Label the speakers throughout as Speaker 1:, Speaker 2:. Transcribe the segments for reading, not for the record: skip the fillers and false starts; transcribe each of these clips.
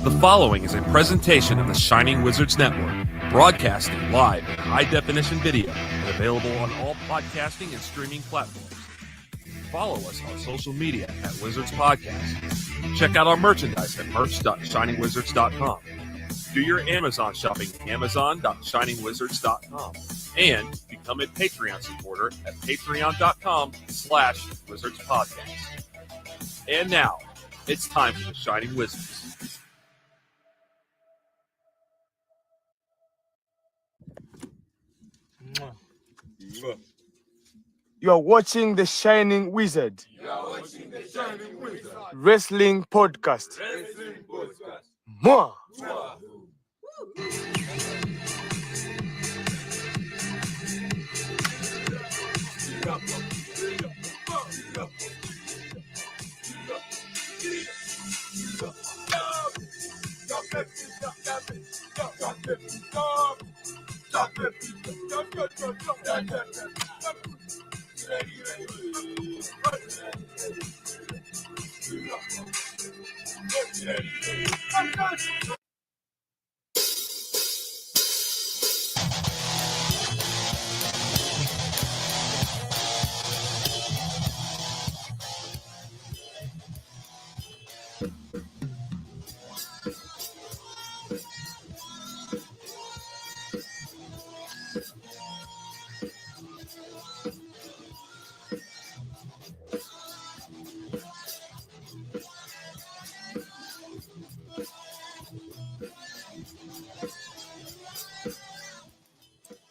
Speaker 1: The following is a presentation of the Shining Wizards Network, broadcasting live in high-definition video and available on all podcasting and streaming platforms. Follow us on social media at Wizards Podcast. Check out our merchandise at merch.shiningwizards.com. Do your Amazon shopping at amazon.shiningwizards.com. And become a Patreon supporter at patreon.com/wizardspodcast. And now, it's time for the Shining Wizards.
Speaker 2: You're watching the Shining Wizard. Wrestling Podcast. More.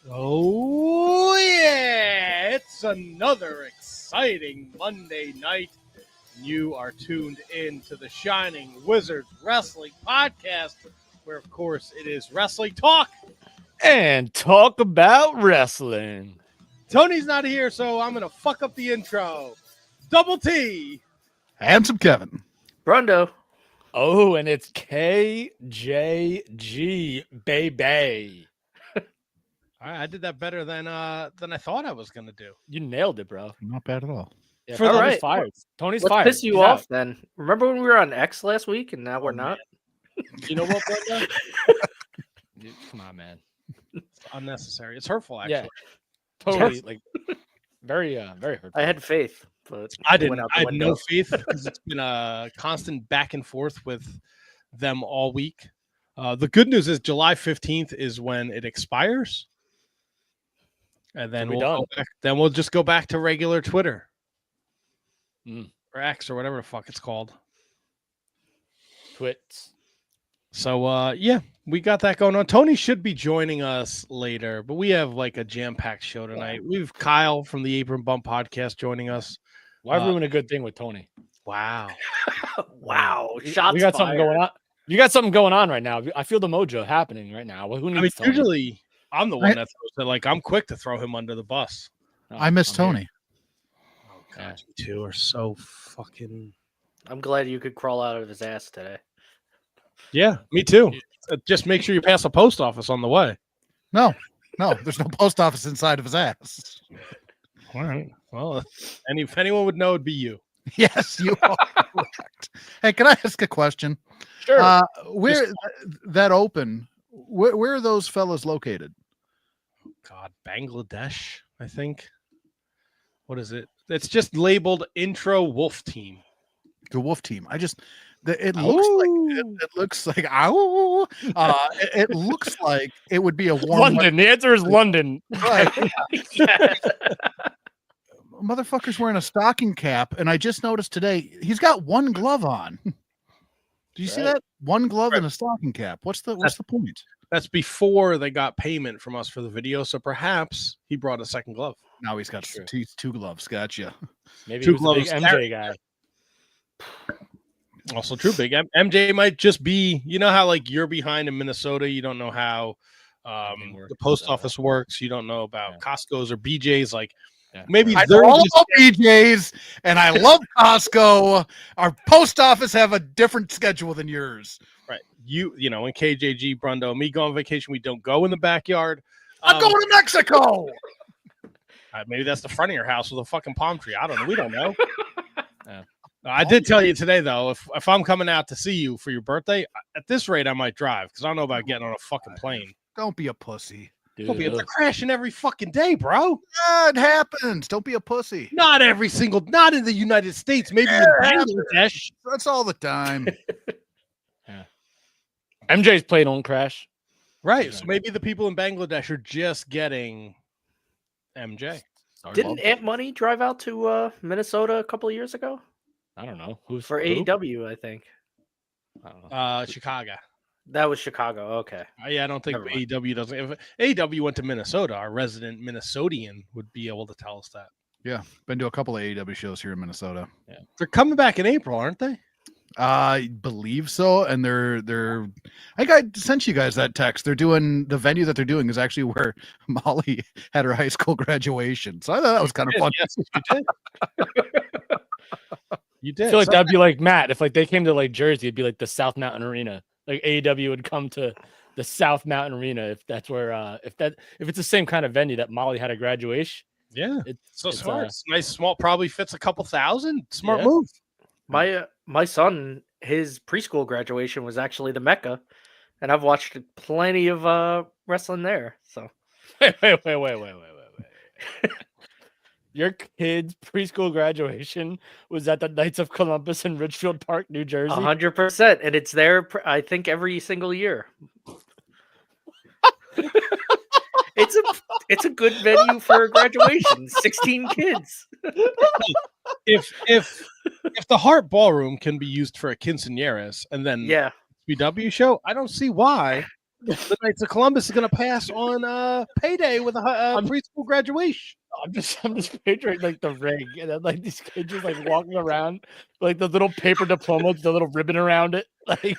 Speaker 3: Oh, yeah, it's another exciting Monday night. You are tuned in to the Shining Wizards Wrestling Podcast, where, of course, it is wrestling talk.
Speaker 4: And talk about wrestling.
Speaker 3: Tony's not here, so I'm going to fuck up the intro. Double T.
Speaker 5: Handsome Kevin.
Speaker 6: Brundo.
Speaker 4: Oh, and it's KJG, baby.
Speaker 3: I did that better than I thought I was going to do.
Speaker 4: You nailed it, bro.
Speaker 5: Not bad at all.
Speaker 4: Yeah,
Speaker 3: For the-
Speaker 4: Tony's
Speaker 6: right.
Speaker 4: fired. Tony's
Speaker 6: Let's
Speaker 4: fired.
Speaker 6: piss you
Speaker 4: He's
Speaker 6: off
Speaker 4: out.
Speaker 6: then. Remember when we were on X last week and now we're not?
Speaker 3: You know what, Brenda?
Speaker 4: Dude, come on, man.
Speaker 3: It's unnecessary. It's hurtful, actually.
Speaker 4: Yeah, totally. Like, very hurtful.
Speaker 6: I had faith, but
Speaker 3: I
Speaker 6: it
Speaker 3: didn't.
Speaker 6: went out
Speaker 3: I
Speaker 6: the
Speaker 3: had no
Speaker 6: window.
Speaker 3: faith because it's been a constant back and forth with them all week. The good news is July 15th is when it expires. And then
Speaker 4: So we
Speaker 3: we'll
Speaker 4: done.
Speaker 3: go back, then we'll just go back to regular Twitter.
Speaker 4: Mm.
Speaker 3: Or X or whatever the fuck it's called.
Speaker 4: Twits.
Speaker 3: So yeah, we got that going on. Tony should be joining us later, but we have like a jam-packed show tonight. We've Kyle from the Apron Bump Podcast joining us.
Speaker 4: Why ruin a good thing with Tony?
Speaker 3: Wow.
Speaker 6: Wow.
Speaker 4: We
Speaker 6: Shots
Speaker 4: got
Speaker 6: fired.
Speaker 4: something going on. You got something going on right now. I feel the mojo happening right now. Well, who needs
Speaker 3: I mean,
Speaker 4: Tony?
Speaker 3: usually I'm the one that throws it. Like, I'm quick to throw him under the bus.
Speaker 4: Oh,
Speaker 5: I miss
Speaker 4: I'm
Speaker 5: Tony.
Speaker 4: here.
Speaker 3: Oh, God, you two are so fucking...
Speaker 6: I'm glad you could crawl out of his ass today.
Speaker 3: Yeah, me too. Just make sure you pass a post office on the way.
Speaker 5: No, there's no post office inside of his ass.
Speaker 3: All right. Well, and if anyone would know, it'd be you.
Speaker 5: Yes, you are correct. Hey, can I ask a question?
Speaker 4: Sure.
Speaker 5: Where that open? Where are those fellas located?
Speaker 3: God, Bangladesh, I think. What is it? It's just labeled Intro Wolf Team.
Speaker 5: The Wolf Team. It looks like ow. It looks like it would be a warm
Speaker 4: London. The answer is London.
Speaker 5: Right. Motherfucker's wearing a stocking cap, and I just noticed today he's got one glove on. Do you see that? One glove and a stocking cap. What's the point?
Speaker 3: That's before they got payment from us for the video, so perhaps he brought a second glove.
Speaker 5: Now he's got
Speaker 4: True.
Speaker 5: two gloves. Gotcha.
Speaker 4: Maybe
Speaker 3: Two
Speaker 4: he was a big
Speaker 3: gloves.
Speaker 4: MJ guy.
Speaker 3: Also true, big MJ might just be, you know how like you're behind in Minnesota, you don't know how
Speaker 4: Everything works
Speaker 3: the post
Speaker 4: and stuff.
Speaker 3: office works, you don't know about
Speaker 4: Yeah.
Speaker 3: Costco's or BJ's, like
Speaker 4: Yeah.
Speaker 3: maybe
Speaker 5: I
Speaker 3: they're
Speaker 5: know all
Speaker 3: just-
Speaker 5: about BJ's, and I love Costco. Our post office have a different schedule than yours.
Speaker 3: right. You know, when KJG, Brundo, and me go on vacation, we don't go in the backyard.
Speaker 5: I'm going to Mexico.
Speaker 3: Maybe that's the front of your house with a fucking palm tree. I don't know. We don't know.
Speaker 4: Yeah.
Speaker 3: I did tell you today, though, if I'm coming out to see you for your birthday, at this rate, I might drive because I don't know about getting on a fucking plane.
Speaker 5: Don't be a pussy.
Speaker 3: They're crashing every fucking day, bro.
Speaker 5: It happens. Don't be a pussy.
Speaker 3: Not in the United States, maybe in Bangladesh.
Speaker 5: That's all the time.
Speaker 4: MJ's plane won't crash.
Speaker 3: Right. So maybe the people in Bangladesh are just getting MJ.
Speaker 6: Didn't Ant Money drive out to Minnesota a couple of years ago?
Speaker 4: I don't know.
Speaker 6: For AEW, I think.
Speaker 4: I don't know.
Speaker 3: Chicago.
Speaker 6: That was Chicago. Okay.
Speaker 3: Yeah, I don't think AEW doesn't. If AEW went to Minnesota, our resident Minnesotian would be able to tell us that.
Speaker 5: Yeah, been to a couple of AEW shows here in Minnesota.
Speaker 3: Yeah, they're coming back in April, aren't they?
Speaker 5: I believe so, and they're. I think I sent you guys that text. They're doing the venue that they're doing is actually where Molly had her high school graduation. So I thought that was kind of fun.
Speaker 3: Yes, you did. You did.
Speaker 4: I feel like that'd be like Matt. If like they came to like Jersey, it'd be like the South Mountain Arena. Like AEW would come to the South Mountain Arena if that's where if it's the same kind of venue that Molly had a graduation.
Speaker 3: Yeah, it's smart. It's nice, small. Probably fits a couple thousand. Smart move.
Speaker 6: My son, his preschool graduation was actually the Mecca, and I've watched plenty of wrestling there. So
Speaker 4: wait. Your kid's preschool graduation was at the Knights of Columbus in Richfield Park, New Jersey.
Speaker 6: 100%, and it's there. I think every single year. It's a good venue for a graduation. 16 kids.
Speaker 3: If the Hart Ballroom can be used for a quinceañeras and then BW show, I don't see why the Knights of Columbus is going to pass on payday with a preschool graduation.
Speaker 4: I'm just picturing like the ring and then like these kids just like walking around like the little paper diploma with the little ribbon around it. Like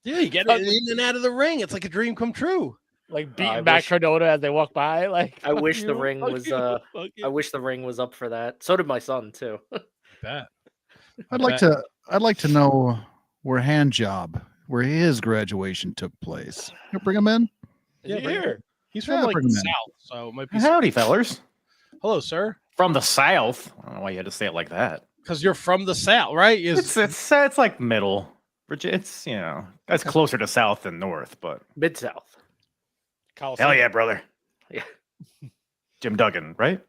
Speaker 3: yeah, you get it in and out of the ring. It's like a dream come true.
Speaker 4: Like beating back Cardona as they walk by. Like
Speaker 6: I wish the ring was I wish the ring was up for that. So did my son too.
Speaker 5: I'd like to know where his graduation took place. You bring him in?
Speaker 3: Yeah, here. He's from like the South, so it might be.
Speaker 7: Howdy, fellers.
Speaker 3: Hello, sir.
Speaker 7: From the South. I don't know why you had to say it like that.
Speaker 3: Because you're from the South, right?
Speaker 7: It's like middle. It's that's closer to South than North, but
Speaker 6: Mid-South.
Speaker 7: Hell yeah, brother.
Speaker 6: Yeah.
Speaker 7: Jim Duggan, right?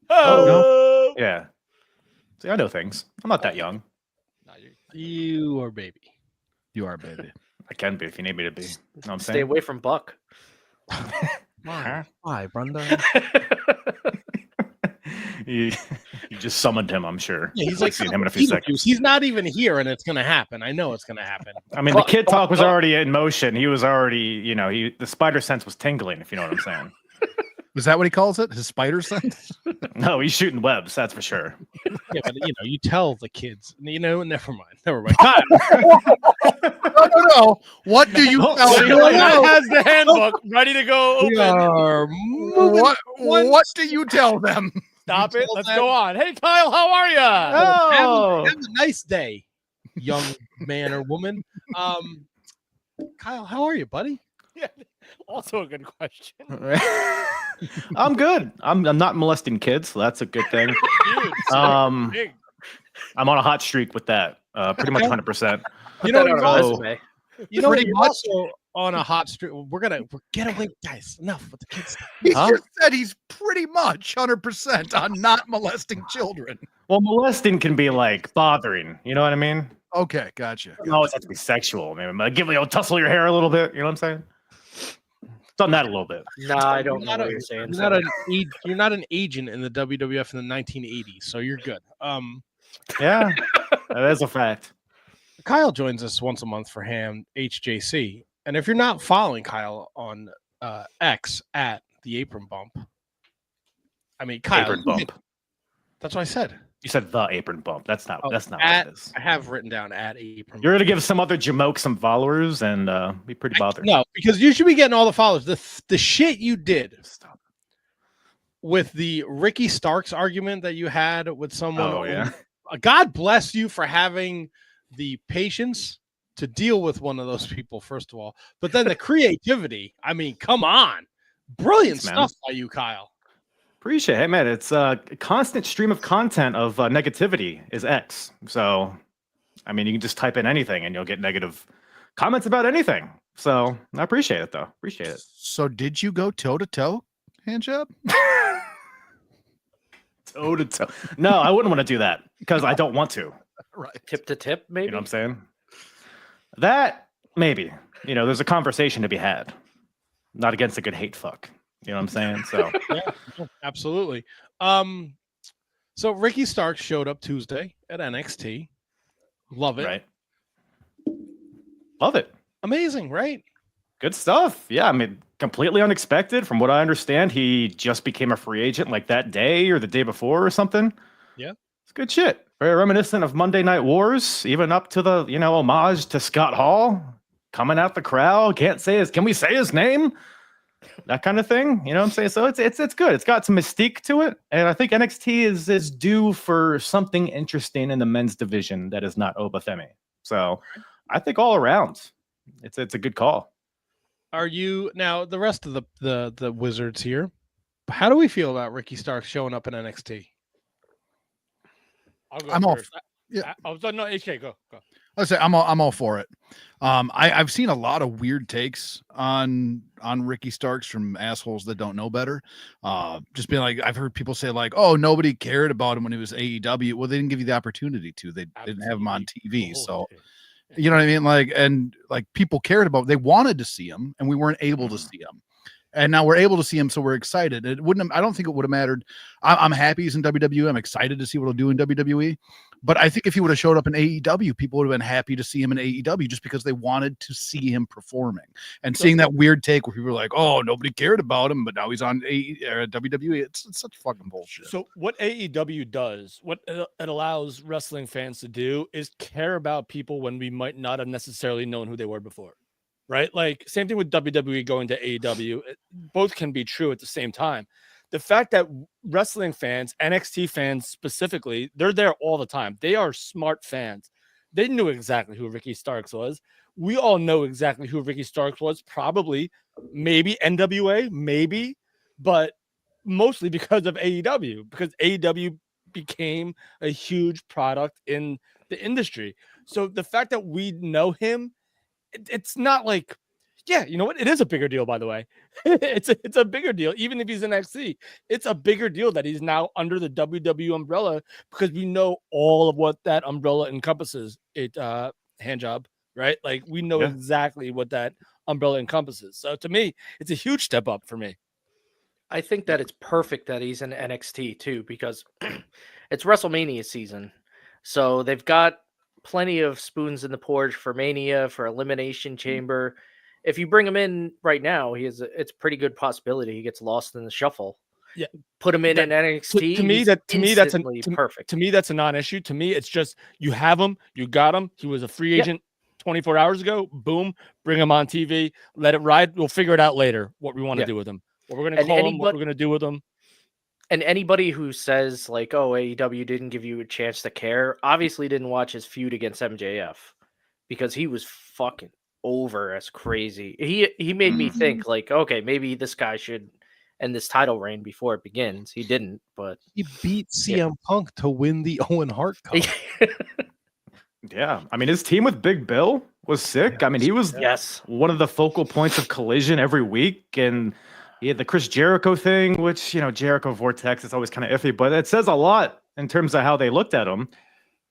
Speaker 4: Oh
Speaker 7: no? Yeah. See, I know things. I'm not that young.
Speaker 3: You are baby.
Speaker 5: You are baby.
Speaker 7: I can be if you need me to be. You know what I'm
Speaker 6: Stay
Speaker 7: saying?
Speaker 6: away from Buck.
Speaker 3: Why, Brundo?
Speaker 7: you just summoned him, I'm sure.
Speaker 3: Yeah, he's like
Speaker 7: seeing him in a few seconds.
Speaker 3: He's not even here, and it's gonna happen. I know it's gonna happen.
Speaker 7: I mean, the kid talk was already in motion. He was already, the spider sense was tingling, if you know what I'm saying.
Speaker 5: Is that what he calls it? His spider sense?
Speaker 7: No, he's shooting webs, that's for sure.
Speaker 3: Yeah, but you tell the kids. Never mind. Kyle.
Speaker 5: No. What do you tell them?
Speaker 4: has the handbook ready to go open.
Speaker 5: What do you tell them?
Speaker 4: Stop it. Let's go on. Hey, Kyle, how are you?
Speaker 3: Have a nice day, young man or woman. Kyle, how are you, buddy?
Speaker 4: Yeah, also a good question.
Speaker 7: I'm good. I'm not molesting kids, so that's a good thing.
Speaker 4: Dude,
Speaker 7: I'm
Speaker 4: big.
Speaker 7: on a hot streak with that. Pretty much 100%.
Speaker 6: Put that on our resume.
Speaker 3: Pretty much also on a hot streak. We're get away, guys. Enough with the kids.
Speaker 5: He just said he's pretty much 100% on not molesting children.
Speaker 7: Well, molesting can be like bothering. You know what I mean?
Speaker 5: Okay, gotcha.
Speaker 7: No, it has to be sexual. Maybe tussle your hair a little bit. You know what I'm saying? Done that a little bit.
Speaker 6: No, I don't know what you're saying.
Speaker 3: You're not an agent in the WWF in the 1980s, so you're good.
Speaker 7: Yeah, that is a fact.
Speaker 3: Kyle joins us once a month for Ham HJC, and if you're not following Kyle on X at the Apron Bump, I mean Kyle.
Speaker 7: Apron Bump.
Speaker 3: That's what I said.
Speaker 7: You said the Apron Bump. That's not what it is.
Speaker 3: I have written down at Apron.
Speaker 7: You're gonna give some other jamoke some followers and be pretty bothered.
Speaker 3: No, because you should be getting all the followers. The shit you did with the Ricky Starks argument that you had with someone.
Speaker 7: Oh yeah.
Speaker 3: God bless you for having the patience to deal with one of those people, first of all. But then the creativity. I mean, come on. Brilliant stuff by you, Kyle.
Speaker 7: Appreciate it. Hey, man, it's a constant stream of content of negativity is X. So, I mean, you can just type in anything and you'll get negative comments about anything. So I appreciate it, though. Appreciate it.
Speaker 5: So did you go toe to toe, hand job?
Speaker 7: Toe to toe. No, I wouldn't want to do that because I don't want to.
Speaker 5: Right.
Speaker 6: Tip to tip, maybe.
Speaker 7: You know what I'm saying? That maybe. There's a conversation to be had. Not against a good hate fuck. You know what I'm saying? So
Speaker 3: Yeah, absolutely. So Ricky Starks showed up Tuesday at NXT. Love it.
Speaker 7: right. Love it.
Speaker 3: Amazing, right?
Speaker 7: Good stuff. Yeah, I mean, completely unexpected. From what I understand, he just became a free agent like that day or the day before or something.
Speaker 3: Yeah.
Speaker 7: It's good shit. Very reminiscent of Monday Night Wars, even up to the, homage to Scott Hall coming out the crowd. Can we say his name? That kind of thing. You know what I'm saying? So it's good. It's got some mystique to it. And I think NXT is due for something interesting in the men's division that is not Obafemi. So I think all around, it's a good call.
Speaker 3: Are you now the rest of the Wizards here? How do we feel about Ricky Starks showing up in NXT?
Speaker 4: I'll go
Speaker 5: I'm all.
Speaker 4: first.
Speaker 5: Yeah.
Speaker 4: No, HK, go.
Speaker 5: I'll say I'm all for it. I've seen a lot of weird takes on Ricky Starks from assholes that don't know better. Just being like, I've heard people say like, oh, nobody cared about him when he was AEW. Well, they didn't give you the opportunity to. They didn't have him on TV. So you know what I mean? Like people cared about, they wanted to see him and we weren't able to see him. And now we're able to see him, so we're excited. I don't think it would have mattered. I'm happy he's in WWE. I'm excited to see what he'll do in WWE. But I think if he would have showed up in AEW, people would have been happy to see him in AEW just because they wanted to see him performing. And seeing that weird take where people were like, oh, nobody cared about him, but now he's on WWE. It's such fucking bullshit.
Speaker 4: So what AEW does, what it allows wrestling fans to do is care about people when we might not have necessarily known who they were before. Right? Like same thing with WWE going to AEW. Both can be true at the same time. The fact that wrestling fans, NXT fans specifically, they're there all the time. They are smart fans. They knew exactly who Ricky Starks was. We all know exactly who Ricky Starks was. Probably, maybe NWA, maybe, but mostly because of AEW, because AEW became a huge product in the industry. So the fact that we know him, it's not like, yeah, you know what? It is a bigger deal, by the way. it's a bigger deal. Even if he's in NXT, it's a bigger deal that he's now under the WWE umbrella because we know all of what that umbrella encompasses. Hand job, right? Like we know exactly what that umbrella encompasses. So to me, it's a huge step up for me.
Speaker 6: I think that it's perfect that he's in NXT too, because it's WrestleMania season. So they've got plenty of spoons in the porridge for Mania, for Elimination Chamber. If you bring him in right now, it's a pretty good possibility he gets lost in the shuffle.
Speaker 4: Yeah,
Speaker 6: put him in NXT.
Speaker 4: To me, that's
Speaker 6: perfect.
Speaker 4: To me, that's a non-issue. To me, it's just you have him, you got him. He was a free agent 24 hours ago. Boom, bring him on TV. Let it ride. We'll figure it out later what we want to do with him. What we're going to call him. What we're going to do with him.
Speaker 6: And anybody who says like, "Oh, AEW didn't give you a chance to care," obviously didn't watch his feud against MJF because he was fucking over as crazy. He made me think like, okay, maybe this guy should end this title reign before it begins. He didn't, but
Speaker 3: he beat CM Punk to win the Owen Hart Cup.
Speaker 7: Yeah, I mean his team with Big Bill was sick. I mean he was one of the focal points of Collision every week, and he had the Chris Jericho thing, which Jericho Vortex is always kind of iffy, but it says a lot in terms of how they looked at him.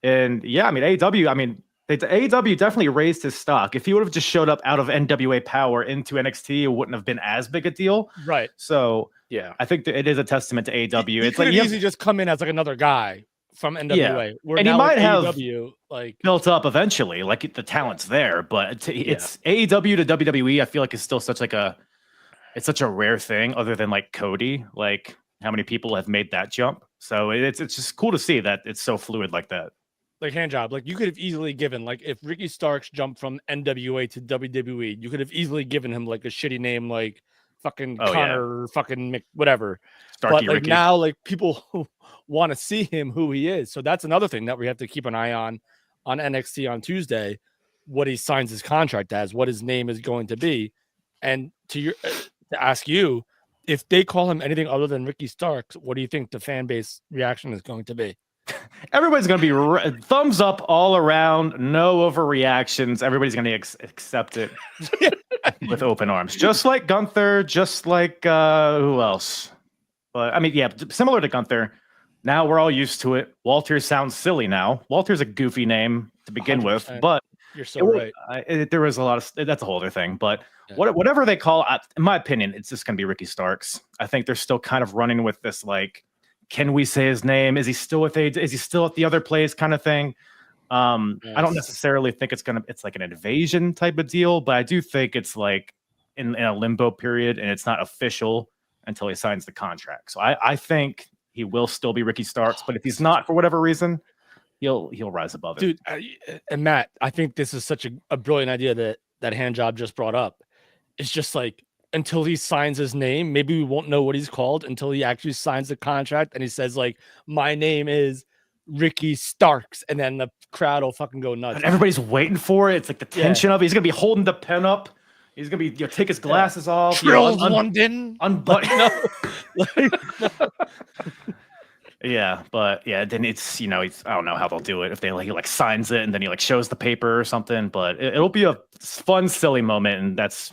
Speaker 7: And yeah, I mean AEW, AEW definitely raised his stock. If he would have just showed up out of NWA Power into NXT, it wouldn't have been as big a deal.
Speaker 4: Right.
Speaker 7: So yeah, I think that it is a testament to AEW.
Speaker 4: It's like easily just come in as like another guy from NWA.
Speaker 7: Yeah. And he might have
Speaker 4: AEW, like
Speaker 7: built up eventually, like the talent's there, but it's AEW to WWE. I feel like it's still such such a rare thing, other than like Cody. Like how many people have made that jump? So it's just cool to see that it's so fluid like that.
Speaker 4: Like hand job, like you could have easily given, like if Ricky Starks jumped from NWA to WWE, you could have easily given him like a shitty name like fucking Connor, fucking Mick, whatever. But like Ricky. Now, like people want to see him who he is. So that's another thing that we have to keep an eye on NXT on Tuesday, what he signs his contract as, what his name is going to be. And to ask you, if they call him anything other than Ricky Starks, what do you think the fan base reaction is going to be?
Speaker 7: Everybody's going to be thumbs up all around, no overreactions. Everybody's going to accept it with open arms, just like Gunther, just like who else? But I mean, yeah, similar to Gunther. Now we're all used to it. Walter sounds silly now. Walter's a goofy name to begin 100%. With, but
Speaker 4: you're so right.
Speaker 7: There was a lot of that's a whole other thing. But whatever they call, in my opinion, it's just going to be Ricky Starks. I think they're still kind of running with this like. Can we say his name? Is he still with Is he still at the other place? Kind of thing. Yes. I don't necessarily think it's like an invasion type of deal, but I do think it's like in a limbo period, and it's not official until he signs the contract. So I think he will still be Ricky Starks, but if he's not for whatever reason, he'll rise above it.
Speaker 4: Dude, and Matt, I think this is such a brilliant idea that Handjob just brought up. It's just like, until he signs his name, maybe we won't know what he's called until he actually signs the contract and he says like, my name is Ricky Starks, and then the crowd will fucking go nuts.
Speaker 7: And everybody's waiting for it. It's like the tension of it. He's gonna be holding the pen up. He's gonna be take his glasses off.
Speaker 4: Trill London,
Speaker 7: unbutton up. Yeah, but then it's I don't know how they'll do it if he like signs it and then he like shows the paper or something. But it'll be a fun, silly moment, and that's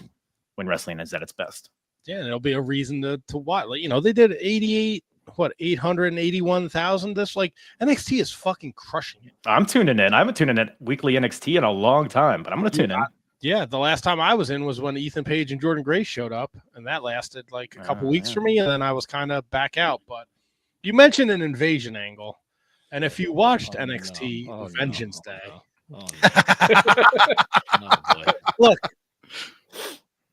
Speaker 7: when wrestling is at its best.
Speaker 3: Yeah, and it'll be a reason to watch. Like, they did 881,000. This like NXT is fucking crushing it.
Speaker 7: I'm tuning in. I haven't tuned in weekly NXT in a long time, but I'm gonna tune in.
Speaker 3: Yeah, the last time I was in was when Ethan Page and Jordan Grace showed up, and that lasted like a couple weeks for me, and then I was kind of back out. But you mentioned an invasion angle, and if you watched NXT Vengeance Day, look.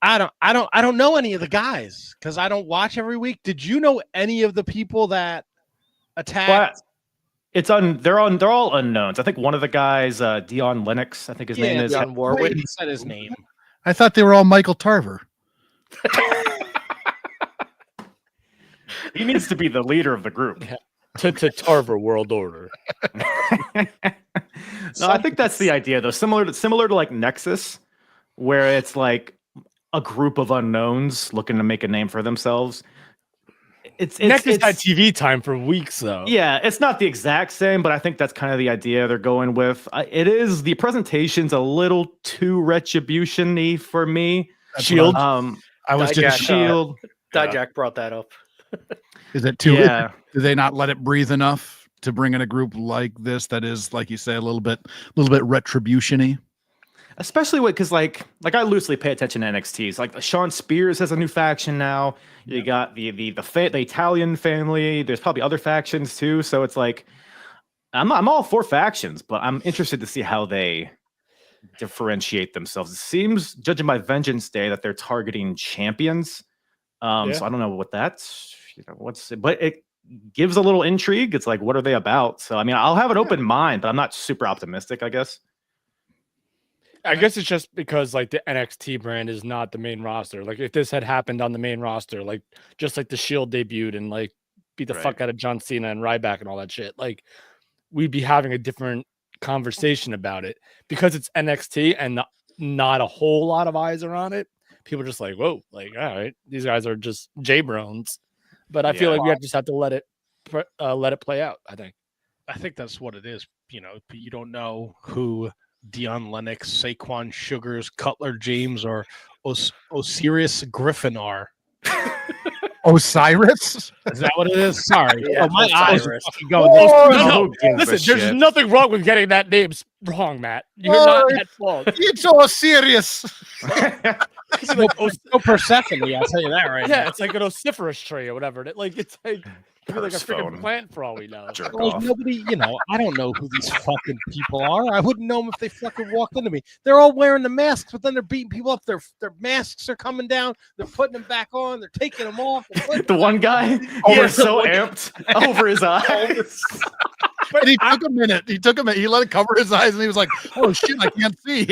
Speaker 3: I don't know any of the guys because I don't watch every week. Did you know any of the people that attacked?
Speaker 7: They're all unknowns. I think one of the guys, Dion Lennox, I think his name is.
Speaker 6: Dion Warwick.
Speaker 3: He said his name.
Speaker 5: I thought they were all Michael Tarver.
Speaker 7: He needs to be the leader of the group.
Speaker 4: To Tarver World Order.
Speaker 7: No, I think that's the idea though. Similar to like Nexus, where it's like a group of unknowns looking to make a name for themselves. It's
Speaker 4: Nexus had TV time for weeks though.
Speaker 7: Yeah, it's not the exact same, but I think that's kind of the idea they're going with. It is the presentation's a little too retribution-y for me.
Speaker 4: Shield.
Speaker 5: I was just
Speaker 7: Shield.
Speaker 6: Dijak brought that up.
Speaker 5: Is it too? Yeah. Do they not let it breathe enough to bring in a group like this that is, like you say, a little bit retribution-y?
Speaker 7: Especially because like I loosely pay attention to NXTs. Like Sean Spears has a new faction now. You got the Italian family. There's probably other factions too. So it's like I'm all for factions, but I'm interested to see how they differentiate themselves. It seems, judging by Vengeance Day, that they're targeting champions. So I don't know what that's but it gives a little intrigue. It's like, what are they about? So I mean, I'll have an open mind, but I'm not super optimistic, I guess.
Speaker 4: I guess it's just because like the NXT brand is not the main roster. Like if this had happened on the main roster, like just like the Shield debuted and like beat the fuck out of John Cena and Ryback and all that shit, like we'd be having a different conversation about it. Because it's NXT and not a whole lot of eyes are on it. People are just like, whoa, like, all right, these guys are just J-Brones. But I feel like we just have to let it play out, I think.
Speaker 3: I think that's what it is. You don't know who Dion Lennox, Saquon Sugars, Cutler James, or Osiris Griffin are.
Speaker 5: Osiris?
Speaker 3: Is that what it is? Sorry. My eyes are fucking going.
Speaker 4: No. Listen, there's nothing wrong with getting that name wrong, Matt. You're not at fault.
Speaker 5: It's Osiris.
Speaker 3: It's no Persephone, I'll tell you that right now.
Speaker 4: Yeah, it's like an osiferous tree or whatever. It's like a freaking plant for all we know.
Speaker 3: Nobody, I don't know who these fucking people are. I wouldn't know them if they fucking walked into me. They're all wearing the masks, but then they're beating people up. Their masks are coming down. They're putting them back on. They're taking them off.
Speaker 7: The one guy, he was so amped over his eyes.
Speaker 5: But he took a minute. He let it cover his eyes, and he was like, "Oh shit, I can't see."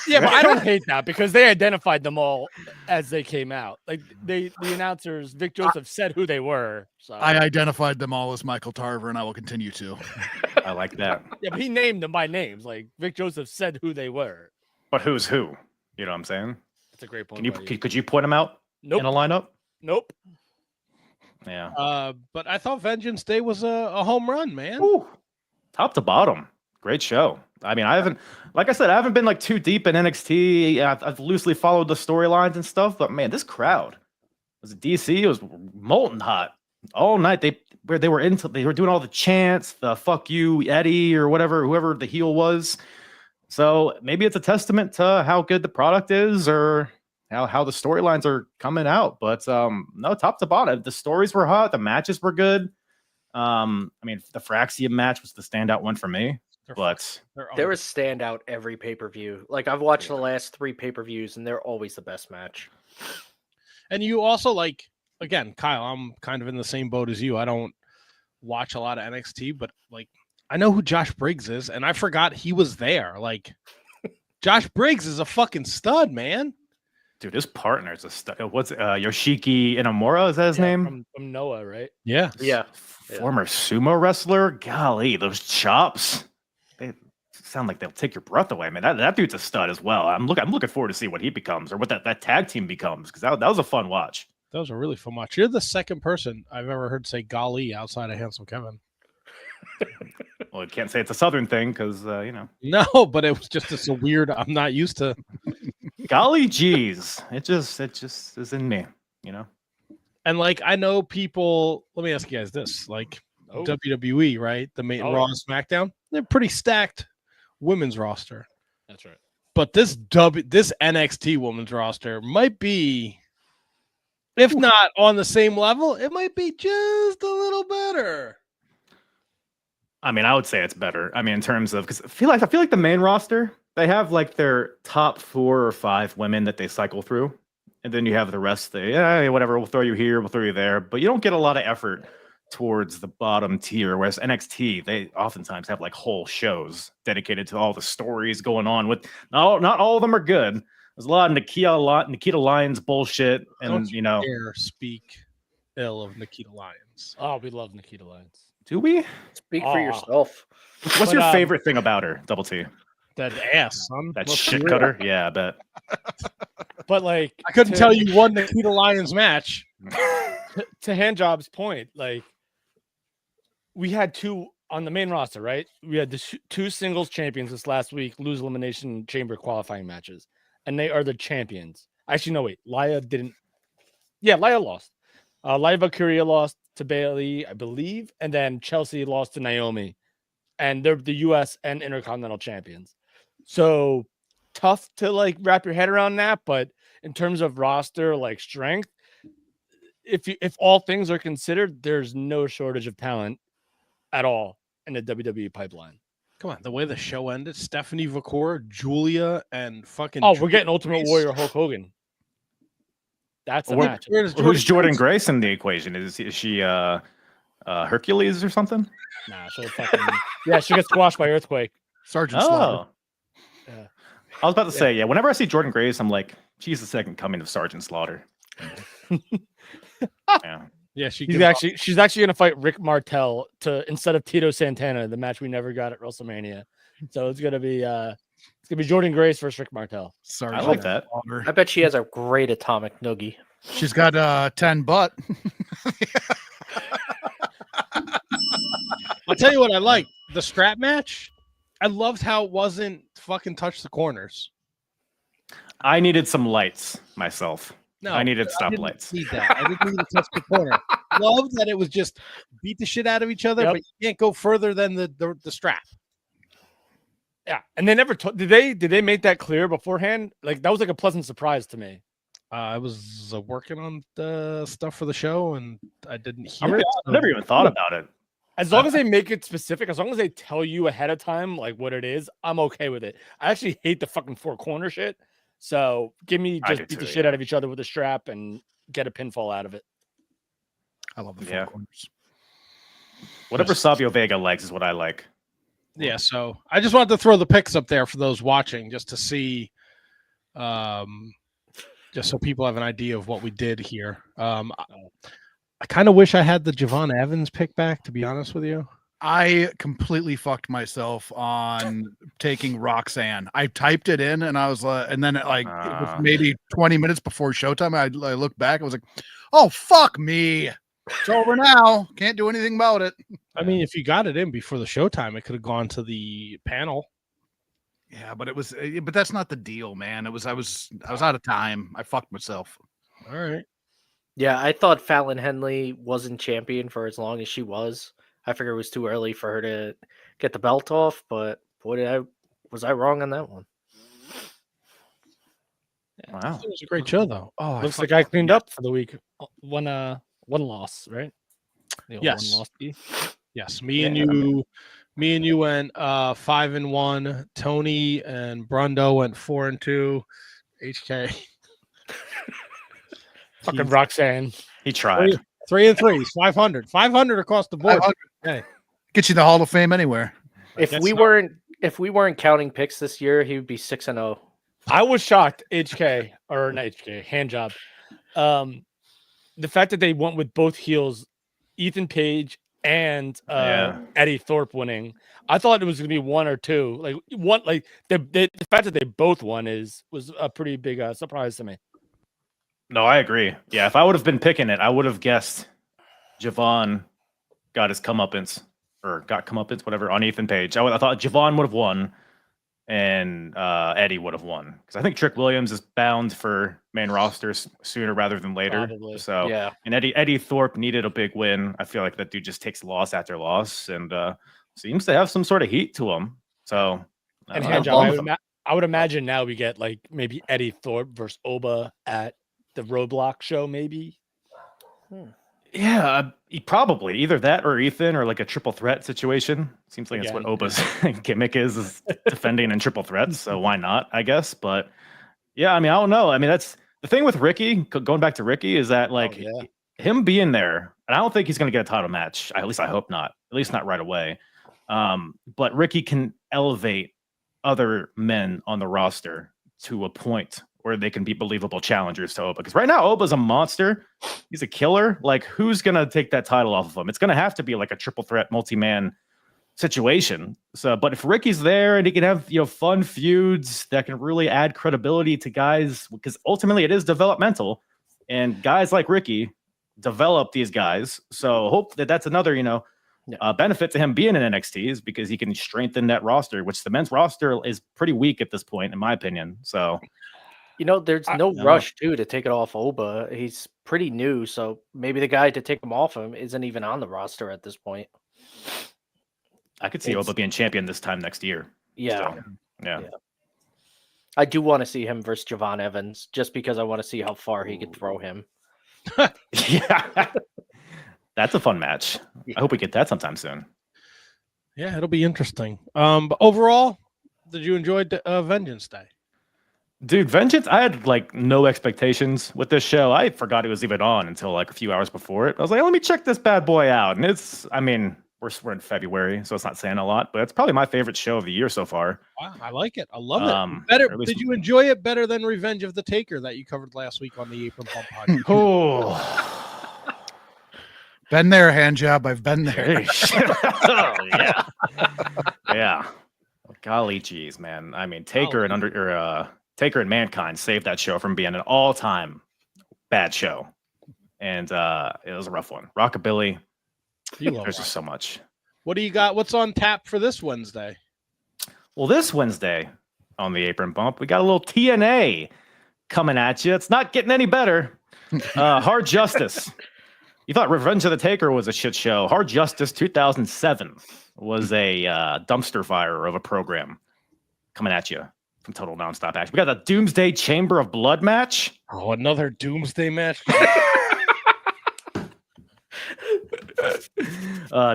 Speaker 4: Yeah, but I don't hate that because they identified them all as they came out. Like the announcers, Vic Joseph said who they were. So
Speaker 5: I identified them all as Michael Tarver, and I will continue to.
Speaker 7: I like that.
Speaker 4: Yeah, but he named them by names. Like Vic Joseph said who they were.
Speaker 7: But who's who? You know what I'm saying?
Speaker 4: That's a great point.
Speaker 7: Could you point them out in a lineup?
Speaker 4: Nope.
Speaker 7: Yeah.
Speaker 3: But I thought Vengeance Day was a home run, man.
Speaker 7: Ooh. top to bottom, great show. I mean, I haven't been like too deep in NXT. I've loosely followed the storylines and stuff, but man, this crowd was DC. It was molten hot all night. They were doing all the chants, the "fuck you, Eddie" or whoever the heel was. So maybe it's a testament to how good the product is, or how the storylines are coming out. But no, top to bottom, the stories were hot, the matches were good. I mean, the Fraxium match was the standout one for me. But
Speaker 6: there was standout every pay-per-view. Like, I've watched the last 3 pay-per-views, and they're always the best match.
Speaker 3: And you also, like, again, Kyle, I'm kind of in the same boat as you. I don't watch a lot of NXT, but like, I know who Josh Briggs is, and I forgot he was there. Like, Josh Briggs is a fucking stud, man.
Speaker 7: Dude, his partner is a stud. What's Yoshiki Inamura? Is that his name?
Speaker 4: From Noah, right?
Speaker 3: Yeah.
Speaker 7: Former sumo wrestler. Golly, those chops. They sound like they'll take your breath away, man. That dude's a stud as well. I'm looking forward to see what he becomes, or what that tag team becomes, because that was a fun watch.
Speaker 3: That was a really fun watch. You're the second person I've ever heard say golly outside of Handsome Kevin.
Speaker 7: Well, you can't say it's a Southern thing because, you know.
Speaker 3: No, but it was just a weird, I'm not used to.
Speaker 7: Golly geez. It just is in me, you know.
Speaker 3: And like, I know people, let me ask you guys this, like WWE, right? The main Raw and SmackDown, they're pretty stacked women's roster.
Speaker 4: That's right.
Speaker 3: But this NXT women's roster might be, if not on the same level, it might be just a little better.
Speaker 7: I mean, I would say it's better. I mean, in terms of, because I feel like the main roster, they have like their top 4 or 5 women that they cycle through, and then you have the rest. Whatever, we'll throw you here, we'll throw you there, but you don't get a lot of effort towards the bottom tier. Whereas NXT, they oftentimes have like whole shows dedicated to all the stories going on. With not all of them are good. There's a lot of Nikita Lyons bullshit, and
Speaker 3: Don't
Speaker 7: you know,
Speaker 3: dare speak ill of Nikita Lyons.
Speaker 4: Oh, we love Nikita Lyons.
Speaker 7: Do we?
Speaker 6: Speak for yourself.
Speaker 7: What's your favorite thing about her, Double T?
Speaker 3: That ass, son.
Speaker 7: That shit cutter? Yeah, I bet.
Speaker 4: But like,
Speaker 3: I couldn't tell you one Nikita Lyons match.
Speaker 4: To Handjob's point, like, we had 2 on the main roster, right? We had the 2 singles champions this last week lose elimination chamber qualifying matches, and they are the champions. Actually, no, wait. Laya didn't. Yeah, Laya lost. Laya Valkyria lost to Bailey, I believe, and then Chelsea lost to Naomi, and they're the U.S. and Intercontinental champions. So tough to like wrap your head around that, but in terms of roster like strength, if all things are considered, there's no shortage of talent at all in the WWE pipeline.
Speaker 3: Come on, the way the show ended, Stephanie Vacour, Julia, and fucking.
Speaker 4: Oh, we're getting Ultimate Warrior Hulk Hogan. That's a match.
Speaker 7: Who's Jordan Grace in the equation? Is she Hercules or something?
Speaker 4: Nah, she'll fucking she gets squashed by Earthquake.
Speaker 5: Sergeant Slaughter.
Speaker 4: Yeah.
Speaker 7: I was about to say, whenever I see Jordan Grace, I'm like, she's the second coming of Sergeant Slaughter.
Speaker 3: Yeah,
Speaker 4: she's actually gonna fight Rick Martel instead of Tito Santana, the match we never got at WrestleMania. So it's gonna be Jordan Grace versus Rick Martel.
Speaker 7: I like that.
Speaker 6: I bet she has a great atomic noogie.
Speaker 5: She's got 10 butt.
Speaker 3: I'll tell you what I like. The strap match, I loved how it wasn't fucking touch the corners.
Speaker 7: I needed some lights myself.
Speaker 3: No,
Speaker 7: I needed
Speaker 3: I didn't
Speaker 7: stoplights.
Speaker 3: need that. I didn't need to touch the corner. Loved that it was just beat the shit out of each other, but you can't go further than the strap.
Speaker 4: Yeah, and they never did they make that clear beforehand? Like, that was like a pleasant surprise to me.
Speaker 3: I was working on the stuff for the show, and I didn't hear it.
Speaker 7: I never even thought about it.
Speaker 4: As long as they make it specific, as long as they tell you ahead of time like what it is, I'm okay with it. I actually hate the fucking 4 corner shit. So give me just beat the shit out of each other with a strap and get a pinfall out of it.
Speaker 5: I love the 4 corners.
Speaker 7: Whatever Savio Vega likes is what I like.
Speaker 3: Yeah, so I just wanted to throw the pics up there for those watching, just to see, just so people have an idea of what we did here. I kind of wish I had the Javon Evans pick back, to be honest with you.
Speaker 5: I completely fucked myself on taking Roxanne. I typed it in, and I was and then it was maybe 20 minutes before showtime. I looked back. I was like, "Oh fuck me!" It's over now. Can't do anything about it.
Speaker 3: I mean, if you got it in before the showtime, it could have gone to the panel.
Speaker 5: Yeah, but but that's not the deal, man. I was out of time. I fucked myself.
Speaker 3: All right.
Speaker 6: Yeah, I thought Fallon Henley wasn't champion for as long as she was. I figured it was too early for her to get the belt off, but boy, was I wrong on that one.
Speaker 7: Wow.
Speaker 3: It was a great show, though. Oh,
Speaker 4: Looks like I cleaned up for the week. One loss, right?
Speaker 3: Yes.
Speaker 4: One loss.
Speaker 3: Yes, me and you went 5-1. Tony and Brundo went 4-2. HK
Speaker 4: Fucking Roxanne.
Speaker 7: He tried.
Speaker 3: 3-3. 500. 500 across the board. Hey.
Speaker 5: Get you the Hall of Fame anywhere.
Speaker 6: If we weren't counting picks this year, he would be 6-0.
Speaker 4: I was shocked. HK or not HK hand job. The fact that they went with both heels, Ethan Page and Eddie Thorpe winning. I thought it was going to be one or two. The fact that they both won was a pretty big surprise to me.
Speaker 7: No, I agree. Yeah, if I would have been picking it, I would have guessed Javon got his comeuppance whatever on Ethan Page. I thought Javon would have won, and Eddie would have won because I think Trick Williams is bound for main roster sooner rather than later.
Speaker 4: Probably.
Speaker 7: So
Speaker 6: Yeah.
Speaker 7: And Eddie Thorpe needed a big win. I feel like that dude just takes loss after loss and seems to have some sort of heat to him. So
Speaker 4: And hand job, I would imagine now we get like maybe Eddie Thorpe versus Oba at the Roadblock show, maybe.
Speaker 7: Yeah, probably either that or Ethan or like a triple threat situation. Seems like that's what Oba's gimmick is defending in triple threats. So why not? I guess. But yeah, I mean, I don't know. I mean, that's the thing with Ricky. Going back to Ricky is that like him being there, and I don't think he's going to get a title match. At least I hope not. At least not right away. But Ricky can elevate other men on the roster to a point where they can be believable challengers to Oba. Because right now, Oba's a monster. He's a killer. Like, who's going to take that title off of him? It's going to have to be like a triple threat, multi-man situation. So, but if Ricky's there and he can have, fun feuds that can really add credibility to guys, because ultimately it is developmental, and guys like Ricky develop these guys. So hope that's another, benefit to him being in NXT is because he can strengthen that roster, which the men's roster is pretty weak at this point, in my opinion. So,
Speaker 6: there's no rush too to take it off Oba. He's pretty new, so maybe the guy to take him off him isn't even on the roster at this point.
Speaker 7: I could see Oba being champion this time next year.
Speaker 6: Yeah.
Speaker 7: So, yeah.
Speaker 6: I do want to see him versus Javon Evans just because I want to see how far he could throw him.
Speaker 7: Yeah. That's a fun match. I hope we get that sometime soon.
Speaker 3: Yeah, it'll be interesting. But overall, did you enjoy Vengeance Day?
Speaker 7: Dude, Vengeance, I had like no expectations with this show. I forgot it was even on until like a few hours before it. I was like, let me check this bad boy out. And we're in February, so it's not saying a lot, but it's probably my favorite show of the year so far.
Speaker 3: Wow, I like it. I love it. Better. Did you enjoy it better than Revenge of the Taker that you covered last week on the Apron Bump Podcast?
Speaker 7: Oh,
Speaker 5: been there, hand job. I've been there.
Speaker 7: Oh, yeah. Yeah. Golly geez, man. I mean, Taker and Mankind saved that show from being an all-time bad show. And it was a rough one. Rockabilly. There's just so much.
Speaker 3: What do you got? What's on tap for this Wednesday?
Speaker 7: Well, this Wednesday on the Apron Bump, we got a little TNA coming at you. It's not getting any better. Hard Justice. You thought Revenge of the Taker was a shit show. Hard Justice 2007 was a dumpster fire of a program coming at you from Total Nonstop Action. We got the Doomsday Chamber of Blood match.
Speaker 3: Oh, another Doomsday match.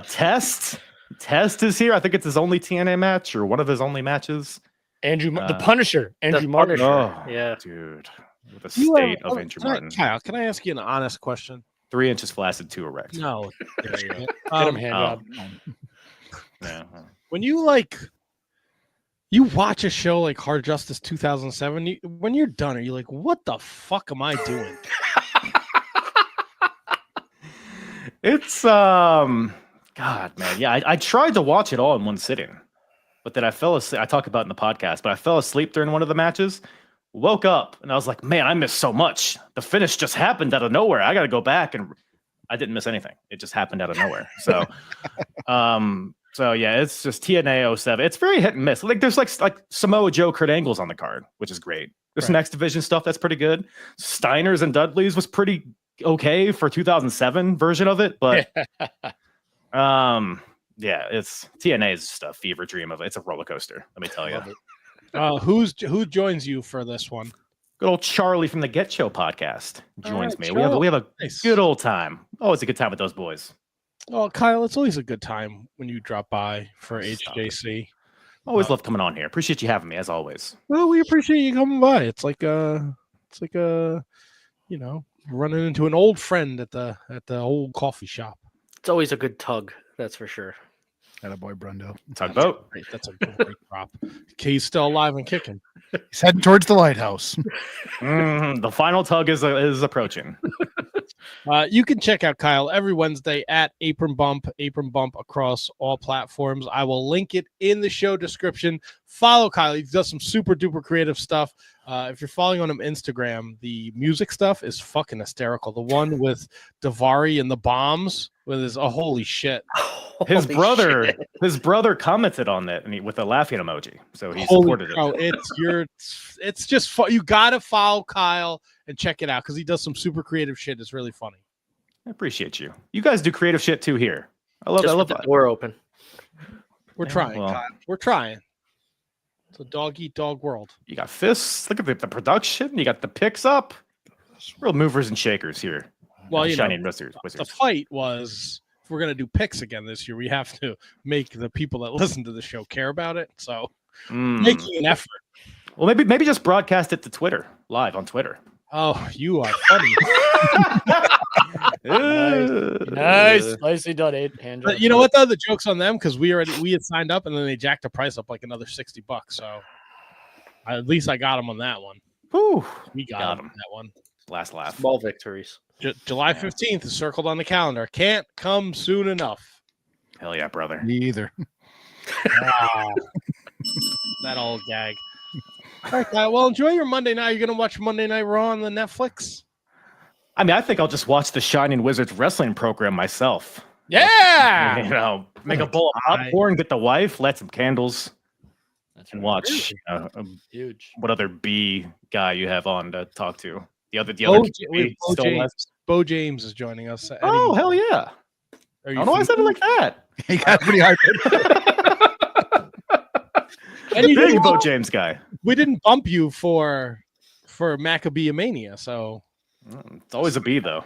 Speaker 7: Test is here. I think it's his only TNA match or one of his only matches.
Speaker 4: The Punisher. Andrew Martin.
Speaker 7: Oh,
Speaker 6: yeah,
Speaker 7: dude. The state of Andrew Martin.
Speaker 3: Kyle, can I ask you an honest question?
Speaker 7: 3 inches flaccid, 2 erect.
Speaker 3: No.
Speaker 4: Get him hand job.
Speaker 7: Yeah.
Speaker 3: When you watch a show like Hard Justice 2007, when you're done, are you like, what the fuck am I doing?
Speaker 7: It's God, man. Yeah, I tried to watch it all in one sitting, but then I fell asleep. I talk about it in the podcast, but I fell asleep during one of the matches, woke up, and I was like, man, I missed so much. The finish just happened out of nowhere. I got to go back and I didn't miss anything. It just happened out of nowhere. So, so yeah, it's just TNA 07. It's very hit and miss. Like there's like Samoa Joe, Kurt Angle's on the card, which is great. There's some X Division stuff that's pretty good. Steiner's and Dudley's was pretty okay for 2007 version of it, but yeah, it's TNA's just a fever dream of it. It's a roller coaster, let me tell you.
Speaker 3: Who joins you for this one?
Speaker 7: Good old Charlie from the Get Show podcast joins me.
Speaker 3: Charlie.
Speaker 7: We have a
Speaker 3: Nice.
Speaker 7: good old time. Always a good time with those boys.
Speaker 3: Oh, Kyle, it's always a good time when you drop by for
Speaker 7: Stop
Speaker 3: HJC.
Speaker 7: Always love coming on here. Appreciate you having me as always.
Speaker 3: Well, we appreciate you coming by. It's like running into an old friend at the old coffee shop.
Speaker 6: It's always a good tug, that's for sure.
Speaker 5: Attaboy, Brundo.
Speaker 7: Tugboat.
Speaker 3: Great. That's a great prop. Kay's still alive and kicking.
Speaker 5: He's heading towards the lighthouse.
Speaker 7: The final tug is approaching.
Speaker 3: You can check out Kyle every Wednesday at Apron Bump across all platforms. I will link it in the show description. Follow Kyle. He does some super duper creative stuff. If you're following on him Instagram, the music stuff is fucking hysterical. The one with Davari and the bombs with his holy shit.
Speaker 7: His brother commented on that with a laughing emoji, so he supported it.
Speaker 3: It's just fun. You gotta follow Kyle and check it out because he does some super creative shit. It's really funny.
Speaker 7: I appreciate you. You guys do creative shit too here. I love
Speaker 6: the door open.
Speaker 3: We're trying, Kyle. We're trying. It's a dog eat dog world.
Speaker 7: You got fists. Look at the production. You got the picks up. Real movers and shakers here.
Speaker 3: Well,
Speaker 7: Shining Wizards.
Speaker 3: The fight was, if we're gonna do picks again this year, we have to make the people that listen to the show care about it. So making an effort.
Speaker 7: Well, maybe just broadcast it to Twitter, live on Twitter.
Speaker 3: Oh, you are funny.
Speaker 4: Nice. Nicely done, Andrew.
Speaker 3: But you know what though? The joke's on them because we had signed up and then they jacked the price up like another $60. So at least I got them on that one.
Speaker 7: Whew.
Speaker 3: We got them on that one.
Speaker 7: Last laugh.
Speaker 6: Small victories.
Speaker 3: July 15th is circled on the calendar. Can't come soon enough.
Speaker 7: Hell yeah, brother.
Speaker 5: Me either.
Speaker 3: That old gag. All right, Kyle. Well, enjoy your Monday night. You're going to watch Monday Night Raw on the Netflix?
Speaker 7: I mean, I think I'll just watch the Shining Wizards wrestling program myself.
Speaker 3: Yeah.
Speaker 7: You know, make a bowl of popcorn, get the wife, light some candles, and watch.
Speaker 4: Huge.
Speaker 7: What other B guy you have on to talk to? The other
Speaker 3: Beau James is joining us.
Speaker 7: Oh, hell yeah. I don't know why I said it like that.
Speaker 5: He got pretty hard.
Speaker 3: And you
Speaker 7: Big Beau James guy.
Speaker 3: We didn't bump you for Maccabea-mania, so
Speaker 7: it's always a B though.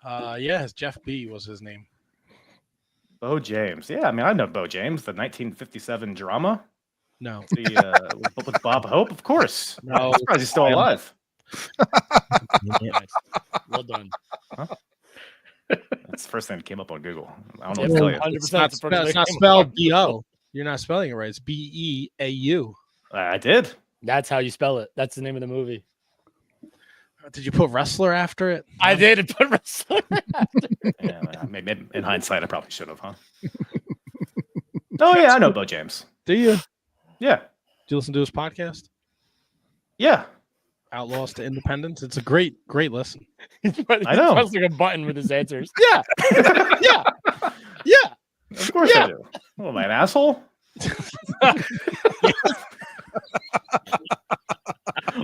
Speaker 3: Yeah, Jeff B was his name.
Speaker 7: Beau James. Yeah, I mean I know Beau James, the 1957 drama.
Speaker 3: No.
Speaker 7: With Bob Hope, of course.
Speaker 3: No.
Speaker 7: I'm surprised he's still alive.
Speaker 4: Well done.
Speaker 7: Huh? That's the first thing that came up on Google. I don't know what to tell you.
Speaker 3: It's not spelled B-O. You're not spelling it right. It's B-E-A-U.
Speaker 7: I did.
Speaker 4: That's how you spell it. That's the name of the movie.
Speaker 3: Did you put wrestler after it?
Speaker 4: I did put wrestler after it.
Speaker 7: Yeah, maybe in hindsight, I probably should have, huh? Oh, yeah, I know Beau James.
Speaker 3: Do you?
Speaker 7: Yeah.
Speaker 3: Do you listen to his podcast?
Speaker 7: Yeah.
Speaker 3: Outlaws to Independence. It's a great listen.
Speaker 7: I know.
Speaker 4: Pressing a button with his answers.
Speaker 3: Yeah. Yeah. Yeah.
Speaker 7: Of course I do. Oh, am I an asshole?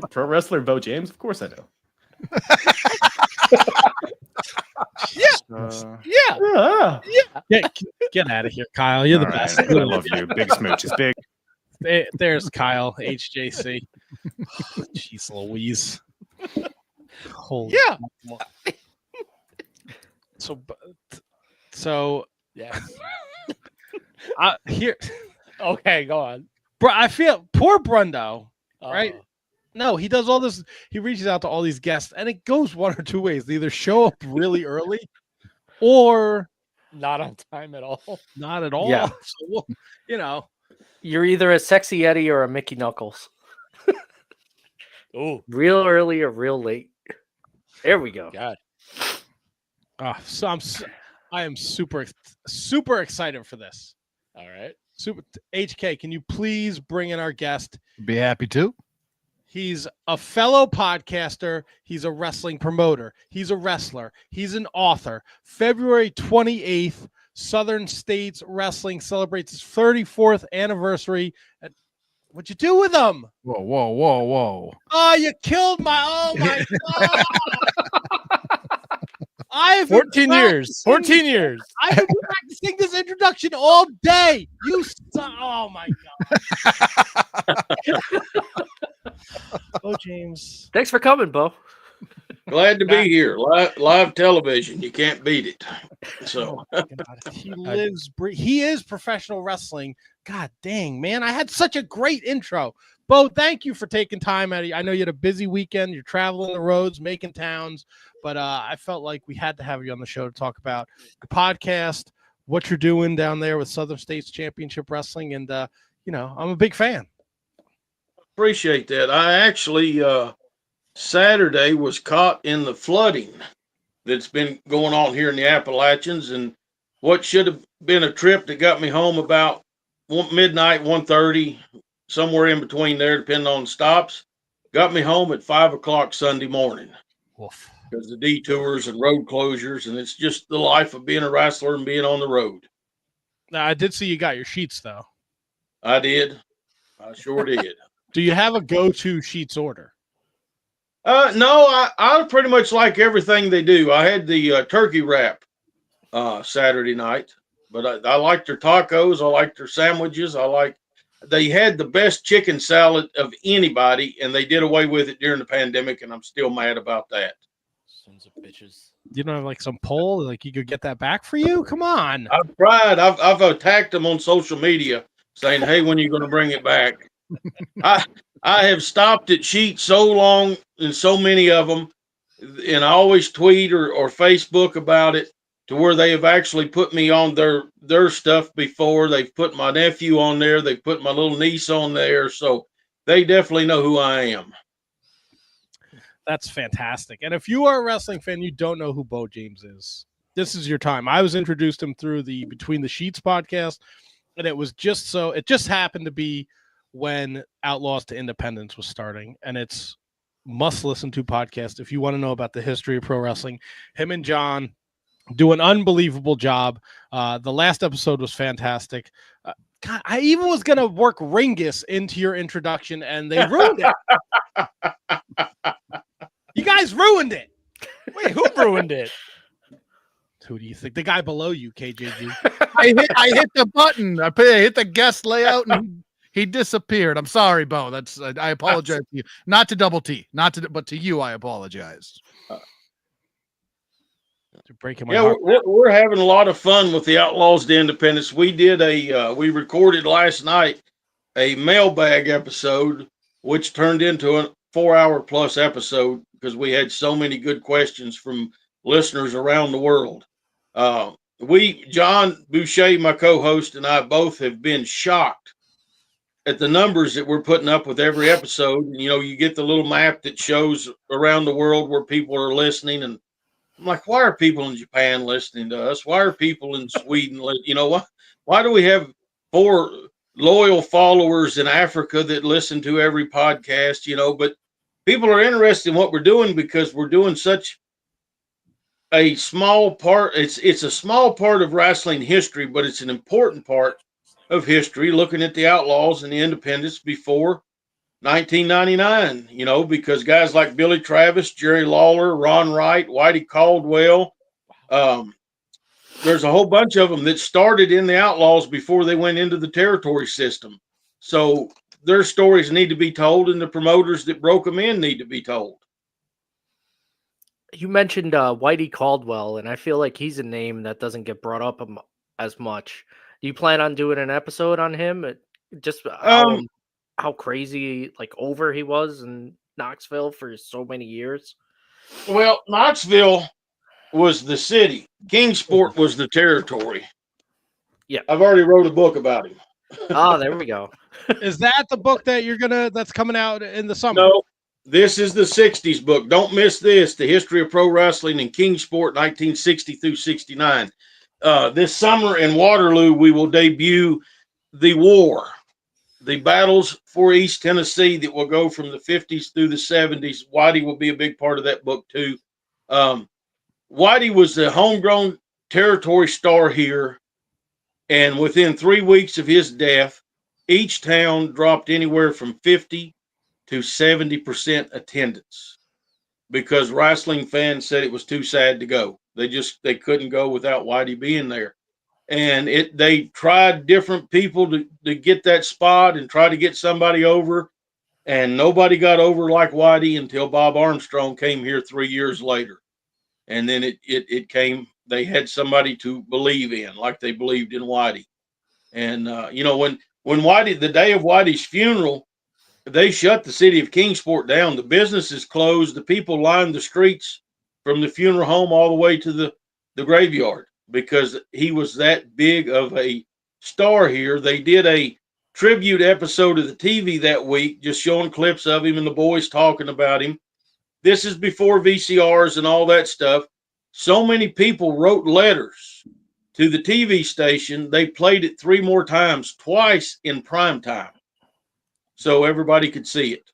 Speaker 7: Pro wrestler Beau James? Of course I do.
Speaker 3: Yeah. Get out of here, Kyle. You're the best.
Speaker 7: Right. I love you. Big smooches. Big.
Speaker 3: There's Kyle, HJC. Oh, jeez Louise. Holy yeah. So
Speaker 4: yeah.
Speaker 3: Here.
Speaker 4: Okay, go on.
Speaker 3: Bro, I feel poor Brundo, right? No, he does all this. He reaches out to all these guests, and it goes one or two ways. They either show up really early, or
Speaker 4: not on time at all.
Speaker 3: Not at all.
Speaker 6: Yeah.
Speaker 3: So, you know,
Speaker 6: you're either a sexy Eddie or a Mickey Knuckles.
Speaker 4: Oh,
Speaker 6: real early or real late. There we go.
Speaker 4: God.
Speaker 3: So I am super excited for this.
Speaker 4: All right.
Speaker 3: HK, can you please bring in our guest?
Speaker 5: Be happy to.
Speaker 3: He's a fellow podcaster. He's a wrestling promoter. He's a wrestler. He's an author. February 28th, Southern States Wrestling celebrates its 34th anniversary. What'd you do with him?
Speaker 5: Whoa.
Speaker 3: Oh, you killed oh my God. I've
Speaker 4: 14 years. 14 years.
Speaker 3: I've been practicing this introduction all day. Oh my God. Beau James.
Speaker 6: Thanks for coming, Beau.
Speaker 8: Glad to be here. Live television. You can't beat it. So
Speaker 3: he is professional wrestling. God dang, man. I had such a great intro. Beau, thank you for taking time out of I know you had a busy weekend. You're traveling the roads, making towns, but I felt like we had to have you on the show to talk about the podcast, what you're doing down there with Southern States Championship Wrestling. And, I'm a big fan.
Speaker 8: Appreciate that. I actually, Saturday was caught in the flooding that's been going on here in the Appalachians, and what should have been a trip that got me home about midnight, 1:30, somewhere in between there, depending on the stops, got me home at 5:00 Sunday morning.
Speaker 3: Woof.
Speaker 8: Because the detours and road closures, and it's just the life of being a wrestler and being on the road.
Speaker 3: Now, I did see you got your sheets, though.
Speaker 8: I did. I sure did.
Speaker 3: Do you have a go-to sheets order?
Speaker 8: No, I pretty much like everything they do. I had the turkey wrap Saturday night, but I like their tacos. I like their sandwiches. They had the best chicken salad of anybody, and they did away with it during the pandemic, and I'm still mad about that.
Speaker 4: Sons of bitches.
Speaker 3: You don't have like some poll, like you could get that back for you? Come on.
Speaker 8: I've tried. I've attacked them on social media saying, hey, when are you going to bring it back? I have stopped at Sheets so long and so many of them, and I always tweet or Facebook about it to where they have actually put me on their stuff before. They've put my nephew on there. They've put my little niece on there. So they definitely know who I am.
Speaker 3: That's fantastic. And if you are a wrestling fan, you don't know who Beau James is, this is your time. I was introduced to him through the Between the Sheets podcast, and it just happened to be when Outlaws to Independence was starting, and it's must listen to podcast if you want to know about the history of pro wrestling. Him and John do an unbelievable job. The last episode was fantastic. God, I even was going to work Ringus into your introduction, and they ruined it. You guys ruined it.
Speaker 4: Wait, who ruined it?
Speaker 3: Who do you think? The guy below you, KJG.
Speaker 5: I hit the button. I hit the guest layout, and he disappeared. I'm sorry, Beau. I apologize to you. Not to Double T, but to you, I apologize.
Speaker 3: Breaking my heart.
Speaker 8: We're having a lot of fun with the Outlaws to Independence. We did we recorded last night a mailbag episode, which turned into a 4-hour plus episode because we had so many good questions from listeners around the world. John Boucher, my co-host, and I both have been shocked at the numbers that we're putting up with every episode. You get the little map that shows around the world where people are listening, and I'm like, why are people in Japan listening to us? Why are people in Sweden? Why do we have 4 loyal followers in Africa that listen to every podcast? But people are interested in what we're doing because we're doing such a small part. It's a small part of wrestling history, but it's an important part of history, looking at the Outlaws and the Independents before 1999, because guys like Billy Travis, Jerry Lawler, Ron Wright, Whitey Caldwell, there's a whole bunch of them that started in the Outlaws before they went into the territory system. So their stories need to be told, and the promoters that broke them in need to be told.
Speaker 6: You mentioned Whitey Caldwell, and I feel like he's a name that doesn't get brought up as much. Do you plan on doing an episode on him? Just how crazy, over he was in Knoxville for so many years?
Speaker 8: Well, Knoxville was the city. Kingsport was the territory.
Speaker 6: Yeah.
Speaker 8: I've already wrote a book about him.
Speaker 6: Oh, there we go.
Speaker 3: Is that the book that that's coming out in the summer?
Speaker 8: No, this is the 60s book. Don't miss this. The History of Pro Wrestling in Kingsport, 1960 through 69. This summer in Waterloo, we will debut The War, the battles for East Tennessee that will go from the 50s through the 70s. Whitey will be a big part of that book too. Whitey was the homegrown territory star here, and within 3 weeks of his death, each town dropped anywhere from 50 to 70% attendance because wrestling fans said it was too sad to go. They couldn't go without Whitey being there. And they tried different people to get that spot and try to get somebody over, and nobody got over like Whitey until Bob Armstrong came here 3 years later. And then it came, they had somebody to believe in, like they believed in Whitey. And, when Whitey, the day of Whitey's funeral, they shut the city of Kingsport down. The businesses closed. The people lined the streets from the funeral home all the way to the graveyard because he was that big of a star here. They did a tribute episode of the TV that week, just showing clips of him and the boys talking about him. This is before VCRs and all that stuff. So many people wrote letters to the TV station. They played it 3 more times, twice in prime time, so everybody could see it.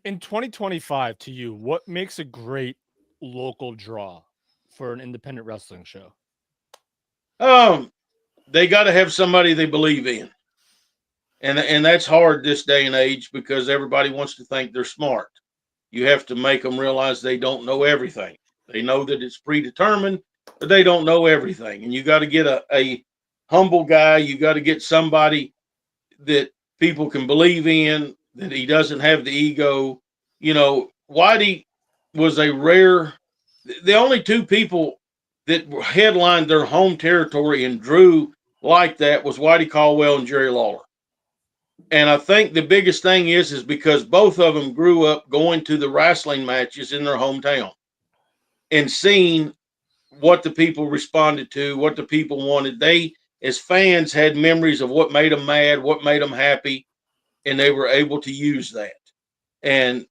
Speaker 4: In 2025, to you, what makes a great local draw for an independent wrestling show?
Speaker 8: They got to have somebody they believe in. And that's hard this day and age because everybody wants to think they're smart. You have to make them realize they don't know everything. They know that it's predetermined, but they don't know everything. And you got to get a humble guy. You got to get somebody that people can believe in, that he doesn't have the ego. Whitey was a rare, the only 2 people that headlined their home territory and drew like that was Whitey Caldwell and Jerry Lawler. And I think the biggest thing is because both of them grew up going to the wrestling matches in their hometown and seeing what the people responded to, what the people wanted. They, as fans, had memories of what made them mad, what made them happy, and they were able to use that. And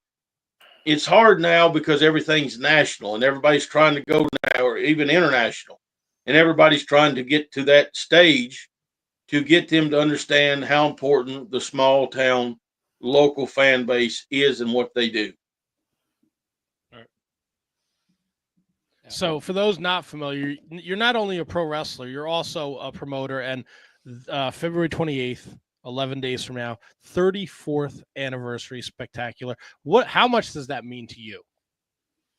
Speaker 8: it's hard now because everything's national and everybody's trying to go now, or even international, and everybody's trying to get to that stage to get them to understand how important the small town local fan base is and what they do.
Speaker 3: So for those not familiar, you're not only a pro wrestler, you're also a promoter. And February 28th, 11 days from now, 34th anniversary spectacular. How much does that mean to you?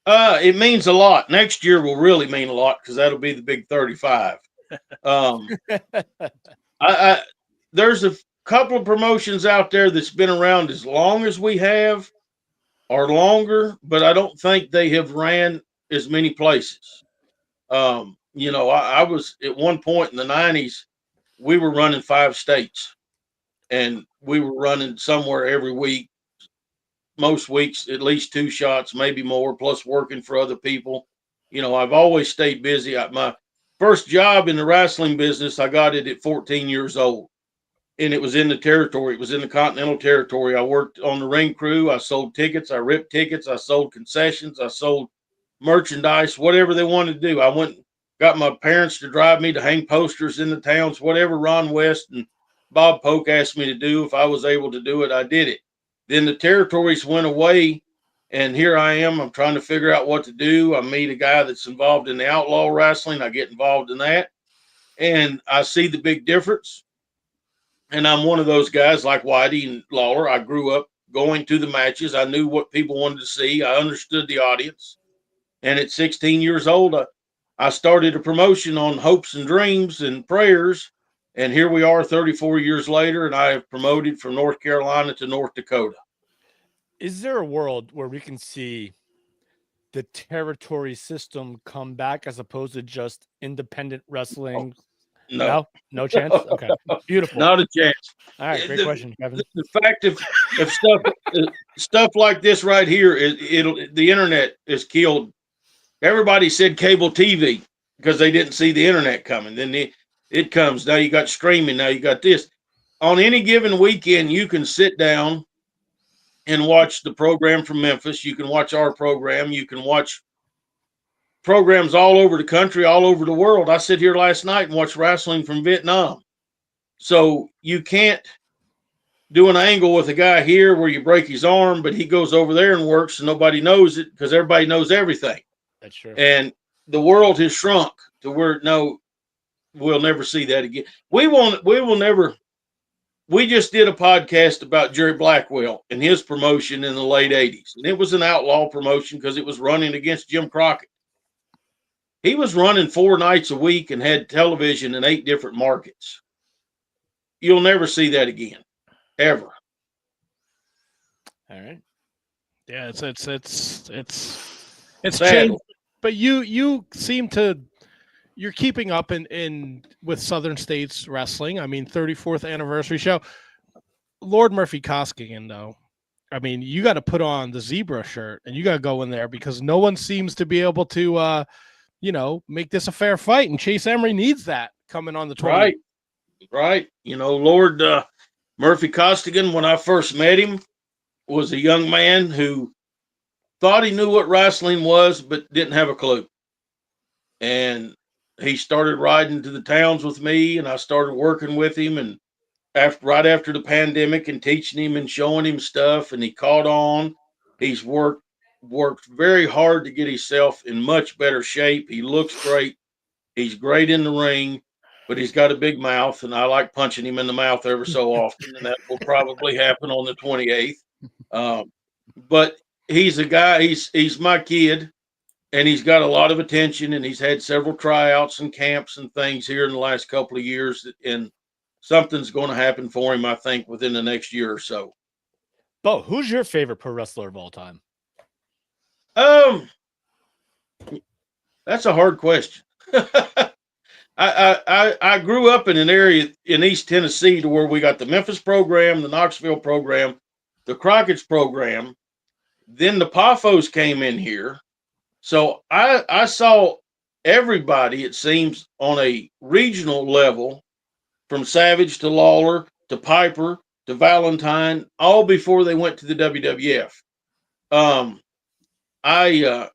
Speaker 8: It means a lot. Next year will really mean a lot because that'll be the big 35. There's a couple of promotions out there that's been around as long as we have or longer, but I don't think they have ran as many places. I was at one point in the 90s, we were running 5 states and we were running somewhere every week, most weeks, at least 2 shots, maybe more, plus working for other people. I've always stayed busy. My first job in the wrestling business, I got it at 14 years old. And it was in the territory. It was in the Continental Territory. I worked on the ring crew. I sold tickets. I ripped tickets. I sold concessions. I sold merchandise, whatever they wanted to do. I went, got my parents to drive me to hang posters in the towns, whatever Ron West and Bob Polk asked me to do. If I was able to do it, I did it. Then the territories went away, and here I am. I'm trying to figure out what to do. I meet a guy that's involved in the outlaw wrestling. I get involved in that, and I see the big difference. And I'm one of those guys like Whitey and Lawler. I grew up going to the matches. I knew what people wanted to see. I understood the audience. And at 16 years old, I started a promotion on hopes and dreams and prayers. And here we are 34 years later, and I have promoted from North Carolina to North Dakota.
Speaker 4: Is there a world where we can see the territory system come back as opposed to just independent wrestling? No chance. Okay, beautiful.
Speaker 8: Not a chance.
Speaker 4: All right, great question, Kevin.
Speaker 8: The fact of stuff like this right here the internet is killed. Everybody said cable TV because they didn't see the internet coming. Then it comes. Now you got streaming. Now you got this. On any given weekend, you can sit down and watch the program from Memphis. You can watch our program. You can watch programs all over the country, all over the world. I sit here last night and watched wrestling from Vietnam. So you can't do an angle with a guy here where you break his arm, but he goes over there and works and nobody knows it because everybody knows everything.
Speaker 4: That's true.
Speaker 8: And the world has shrunk to where we'll never see that again. We will never. We just did a podcast about Jerry Blackwell and his promotion in the late 80s. And it was an outlaw promotion because it was running against Jim Crockett. He was running 4 nights a week and had television in 8 different markets. You'll never see that again, ever.
Speaker 4: All right.
Speaker 3: Yeah, it's changed. But you seem to you're keeping up in with Southern States Wrestling. I mean, 34th anniversary show. Lord Murphy Koskinen, though. I mean, you got to put on the zebra shirt and you got to go in there because no one seems to be able to, make this a fair fight. And Chase Emery needs that coming on the 20th.
Speaker 8: Right. Lord Murphy Costigan, when I first met him, was a young man who thought he knew what wrestling was, but didn't have a clue. And he started riding to the towns with me, and I started working with him. And right after the pandemic, and teaching him and showing him stuff, and he caught on. He's worked very hard to get himself in much better shape. He looks great. He's great in the ring, but he's got a big mouth, and I like punching him in the mouth ever so often, and that will probably happen on the 28th. But he's a guy. He's my kid. And he's got a lot of attention, and he's had several tryouts and camps and things here in the last couple of years. And something's going to happen for him, I think, within the next year or so.
Speaker 4: Beau, who's your favorite pro wrestler of all time?
Speaker 8: That's a hard question. I grew up in an area in East Tennessee to where we got the Memphis program, the Knoxville program, the Crockett's program. Then the Poffos came in here. So I saw everybody, it seems, on a regional level, from Savage to Lawler to Piper to Valentine, all before they went to the WWF. I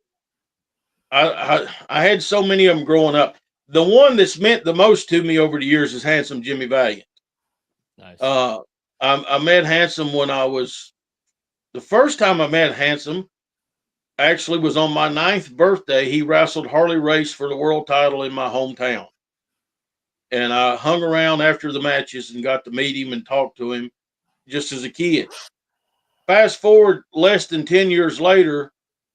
Speaker 8: had so many of them growing up. The one that's meant the most to me over the years is Handsome Jimmy Valiant.
Speaker 4: Nice.
Speaker 8: I met Handsome when the first time I met Handsome actually was on my 9th birthday. He wrestled Harley Race for the world title in my hometown. And I hung around after the matches and got to meet him and talk to him just as a kid. Fast forward less than 10 years later,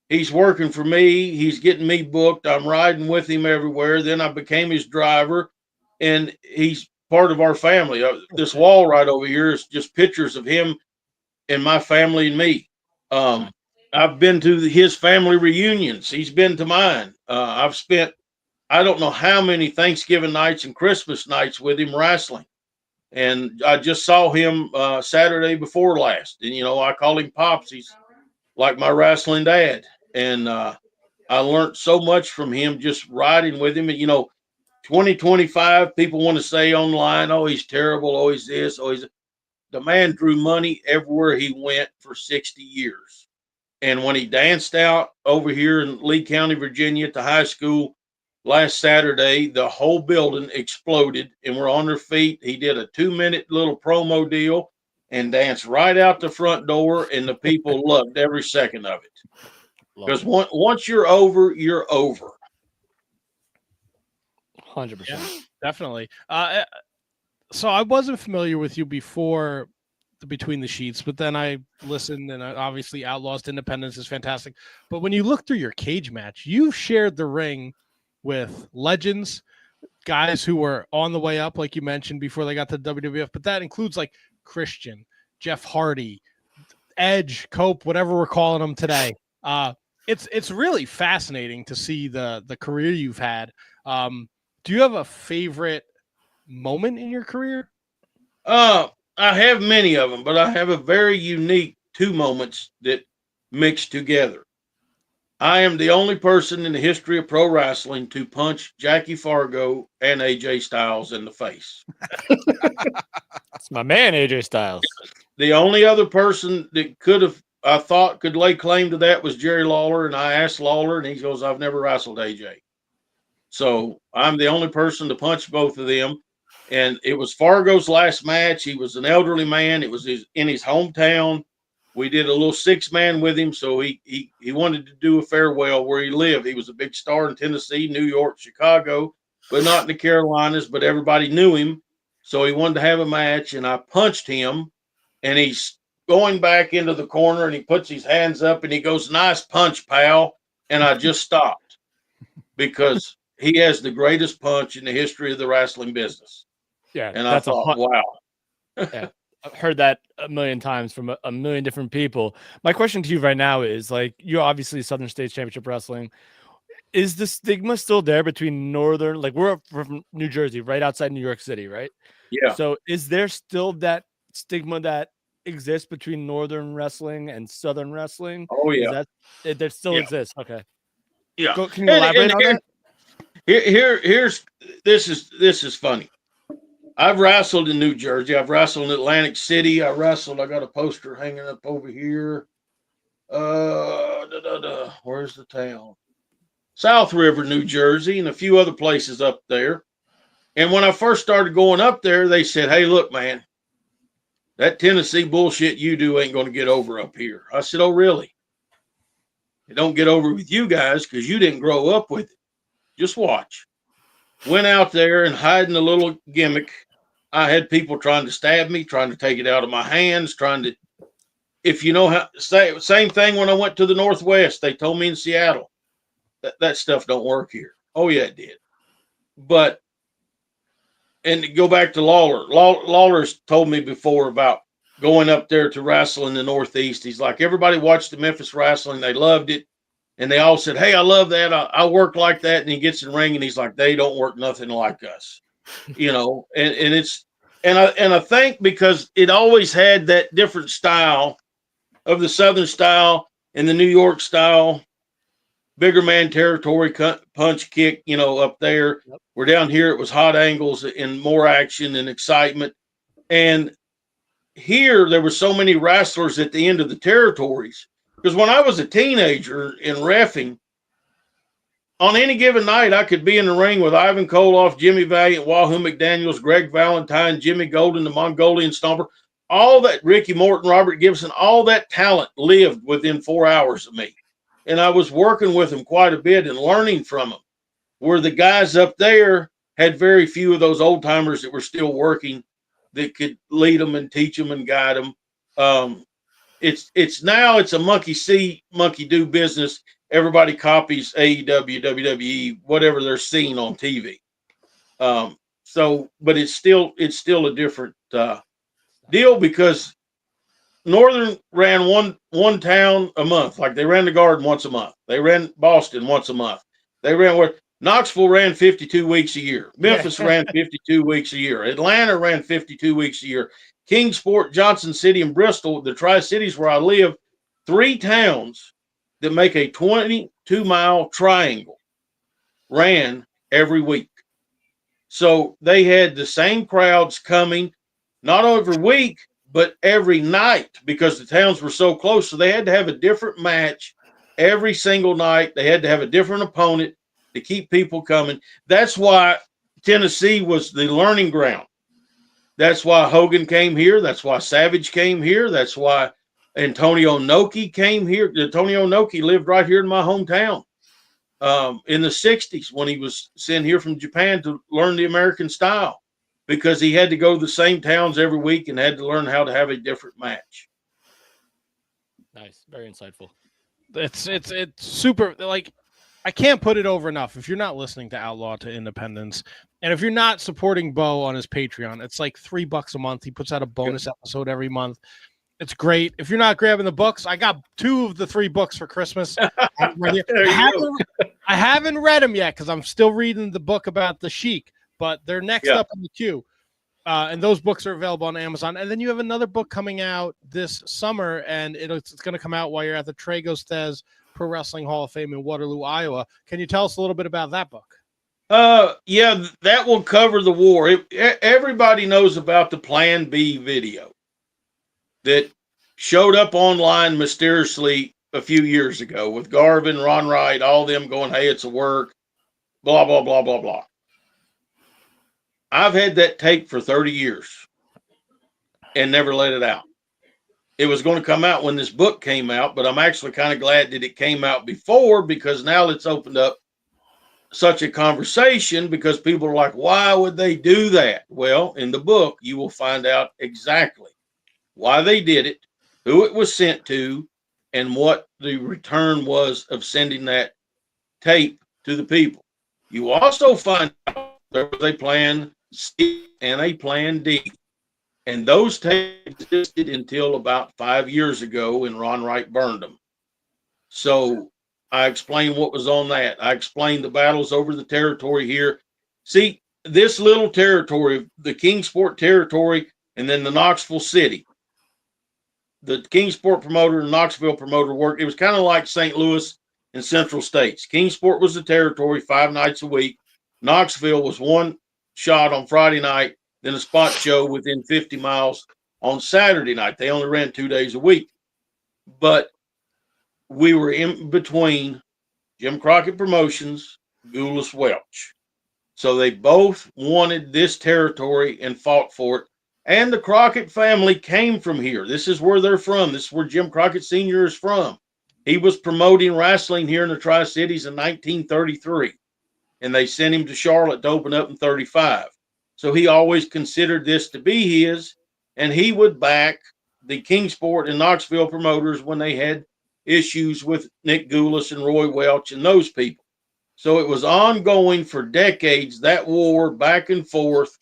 Speaker 8: he's working for me. He's getting me booked. I'm riding with him everywhere. Then I became his driver, and he's part of our family. This wall right over here is just pictures of him and my family and me. I've been to his family reunions. He's been to mine. I've spent, I don't know how many Thanksgiving nights and Christmas nights with him wrestling. And I just saw him Saturday before last. And, I call him Pops. He's like my wrestling dad. And I learned so much from him just riding with him. And, 2025, people want to say online, oh, he's terrible. Oh, he's this. Oh, the man drew money everywhere he went for 60 years. And when he danced out over here in Lee County, Virginia, at the high school last Saturday, the whole building exploded and we're on their feet. He did a 2-minute little promo deal and danced right out the front door, and the people loved every second of it. Because once you're over, you're over.
Speaker 4: 100%.
Speaker 3: Yeah, definitely. So I wasn't familiar with you before Between the Sheets, but then I listened, and obviously Outlaws to Independence is fantastic. But when you look through your cage match, you shared the ring with legends, guys who were on the way up, like you mentioned, before they got to WWF. But that includes like Christian, Jeff Hardy, Edge, Cope, whatever we're calling them today. It's really fascinating to see the career you've had. Do you have a favorite moment in your career?
Speaker 8: I have many of them, but I have a very unique 2 moments that mix together. I am the only person in the history of pro wrestling to punch Jackie Fargo and AJ Styles in the face.
Speaker 4: It's my man, AJ Styles.
Speaker 8: The only other person that I thought could lay claim to that was Jerry Lawler, and I asked Lawler, and he goes, I've never wrestled AJ. So I'm the only person to punch both of them. And it was Fargo's last match. He was an elderly man. It was in his hometown. We did a little 6-man with him, so he wanted to do a farewell where he lived. He was a big star in Tennessee, New York, Chicago, but not in the Carolinas, but everybody knew him. So he wanted to have a match, and I punched him, and he's going back into the corner, and he puts his hands up, and he goes, "Nice punch, pal." And I just stopped because he has the greatest punch in the history of the wrestling business.
Speaker 4: Yeah,
Speaker 8: and I thought, wow.
Speaker 4: Yeah, I've heard that a million times from a million different people. My question to you right now is, like, you're obviously Southern States Championship Wrestling. Is the stigma still there between Northern, like we're from New Jersey, right outside New York City, right?
Speaker 8: Yeah.
Speaker 4: So is there still that stigma that exists between Northern wrestling and Southern wrestling?
Speaker 8: Oh, yeah.
Speaker 4: That still exists? Okay.
Speaker 8: Yeah.
Speaker 4: Can you elaborate on that?
Speaker 8: Here's this is funny. I've wrestled in New Jersey. I've wrestled in Atlantic City. I got a poster hanging up over here. Where's the town? South River, New Jersey, and a few other places up there. And when I first started going up there, they said, "Hey, look, man, that Tennessee bullshit you do ain't going to get over up here." I said, "Oh, really? It don't get over with you guys because you didn't grow up with it. Just watch." Went out there and hiding a little gimmick. I had people trying to stab me, trying to take it out of my hands, if you know how, same thing when I went to the Northwest. They told me in Seattle, that stuff don't work here. Oh, yeah, it did. But, and to go back to Lawler. Lawler's told me before about going up there to wrestle in the Northeast. He's like, everybody watched the Memphis wrestling. They loved it. And they all said, "Hey, I love that. I work like that." And he gets in the ring and he's like, "They don't work nothing like us." You know, and I think because it always had that different style of the Southern style and the New York style, bigger man territory, punch kick, you know, up there. Yep. Where down here it was hot angles and more action and excitement. And here there were so many wrestlers at the end of the territories. Because when I was a teenager in reffing, on any given night, I could be in the ring with Ivan Koloff, Jimmy Valiant, Wahoo McDaniels, Greg Valentine, Jimmy Golden, the Mongolian Stomper, all that, Ricky Morton, Robert Gibson, all that talent lived within 4 hours of me. And I was working with them quite a bit and learning from them. Where the guys up there had very few of those old timers that were still working that could lead them and teach them and guide them. It's now a monkey see, monkey do business. Everybody copies AEW, WWE, whatever they're seeing on TV. But it's still a different deal because Northern ran one town a month. Like they ran the Garden once a month. They ran Boston once a month. They ran where Knoxville ran 52 weeks a year. Memphis ran 52 weeks a year. Atlanta ran 52 weeks a year. Kingsport, Johnson City, and Bristol, the Tri-Cities where I live, 3 towns that make a 22-mile triangle, ran every week. So they had the same crowds coming, not every week, but every night because the towns were so close. So they had to have a different match every single night. They had to have a different opponent to keep people coming. That's why Tennessee was the learning ground. That's why Hogan came here. That's why Savage came here. That's why Antonio Inoki came here. Antonio Inoki lived right here in my hometown in the 60s when he was sent here from Japan to learn the American style because he had to go to the same towns every week and had to learn how to have a different match.
Speaker 4: Nice. Very insightful.
Speaker 3: It's super, like, I can't put it over enough. If you're not listening to Outlaw to Independence, and if you're not supporting Beau on his Patreon, it's like $3 a month. He puts out a bonus episode every month. It's great. If you're not grabbing the books, I got 2 of the 3 books for Christmas. I haven't read them yet because I'm still reading the book about the Sheik, but they're next up in the queue. And those books are available on Amazon. And then you have another book coming out this summer, and it's going to come out while you're at the Trago Stez Pro Wrestling Hall of Fame in Waterloo, Iowa. Can you tell us a little bit about that book?
Speaker 8: Yeah, that will cover the war. Everybody knows about the Plan B video that showed up online mysteriously a few years ago with Garvin, Ron Wright, all them going, "Hey, it's a work," blah, blah, blah, blah, blah. I've had that tape for 30 years and never let it out. It was going to come out when this book came out, but I'm actually kind of glad that it came out before, because now it's opened up such a conversation, because people are like, why would they do that? Well, in the book, you will find out exactly why they did it, who it was sent to, and what the return was of sending that tape to the people. You also find out there was a plan C and a plan D. And those tapes existed until about 5 years ago when Ron Wright burned them. So I explained what was on that. I explained the battles over the territory here. See, this little territory, the Kingsport territory, and then the Knoxville city. The Kingsport promoter and Knoxville promoter worked. It was kind of like St. Louis and Central States. Kingsport was the territory 5 nights a week. Knoxville was one shot on Friday night, then a spot show within 50 miles on Saturday night. They only ran 2 days a week. But we were in between Jim Crockett Promotions, Gulas Welch. So they both wanted this territory and fought for it. And the Crockett family came from here. This is where they're from. This is where Jim Crockett Sr. is from. He was promoting wrestling here in the Tri-Cities in 1933. And they sent him to Charlotte to open up in 35. So he always considered this to be his, and he would back the Kingsport and Knoxville promoters when they had issues with Nick Gulas and Roy Welch and those people. So it was ongoing for decades, that war back and forth.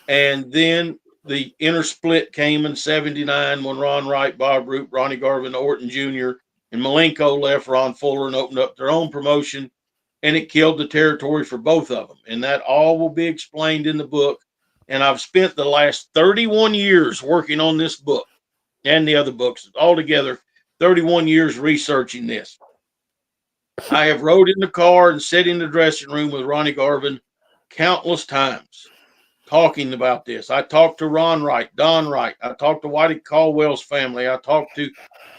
Speaker 8: And then the inner split came in 79 when Ron Wright, Bob Root, Ronnie Garvin, Orton Jr., and Malenko left Ron Fuller and opened up their own promotion. And it killed the territory for both of them. And that all will be explained in the book. And I've spent the last 31 years working on this book and the other books. Altogether, 31 years researching this. I have rode in the car and sat in the dressing room with Ronnie Garvin countless times talking about this. I talked to Ron Wright, Don Wright. I talked to Whitey Caldwell's family. I talked to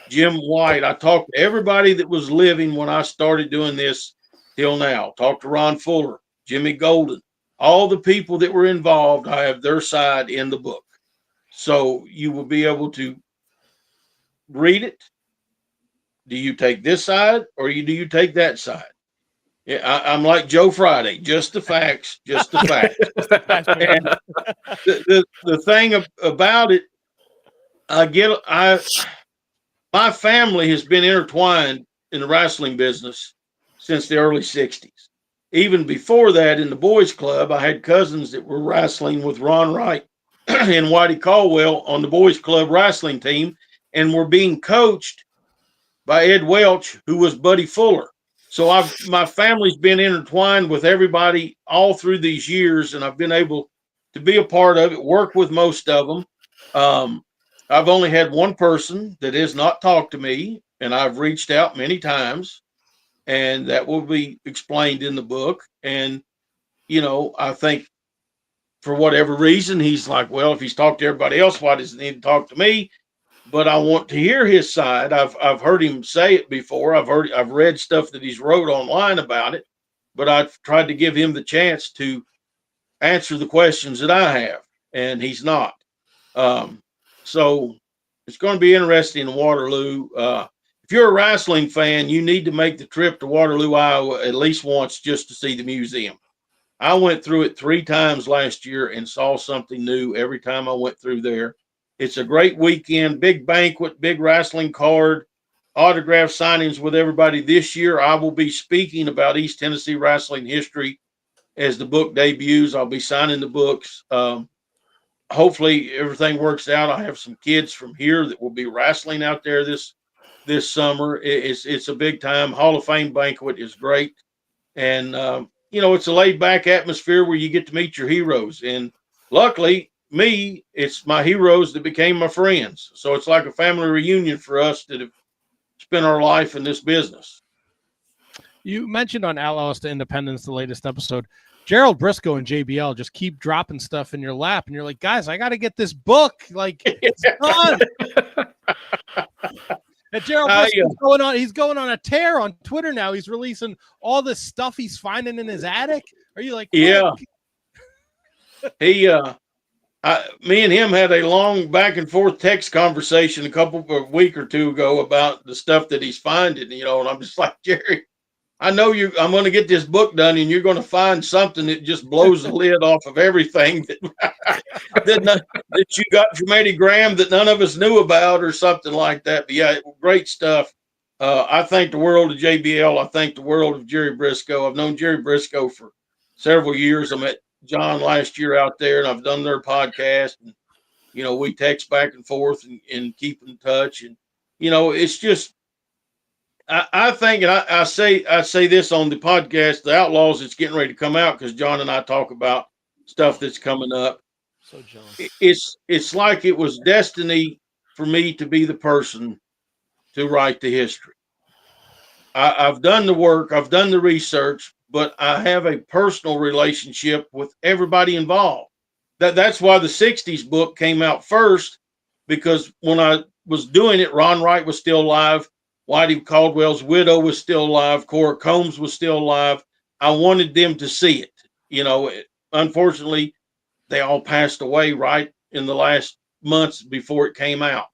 Speaker 8: Jim White. I talked to everybody that was living when I started doing this till now. Talked to Ron Fuller, Jimmy Golden, all the people that were involved. I have their side in the book. So you will be able to read it. Do you take this side or do you take that side? Yeah, I'm like Joe Friday, just the facts, just the facts. And the thing about it, my family has been intertwined in the wrestling business since the early 60s. Even before that, in the boys club, I had cousins that were wrestling with Ron Wright and Whitey Caldwell on the boys club wrestling team, and were being coached by Ed Welch, who was Buddy Fuller. So my family's been intertwined with everybody all through these years, and I've been able to be a part of it, work with most of them. I've only had one person that has not talked to me, and I've reached out many times, and that will be explained in the book. And, you know, I think for whatever reason, he's like, well, if he's talked to everybody else, why doesn't he talk to me? But I want to hear his side. I've heard him say it before. I've read stuff that he's wrote online about it, but I've tried to give him the chance to answer the questions that I have, and he's not. So it's going to be interesting in Waterloo. If you're a wrestling fan, you need to make the trip to Waterloo, Iowa at least once just to see the museum. I went through it 3 times last year and saw something new every time I went through there. It's a great weekend, big banquet, big wrestling card, autograph signings with everybody. This year, I will be speaking about East Tennessee wrestling history as the book debuts. I'll be signing the books. Hopefully, everything works out. I have some kids from here that will be wrestling out there this summer. It's a big time. Hall of Fame banquet is great. And, you know, it's a laid-back atmosphere where you get to meet your heroes. And luckily, it's my heroes that became my friends. So it's like a family reunion for us that have spent our life in this business.
Speaker 3: You mentioned on Outlaws to Independence, the latest episode, Gerald Briscoe and JBL just keep dropping stuff in your lap, and you're like, guys, I got to get this book. Like, it's done. And Gerald Briscoe's he's going on a tear on Twitter now. He's releasing all this stuff he's finding in his attic. Are you like,
Speaker 8: yeah. me and him had a long back and forth text conversation a week or two ago about the stuff that he's finding, and I'm just like, Jerry, I know I'm going to get this book done and you're going to find something that just blows the lid off of everything that you got from Eddie Graham that none of us knew about or something like that. But yeah, great stuff. I thank the world of JBL. I thank the world of Jerry Briscoe. I've known Jerry Briscoe for several years. I met John last year out there, and I've done their podcast. And, we text back and forth and keep in touch. And, it's just, I think, and I say this on the podcast, the Outlaws, it's getting ready to come out because John and I talk about stuff that's coming up.
Speaker 4: So John,
Speaker 8: it's like it was destiny for me to be the person to write the history. I've done the work, I've done the research, but I have a personal relationship with everybody involved. That's why the 60s book came out first, because when I was doing it, Ron Wright was still alive. Whitey Caldwell's widow was still alive. Cora Combs was still alive. I wanted them to see it. Unfortunately, they all passed away right in the last months before it came out.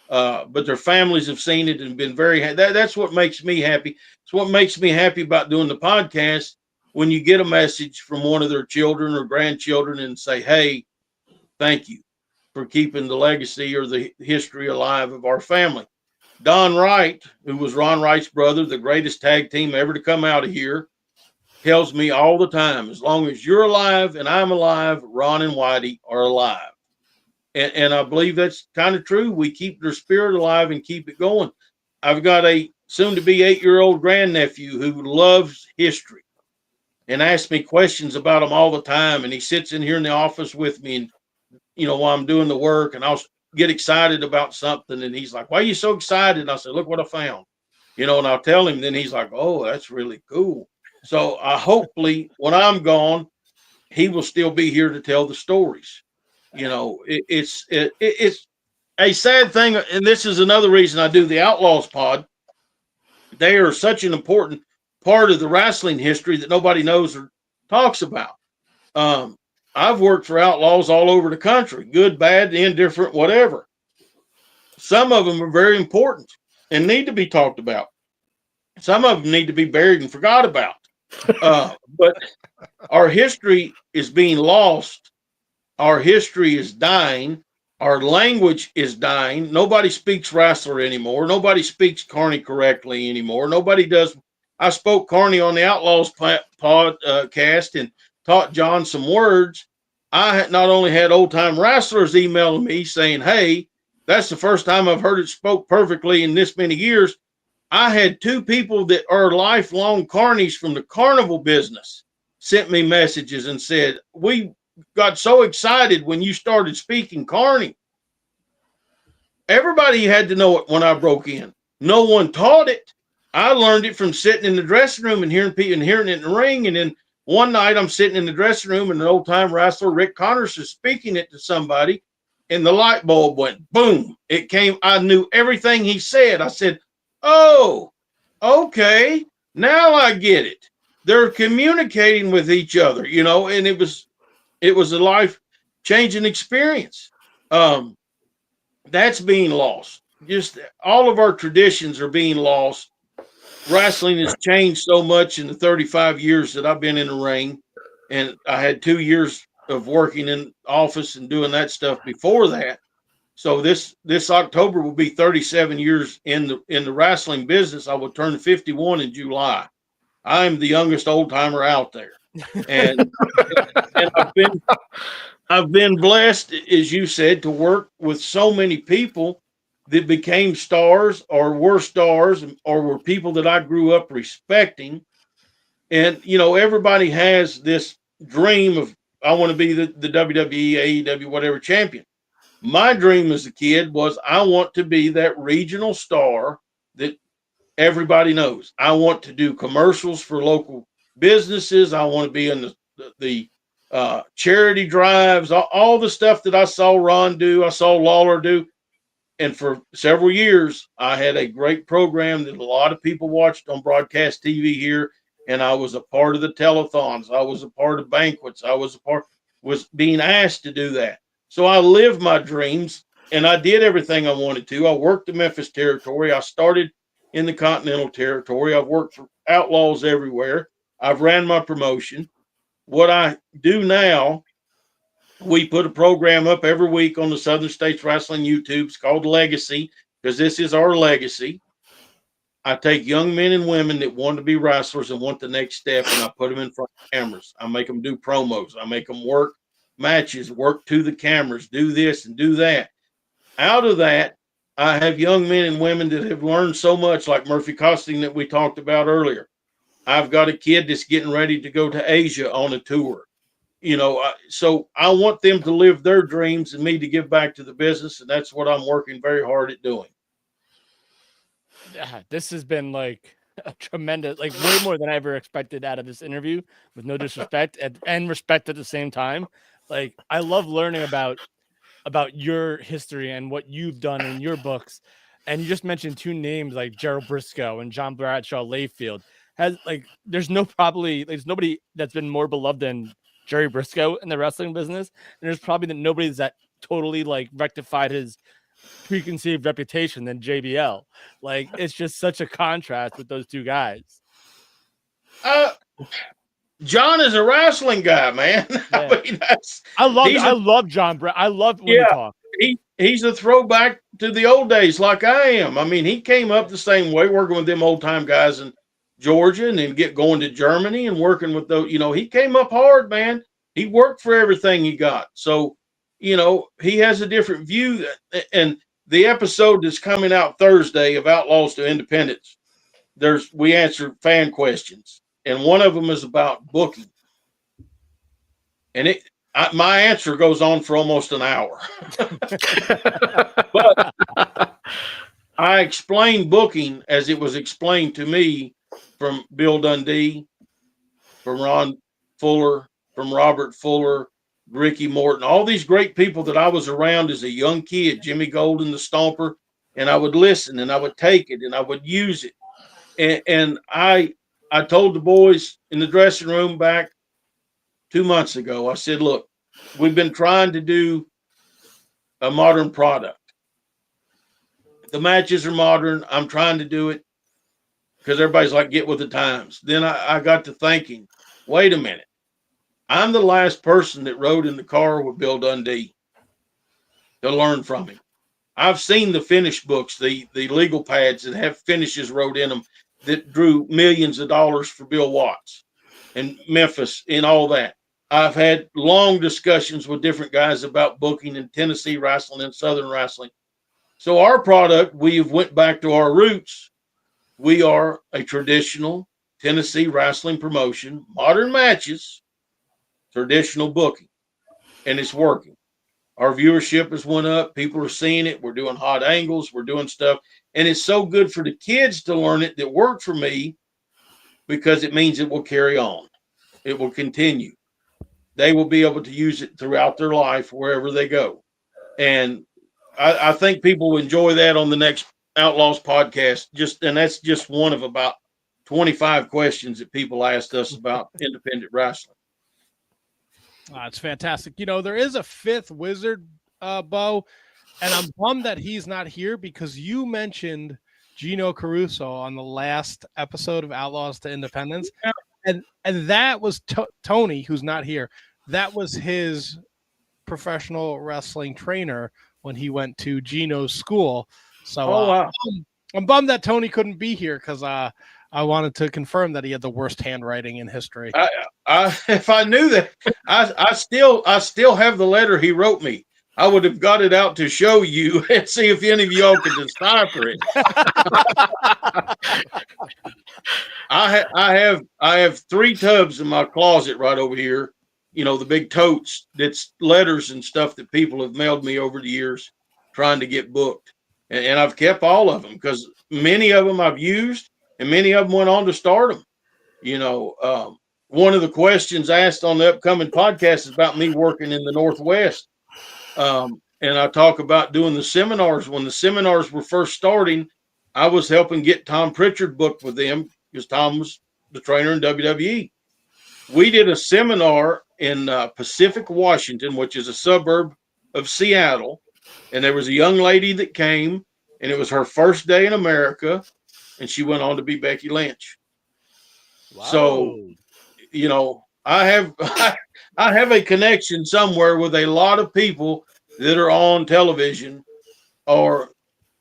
Speaker 8: But their families have seen it and been very happy. That's what makes me happy. It's what makes me happy about doing the podcast, when you get a message from one of their children or grandchildren and say, hey, thank you for keeping the legacy or the history alive of our family. Don Wright, who was Ron Wright's brother, the greatest tag team ever to come out of here, tells me all the time, as long as you're alive and I'm alive, Ron and Whitey are alive. And I believe that's kind of true. We keep their spirit alive and keep it going. I've got a soon-to-be 8-year-old grandnephew who loves history and asks me questions about them all the time. And he sits in here in the office with me, and while I'm doing the work, and I'll get excited about something. And he's like, why are you so excited? And I said, look what I found. And I'll tell him. Then he's like, oh, that's really cool. So hopefully when I'm gone, he will still be here to tell the stories. It's a sad thing, and this is another reason I do the Outlaws pod. They are such an important part of the wrestling history that nobody knows or talks about. I've worked for Outlaws all over the country, good, bad, indifferent, whatever. Some of them are very important and need to be talked about. Some of them need to be buried and forgot about. But our history is being lost. Our history is dying. Our language is dying. Nobody speaks wrestler anymore. Nobody speaks Carney correctly anymore. Nobody does. I spoke Carney on the Outlaws podcast and taught John some words. I not only had old-time wrestlers emailing me saying, hey, that's the first time I've heard it spoke perfectly in this many years. I had 2 people that are lifelong Carneys from the carnival business sent me messages and said, we got so excited when you started speaking Carney. Everybody had to know it when I broke in. No one taught it. I learned it from sitting in the dressing room and hearing people and hearing it in the ring. And then one night I'm sitting in the dressing room and an old time wrestler, Rick Connors, is speaking it to somebody, and the light bulb went boom. It came. I knew everything he said. I said, oh, okay. Now I get it. They're communicating with each other, and it was a life-changing experience. That's being lost. Just all of our traditions are being lost. Wrestling has changed so much in the 35 years that I've been in the ring, and I had 2 years of working in office and doing that stuff before that. So this October will be 37 years in the wrestling business. I will turn 51 in July. I'm the youngest old timer out there. And I've been blessed, as you said, to work with so many people that became stars or were stars or were people that I grew up respecting. And, everybody has this dream of, I want to be the WWE, AEW, whatever champion. My dream as a kid was I want to be that regional star that everybody knows. I want to do commercials for local businesses. I want to be in the charity drives, all the stuff that I saw Ron do, I saw Lawler do. And for several years, I had a great program that a lot of people watched on broadcast TV here. And I was a part of the telethons. I was a part of banquets. I was a part. was being asked to do that. So I lived my dreams and I did everything I wanted to. I worked the Memphis territory. I started in the Continental territory. I've worked for Outlaws everywhere. I've ran my promotion. What I do now, we put a program up every week on the Southern States Wrestling YouTube. It's called Legacy, because this is our legacy. I take young men and women that want to be wrestlers and want the next step, and I put them in front of cameras. I make them do promos. I make them work matches, work to the cameras, do this and do that. Out of that, I have young men and women that have learned so much, like Murphy Costing that we talked about earlier. I've got a kid that's getting ready to go to Asia on a tour. So I want them to live their dreams and me to give back to the business, and that's what I'm working very hard at doing.
Speaker 4: Yeah, this has been like a tremendous, like way more than I ever expected out of this interview, with no disrespect and respect at the same time. Like, I love learning about your history and what you've done in your books. And you just mentioned two names like Gerald Briscoe and John Bradshaw Layfield. There's nobody that's been more beloved than Jerry Briscoe in the wrestling business. And there's probably nobody's that totally like rectified his preconceived reputation than JBL. Like, it's just such a contrast with those two guys.
Speaker 8: John is a wrestling guy, man.
Speaker 4: Yeah. I love John. I love when he talks.
Speaker 8: He's a throwback to the old days, like I am. I mean, he came up the same way, working with them old time guys in Georgia, and then going to Germany and working with those. He came up hard, man. He worked for everything he got. So, he has a different view. And the episode that's coming out Thursday of Outlaws to Independence, we answer fan questions. And one of them is about booking. And my answer goes on for almost an hour. But I explain booking as it was explained to me from Bill Dundee, from Ron Fuller, from Robert Fuller, Ricky Morton, all these great people that I was around as a young kid, Jimmy Golden, the Stomper, and I would listen and I would take it and I would use it. And I told the boys in the dressing room back 2 months ago, I said, look, we've been trying to do a modern product. The matches are modern. I'm trying to do it because everybody's like, get with the times. Then I got to thinking, wait a minute. I'm the last person that rode in the car with Bill Dundee to learn from him. I've seen the finish books, the legal pads that have finishes wrote in them that drew millions of dollars for Bill Watts and Memphis and all that. I've had long discussions with different guys about booking in Tennessee wrestling and Southern wrestling. So our product, we've went back to our roots. We are a traditional Tennessee wrestling promotion, modern matches, traditional booking, and it's working. Our viewership has went up. People are seeing it. We're doing hot angles. We're doing stuff. And it's so good for the kids to learn it that worked for me, because it means it will carry on. It will continue. They will be able to use it throughout their life wherever they go. And I think people will enjoy that on the next Outlaws podcast. And that's just one of about 25 questions that people asked us about independent wrestling.
Speaker 3: It's fantastic. There is a fifth wizard, Beau, and I'm bummed that he's not here, because you mentioned Gino Caruso on the last episode of Outlaws to Independence. And that was Tony, who's not here. That was his professional wrestling trainer when he went to Gino's school. So
Speaker 8: wow.
Speaker 3: I'm bummed that Tony couldn't be here, because I wanted to confirm that he had the worst handwriting in history.
Speaker 8: If I knew that, I still have the letter he wrote me. I would have got it out to show you and see if any of y'all could decipher it. I have 3 tubs in my closet right over here. The big totes that's letters and stuff that people have mailed me over the years trying to get booked. And I've kept all of them, because many of them I've used and many of them went on to stardom. One of the questions asked on the upcoming podcast is about me working in the Northwest. And I talk about doing the seminars. When the seminars were first starting, I was helping get Tom Pritchard booked with them, because Tom was the trainer in WWE. We did a seminar in Pacific, Washington, which is a suburb of Seattle. And there was a young lady that came, and it was her first day in America, and she went on to be Becky Lynch. Wow. So, you know, I have I have a connection somewhere with a lot of people that are on television or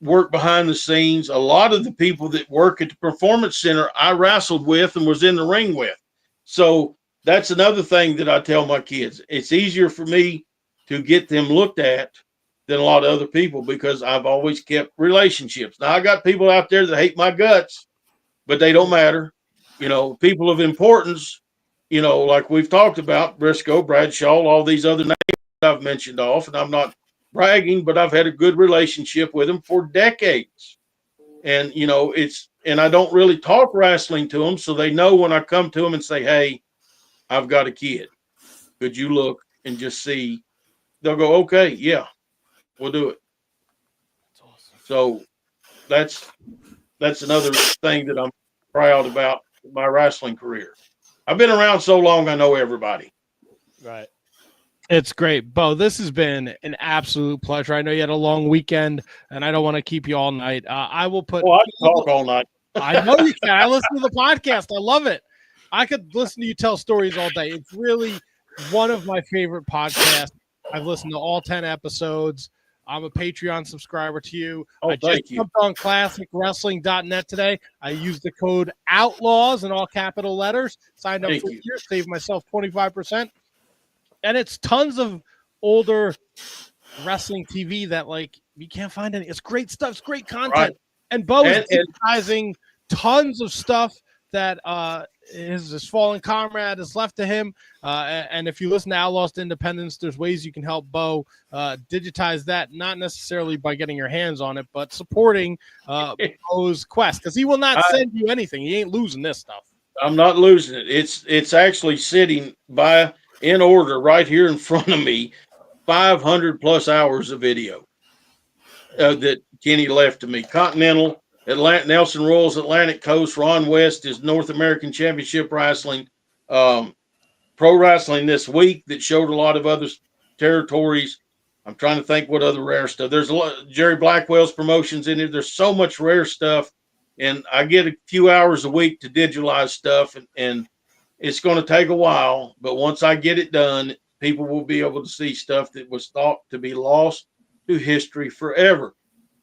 Speaker 8: work behind the scenes. A lot of the people that work at the Performance Center, I wrestled with and was in the ring with. So that's another thing that I tell my kids. It's easier for me to get them looked at than a lot of other people because I've always kept relationships. Now, I got people out there that hate my guts, but they don't matter. You know, people of importance, you know, like we've talked about, Briscoe, Bradshaw, all these other names I've mentioned off, and I'm not bragging, but I've had a good relationship with them for decades. And, you know, and I don't really talk wrestling to them, so they know when I come to them and say, hey, I've got a kid. Could you look and just see? They'll go, okay, yeah, we'll do it. That's awesome. So that's another thing that I'm proud about my wrestling career. I've been around so long, I know everybody.
Speaker 3: Right. It's great. Beau, this has been an absolute pleasure. I know you had a long weekend, and I don't want to keep you all night. I will put.
Speaker 8: Well, I can talk all night.
Speaker 3: I know you can. I listen to the podcast. I love it. I could listen to you tell stories all day. It's really one of my favorite podcasts. I've listened to all 10 episodes. I'm a Patreon subscriber to you. I just jumped on ClassicWrestling.net today. I used the code OUTLAWS in all capital letters. Signed up for a year, saved myself 25%. And it's tons of older wrestling TV that, like, you can't find any. It's great stuff. It's great content. Right. And Beau is digitizing tons of stuff that his fallen comrade has left to him. And if you listen to Outlaws to Independence, there's ways you can help Beau digitize that, not necessarily by getting your hands on it, but supporting Beau's quest, because he will not send you anything. He ain't losing this stuff.
Speaker 8: I'm not losing it. It's actually sitting in order right here in front of me, 500 plus hours of video that Kenny left to me. Continental, Nelson Royals, Atlantic Coast, Ron West is North American Championship Wrestling, Pro Wrestling This Week that showed a lot of other territories. I'm trying to think what other rare stuff. There's a lot. Jerry Blackwell's promotions in it. There's so much rare stuff, and I get a few hours a week to digitalize stuff, and it's going to take a while. But once I get it done, people will be able to see stuff that was thought to be lost to history forever.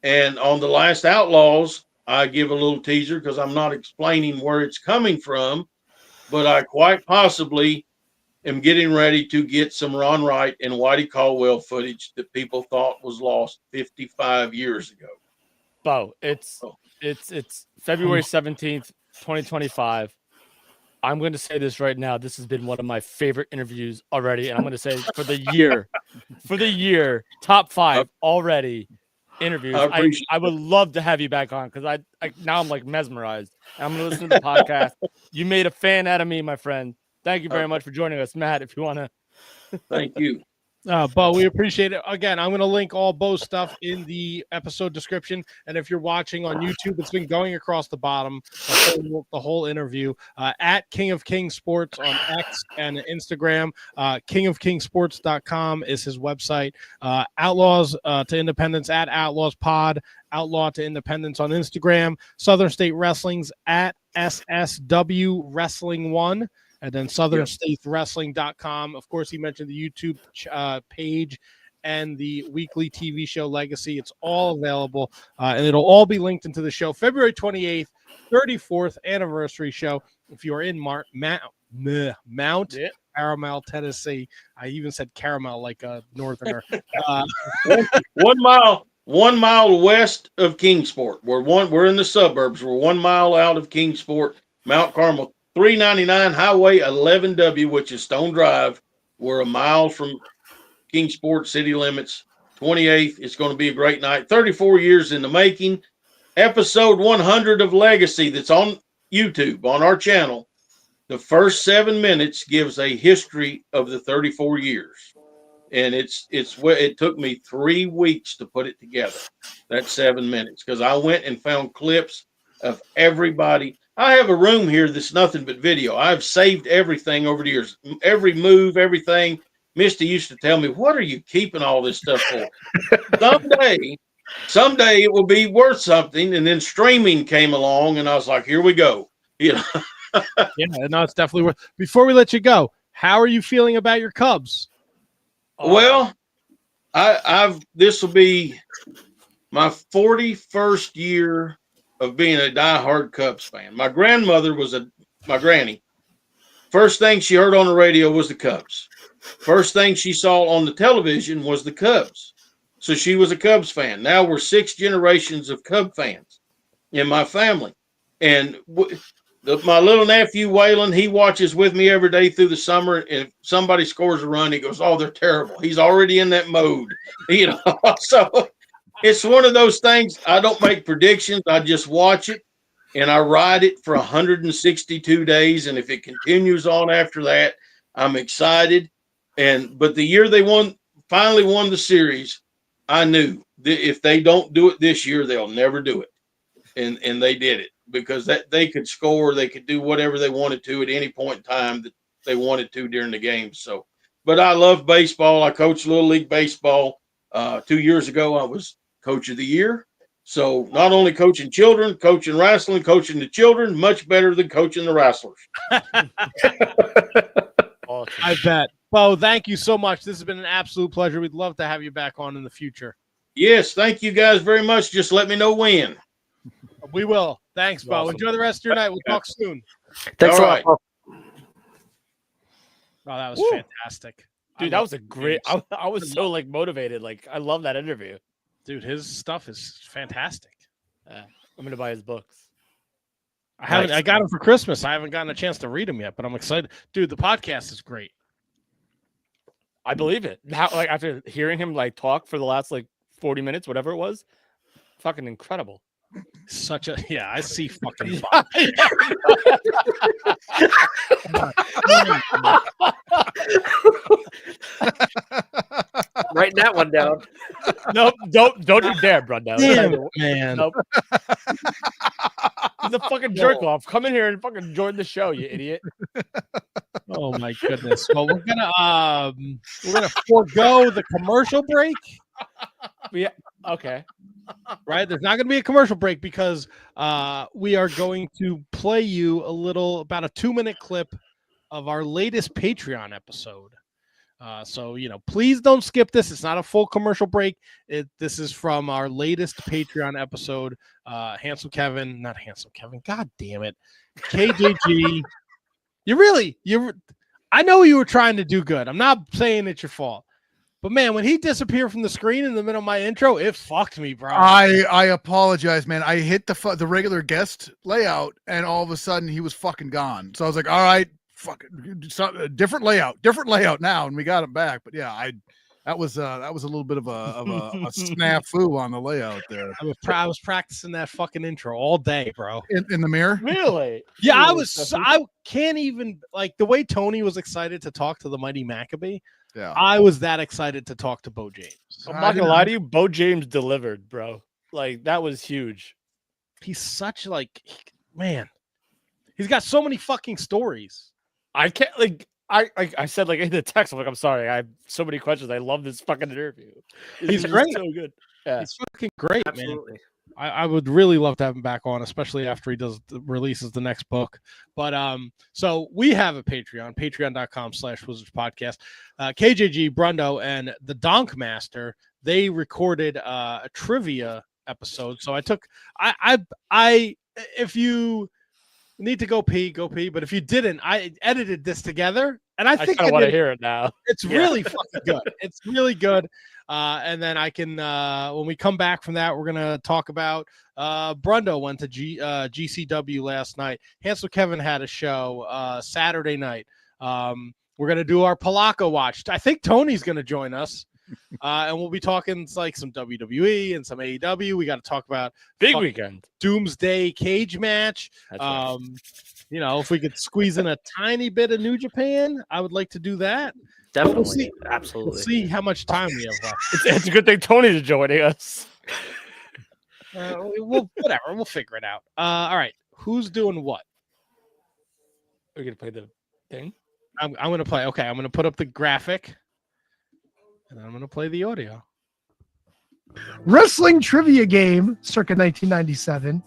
Speaker 8: And on the last Outlaws, I give a little teaser because I'm not explaining where it's coming from, but I quite possibly am getting ready to get some Ron Wright and Whitey Caldwell footage that people thought was lost 55 years ago.
Speaker 4: Beau, it's February 17th, 2025. I'm going to say this right now. This has been one of my favorite interviews already, and I'm going to say for the year, top 5 already. Interviews. I would love to have you back on because I now I'm like mesmerized. I'm gonna listen to the podcast. You made a fan out of me, my friend. Thank you very much for joining us, Matt. If you want to,
Speaker 8: thank you.
Speaker 3: Beau, we appreciate it. Again, I'm going to link all Beau's stuff in the episode description. And if you're watching on YouTube, it's been going across the bottom, the whole interview, at King of King Sports on X and Instagram. KingofKingSports.com is his website. Outlaws to Independence at Outlaws Pod. Outlaw to Independence on Instagram. Southern State Wrestling's at SSW Wrestling 1. And then SouthernStatesWrestling.com. Of course, he mentioned the YouTube page and the weekly TV show Legacy. It's all available, and it'll all be linked into the show. February 28th, 34th anniversary show. If you're in Mount Caramel, Tennessee. I even said caramel like a northerner.
Speaker 8: 1 mile west of Kingsport. We're in the suburbs. We're 1 mile out of Kingsport, Mount Carmel. 399 Highway 11W, which is Stone Drive. We're a mile from Kingsport city limits. 28th. It's going to be a great night. 34 years in the making. Episode 100 of Legacy that's on YouTube, on our channel. The first 7 minutes gives a history of the 34 years. And it took me 3 weeks to put it together, that 7 minutes, because I went and found clips of everybody. I have a room here that's nothing but video. I've saved everything over the years, every move, everything. Misty used to tell me, "What are you keeping all this stuff for?" Someday it will be worth something. And then streaming came along, and I was like, "Here we go." You know.
Speaker 3: Yeah, no, it's definitely worth. Before we let you go, how are you feeling about your Cubs?
Speaker 8: Well, this will be my 41st year of being a diehard Cubs fan. My grandmother was my granny. First thing she heard on the radio was the Cubs. First thing she saw on the television was the Cubs. So she was a Cubs fan. Now we're 6 generations of Cub fans in my family. And my little nephew, Waylon, he watches with me every day through the summer. And if somebody scores a run, he goes, "Oh, they're terrible." He's already in that mode. You know, so it's one of those things. I don't make predictions. I just watch it, and I ride it for 162 days. And if it continues on after that, I'm excited. But the year they finally won the series, I knew that if they don't do it this year, they'll never do it. And they did it because they could score. They could do whatever they wanted to at any point in time that they wanted to during the game. So, but I love baseball. I coached Little League Baseball. 2 years ago, I was Coach of the Year. So not only coaching children, coaching wrestling, coaching the children, much better than coaching the wrestlers.
Speaker 3: Awesome. I bet. Beau, thank you so much. This has been an absolute pleasure. We'd love to have you back on in the future.
Speaker 8: Yes, thank you guys very much. Just let me know when.
Speaker 3: We will. Thanks, Beau. Awesome. Enjoy the rest of your night. We'll talk soon.
Speaker 6: Thanks a lot.
Speaker 3: Oh, that was fantastic.
Speaker 4: Dude, that was a great I was so motivated. I love that interview.
Speaker 3: Dude, his stuff is fantastic.
Speaker 4: I'm gonna buy his books.
Speaker 3: I got him for Christmas. I haven't gotten a chance to read them yet, but I'm excited. Dude, the podcast is great.
Speaker 4: I believe it. How after hearing him talk for the last 40 minutes, whatever it was, fucking incredible.
Speaker 3: I see fucking
Speaker 6: Writing that one down.
Speaker 4: Nope, don't you dare, Brundo.
Speaker 3: Damn it, man.
Speaker 4: Nope. He's a fucking jerk off. Come in here and fucking join the show, you idiot.
Speaker 3: Oh my goodness. Well, we're gonna forego the commercial break.
Speaker 4: Yeah. Okay.
Speaker 3: Right, there's not going to be a commercial break because we are going to play you about a 2-minute clip of our latest Patreon episode. So please don't skip this. It's not a full commercial break. This is from our latest Patreon episode. God damn it, KJG. I know you were trying to do good. I'm not saying it's your fault. But man, when he disappeared from the screen in the middle of my intro, it fucked me, bro.
Speaker 5: I apologize, man. I hit the regular guest layout, and all of a sudden he was fucking gone. So I was like, all right, different layout now, and we got him back. But yeah, that was a little bit of a snafu on the layout there.
Speaker 3: I was practicing that fucking intro all day, bro.
Speaker 5: In the mirror,
Speaker 4: really?
Speaker 3: Yeah, I can't even the way Tony was excited to talk to the Mighty Maccabee.
Speaker 5: Yeah,
Speaker 3: I was that excited to talk to Beau James.
Speaker 4: I'm not gonna lie to you, Beau James delivered, bro. That was huge.
Speaker 3: He's such man. He's got so many fucking stories.
Speaker 4: I can't I said in the text, I'm sorry, I have so many questions. I love this fucking interview.
Speaker 3: He's great.
Speaker 4: So good. Yeah,
Speaker 3: he's fucking great.
Speaker 6: Absolutely.
Speaker 3: Man. I would really love to have him back on, especially after he releases the next book. But so we have a patreon.com/Wizards Podcast. KJG, Brundo, and the Donk Master, they recorded a trivia episode. So if you need to go pee, but if you didn't, I edited this together, and I think
Speaker 4: I want to hear it now.
Speaker 3: It's really fucking good. It's really good. And then I can, when we come back from that, we're going to talk about Brundo went to GCW last night. Hansel Kevin had a show Saturday night. We're going to do our Palaka watch. I think Tony's going to join us. And we'll be talking some WWE and some AEW. We got to talk about
Speaker 4: big weekend
Speaker 3: Doomsday cage match. Right. If we could squeeze in a tiny bit of New Japan, I would like to do that.
Speaker 6: Definitely. Absolutely.
Speaker 3: We'll see how much time we have left.
Speaker 4: It's a good thing Tony's joining us.
Speaker 3: Whatever. We'll figure it out. All right.
Speaker 4: who's doing what? Are you gonna play the thing? I'm gonna play. Okay, I'm gonna put up the graphic, and then I'm gonna play the audio.
Speaker 9: Wrestling trivia game, circa 1997.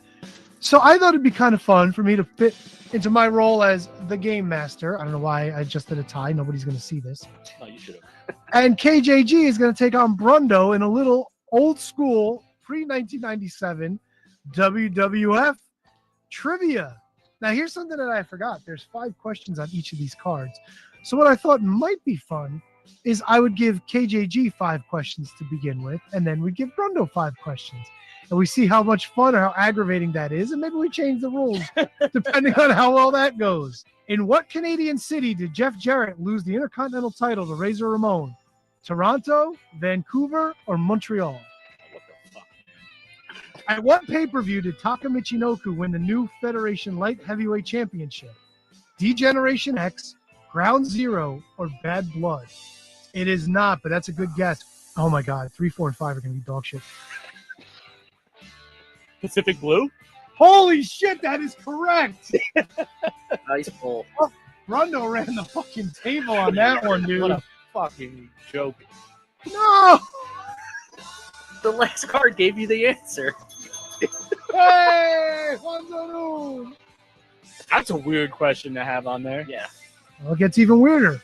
Speaker 9: So I thought it'd be kind of fun for me to fit into my role as the game master. I don't know why I just did a tie. Nobody's going to see this.
Speaker 4: No, you should have.
Speaker 9: And KJG is going to take on Brundo in a little old school pre-1997 WWF trivia. Now, here's something that I forgot. There's 5 questions on each of these cards. So what I thought might be fun is I would give KJG 5 questions to begin with, and then we give Brundo 5 questions. And we see how much fun or how aggravating that is, and maybe we change the rules depending on how well that goes. In what Canadian city did Jeff Jarrett lose the Intercontinental title to Razor Ramon? Toronto, Vancouver, or Montreal?
Speaker 4: What the fuck?
Speaker 9: At what pay-per-view did Taka Michinoku win the new Federation Light Heavyweight Championship? D-Generation X, Ground Zero, or Bad Blood? It is not, but that's a good guess. Oh my God, 3, 4, and 5 are going to be dog shit.
Speaker 4: Pacific Blue?
Speaker 9: Holy shit, that is correct.
Speaker 6: Nice pull.
Speaker 9: Brundo ran the fucking table on that one, dude.
Speaker 4: What a fucking joke.
Speaker 9: No!
Speaker 6: The last card gave you the answer.
Speaker 9: Hey! Honzonu!
Speaker 4: That's a weird question to have on there.
Speaker 6: Yeah.
Speaker 9: Well, it gets even weirder.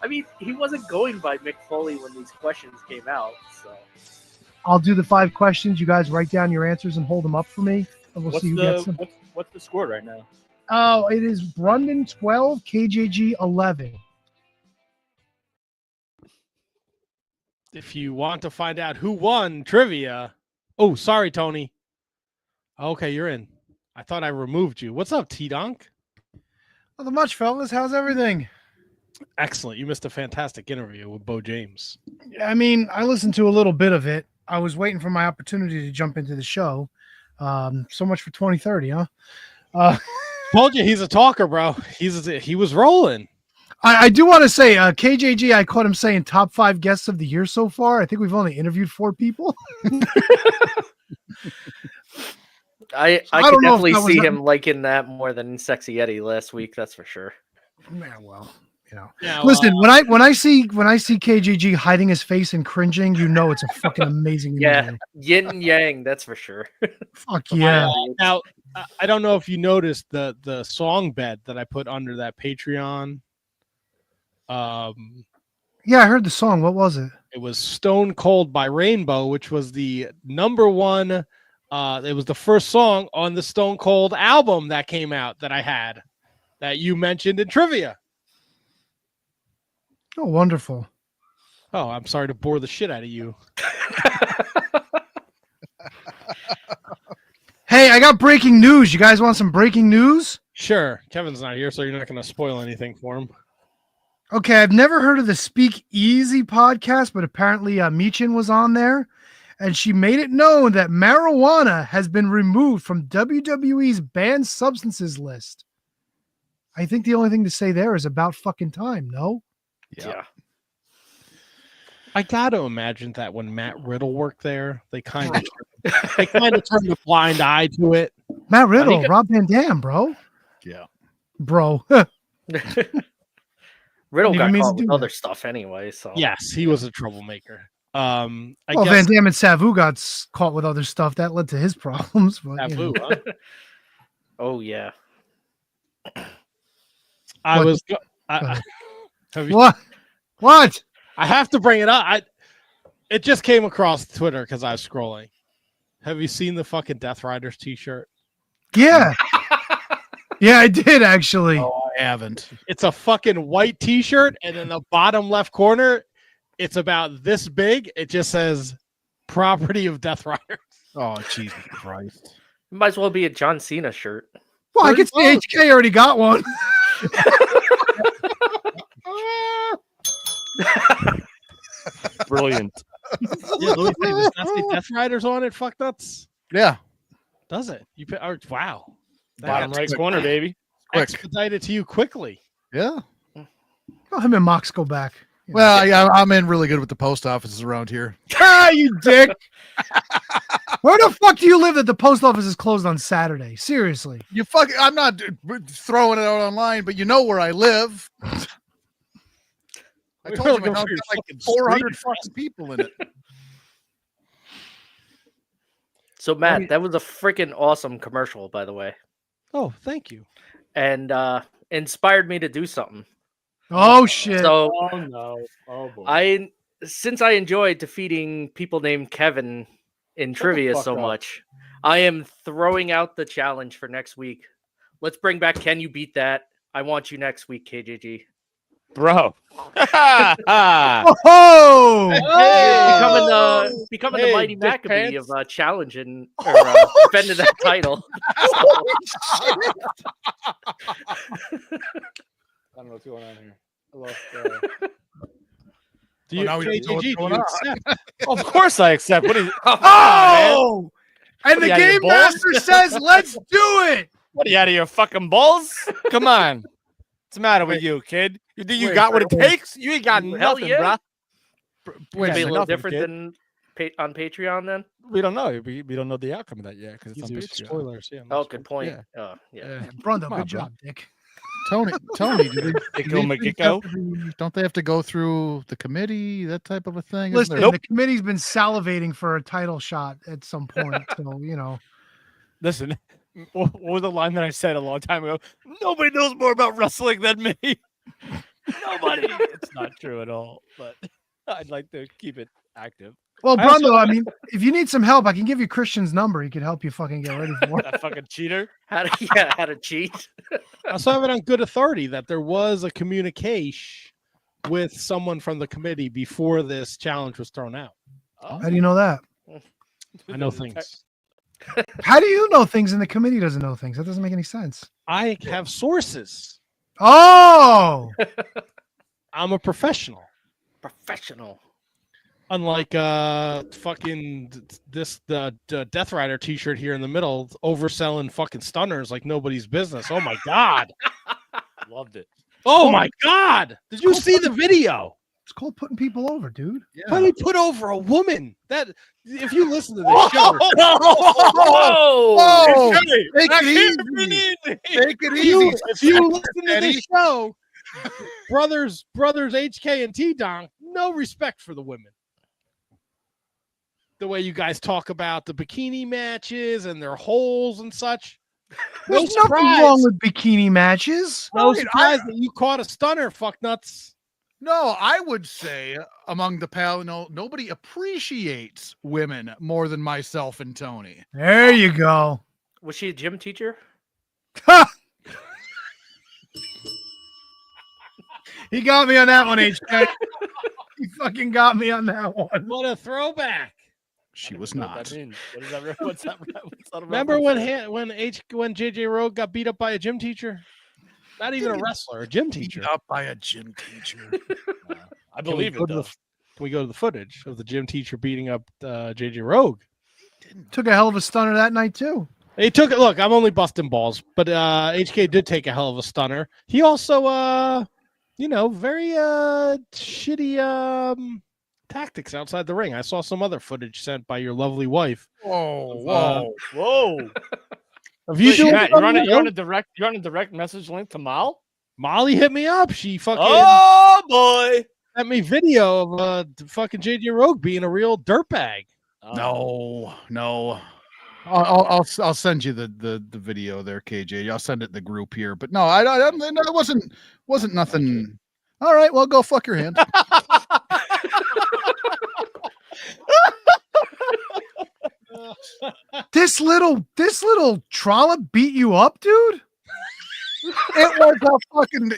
Speaker 6: I mean, he wasn't going by Mick Foley when these questions came out, so.
Speaker 9: I'll do the 5 questions. You guys write down your answers and hold them up for me. And we'll see who gets them.
Speaker 4: What's the score right now?
Speaker 9: Oh, it is Brundon 12, KJG 11.
Speaker 4: If you want to find out who won trivia. Oh, sorry, Tony. Okay, you're in. I thought I removed you. What's up, T-Donk?
Speaker 9: Nothing much, fellas. How's everything?
Speaker 4: Excellent. You missed a fantastic interview with Beau James.
Speaker 9: I mean, I listened to a little bit of it. I was waiting for my opportunity to jump into the show. So much for 2030, huh?
Speaker 4: Told you he's a talker, bro. He was rolling.
Speaker 9: I do want to say, KJG, I caught him saying top 5 guests of the year so far. I think we've only interviewed 4 people.
Speaker 6: I can definitely see him liking that more than Sexy Eddie last week. That's for sure.
Speaker 9: Yeah, well, you know.
Speaker 4: Yeah,
Speaker 9: listen, when I see KJG hiding his face and cringing, you know it's a fucking amazing interview.
Speaker 6: Yin and yang, that's for sure.
Speaker 9: Fuck yeah.
Speaker 4: Now, I don't know if you noticed the song bed that I put under that Patreon.
Speaker 9: Yeah, I heard the song. What was it?
Speaker 4: It was Stone Cold by Rainbow, which was the #1. It was the first song on the Stone Cold album that came out that I had that you mentioned in trivia.
Speaker 9: Oh, wonderful.
Speaker 4: Oh, I'm sorry to bore the shit out of you.
Speaker 9: Hey, I got breaking news. You guys want some breaking news?
Speaker 4: Sure. Kevin's not here, so you're not going to spoil anything for him.
Speaker 9: Okay, I've never heard of the Speak Easy podcast, but apparently Michin was on there, and she made it known that marijuana has been removed from WWE's banned substances list. I think the only thing to say there is about fucking time, no?
Speaker 6: Yeah.
Speaker 4: I got to imagine that when Matt Riddle worked there, they kind of turned a blind eye to it.
Speaker 9: Matt Riddle, Rob Van Dam, bro.
Speaker 5: Yeah.
Speaker 9: Bro.
Speaker 6: Riddle got caught with other stuff anyway, so.
Speaker 4: Yes, he was a troublemaker.
Speaker 9: Van Dam and Savu got caught with other stuff that led to his problems. But,
Speaker 4: Savu, huh?
Speaker 6: Oh yeah.
Speaker 9: What?
Speaker 4: I have to bring it up. It just came across Twitter because I was scrolling. Have you seen the fucking Death Riders t-shirt?
Speaker 9: Yeah. Yeah, I did actually.
Speaker 5: Oh, I haven't.
Speaker 4: It's a fucking white t-shirt, and in the bottom left corner, it's about this big. It just says property of Death Riders.
Speaker 5: Oh, Jesus Christ.
Speaker 6: It might as well be a John Cena shirt.
Speaker 9: Well, I could say HK already got one.
Speaker 4: Brilliant. Yeah, Louis, does that say Death Riders on it? Fuck, that's
Speaker 5: Yeah.
Speaker 4: does it? Wow.
Speaker 5: Bottom
Speaker 4: right
Speaker 5: quick.
Speaker 4: corner, baby.
Speaker 5: Quick.
Speaker 4: Expedite it to you quickly.
Speaker 5: Yeah.
Speaker 9: Oh, him and Mox go back. You know.
Speaker 5: Well, yeah, I'm in really good with the post offices around here.
Speaker 9: Ah, you dick. Where the fuck do you live that the post office is closed on Saturday? Seriously.
Speaker 5: I'm not throwing it out online, but you know where I live. I told you my house got like 400 fucking people in it.
Speaker 6: So Matt, that was a freaking awesome commercial, by the way.
Speaker 3: Oh, thank you.
Speaker 6: And inspired me to do something.
Speaker 9: Oh shit.
Speaker 6: So
Speaker 4: Oh no. Oh boy.
Speaker 6: Since I enjoyed defeating people named Kevin in trivia so
Speaker 4: up.
Speaker 6: much, I am throwing out the challenge for next week. Let's bring back Can You Beat That? I want you next week, KJG.
Speaker 4: Bro.
Speaker 9: Oh!
Speaker 6: Becoming
Speaker 4: Hey,
Speaker 6: the mighty
Speaker 4: Dick
Speaker 6: Maccabee
Speaker 4: Pants.
Speaker 6: of challenging or defending that title.
Speaker 4: I don't know what's going on here. I lost,
Speaker 3: Do you,
Speaker 5: now we don't know what's
Speaker 3: KGG, do
Speaker 5: going
Speaker 3: you
Speaker 5: on.
Speaker 3: accept?
Speaker 4: Of course I accept. What is
Speaker 9: Oh! And the
Speaker 4: What are you, out of your
Speaker 9: game
Speaker 4: balls?
Speaker 9: master says, let's do it.
Speaker 4: What are you out of your fucking balls? Come on. What's the matter with you, kid? You think you
Speaker 5: Wait,
Speaker 4: got what it
Speaker 5: wait.
Speaker 4: takes? You ain't got
Speaker 6: Hell
Speaker 4: nothing,
Speaker 6: yeah.
Speaker 4: bruh.
Speaker 6: Would it be a little
Speaker 4: nothing,
Speaker 6: different
Speaker 4: kid.
Speaker 6: than on Patreon then?
Speaker 4: We don't know. We don't know the outcome of that yet because it's
Speaker 3: These
Speaker 4: on
Speaker 3: are
Speaker 4: Patreon.
Speaker 3: spoilers. Yeah.
Speaker 6: Oh, good point.
Speaker 4: Yeah.
Speaker 6: Oh, yeah.
Speaker 9: Brundo,
Speaker 4: Come on,
Speaker 9: good job, Dick.
Speaker 5: Tony, do they,
Speaker 4: Gecko McGecko.
Speaker 5: don't they have to go through the committee, that type of a thing?
Speaker 9: Listen,
Speaker 5: Isn't there-
Speaker 9: the committee's been salivating for a title shot at some point. So,
Speaker 4: Listen, what was the line that I said a long time ago? Nobody knows more about wrestling than me. Nobody. It's not true at all, but I'd like to keep it active.
Speaker 9: Well,
Speaker 3: I also-
Speaker 9: Brundo, I mean, if you need some help, I can give you Christian's number. He could help you fucking get ready for it.
Speaker 4: That fucking cheater.
Speaker 6: How to cheat.
Speaker 3: I saw it on good authority that there was a communication with someone from the committee before this challenge was thrown out.
Speaker 9: How do you know that?
Speaker 3: I know things.
Speaker 9: How do you know things and the committee doesn't know things? That doesn't make any sense.
Speaker 3: I have sources.
Speaker 9: Oh!
Speaker 3: I'm a professional.
Speaker 6: Professional.
Speaker 3: Unlike fucking the Death Rider t-shirt here in the middle, overselling fucking stunners like nobody's business. Oh my god.
Speaker 4: Loved it.
Speaker 3: Oh my god. Did you see the video?
Speaker 9: It's called putting people over, dude.
Speaker 3: How do you put over a woman? That if you listen to this show,
Speaker 5: Oh, take
Speaker 4: That
Speaker 5: it
Speaker 4: can't be
Speaker 5: easy.
Speaker 4: easy.
Speaker 5: Take it
Speaker 3: if you,
Speaker 5: easy.
Speaker 3: if you listen to
Speaker 5: Eddie.
Speaker 3: this show, brothers HK and T Donk, no respect for the women. The way you guys talk about the bikini matches and their holes and such.
Speaker 9: There's nothing wrong with bikini matches.
Speaker 3: No
Speaker 5: Right,
Speaker 3: surprise that you caught a stunner, fuck nuts.
Speaker 5: No, I would say among the panel, nobody appreciates women more than myself and Tony.
Speaker 9: There you go.
Speaker 6: Was she a gym teacher?
Speaker 9: He got me on that one, HK. He fucking got me on that one.
Speaker 3: What a throwback.
Speaker 5: She was
Speaker 4: What
Speaker 5: not.
Speaker 4: that means. What is that? What's that? What's that
Speaker 3: Remember
Speaker 4: reference?
Speaker 3: when JJ Rogue got beat up by a gym teacher? Not even a wrestler, a gym teacher.
Speaker 5: Beat up by a gym teacher.
Speaker 4: I
Speaker 3: Can we
Speaker 4: believe
Speaker 3: go
Speaker 4: it
Speaker 3: to
Speaker 4: though.
Speaker 3: Can we go to the footage of the gym teacher beating up JJ Rogue?
Speaker 9: Took a hell of a stunner that night, too.
Speaker 3: He took it. Look, I'm only busting balls, but HK did take a hell of a stunner. He also, very shitty tactics outside the ring. I saw some other footage sent by your lovely wife.
Speaker 5: Whoa.
Speaker 4: Whoa.
Speaker 3: Of you
Speaker 4: Wait,
Speaker 3: doing
Speaker 4: Matt, you're on
Speaker 3: something,
Speaker 4: a direct message link to Mal?
Speaker 3: Molly hit me up. She fucking
Speaker 4: Oh boy.
Speaker 3: sent me video of fucking JJ Rogue being a real dirtbag.
Speaker 5: No. I'll send you the video there, KJ. I'll send it in the group here. But no, it wasn't nothing. All right, well, go fuck your hand.
Speaker 9: This little trollop beat you up, dude?
Speaker 5: It was a fucking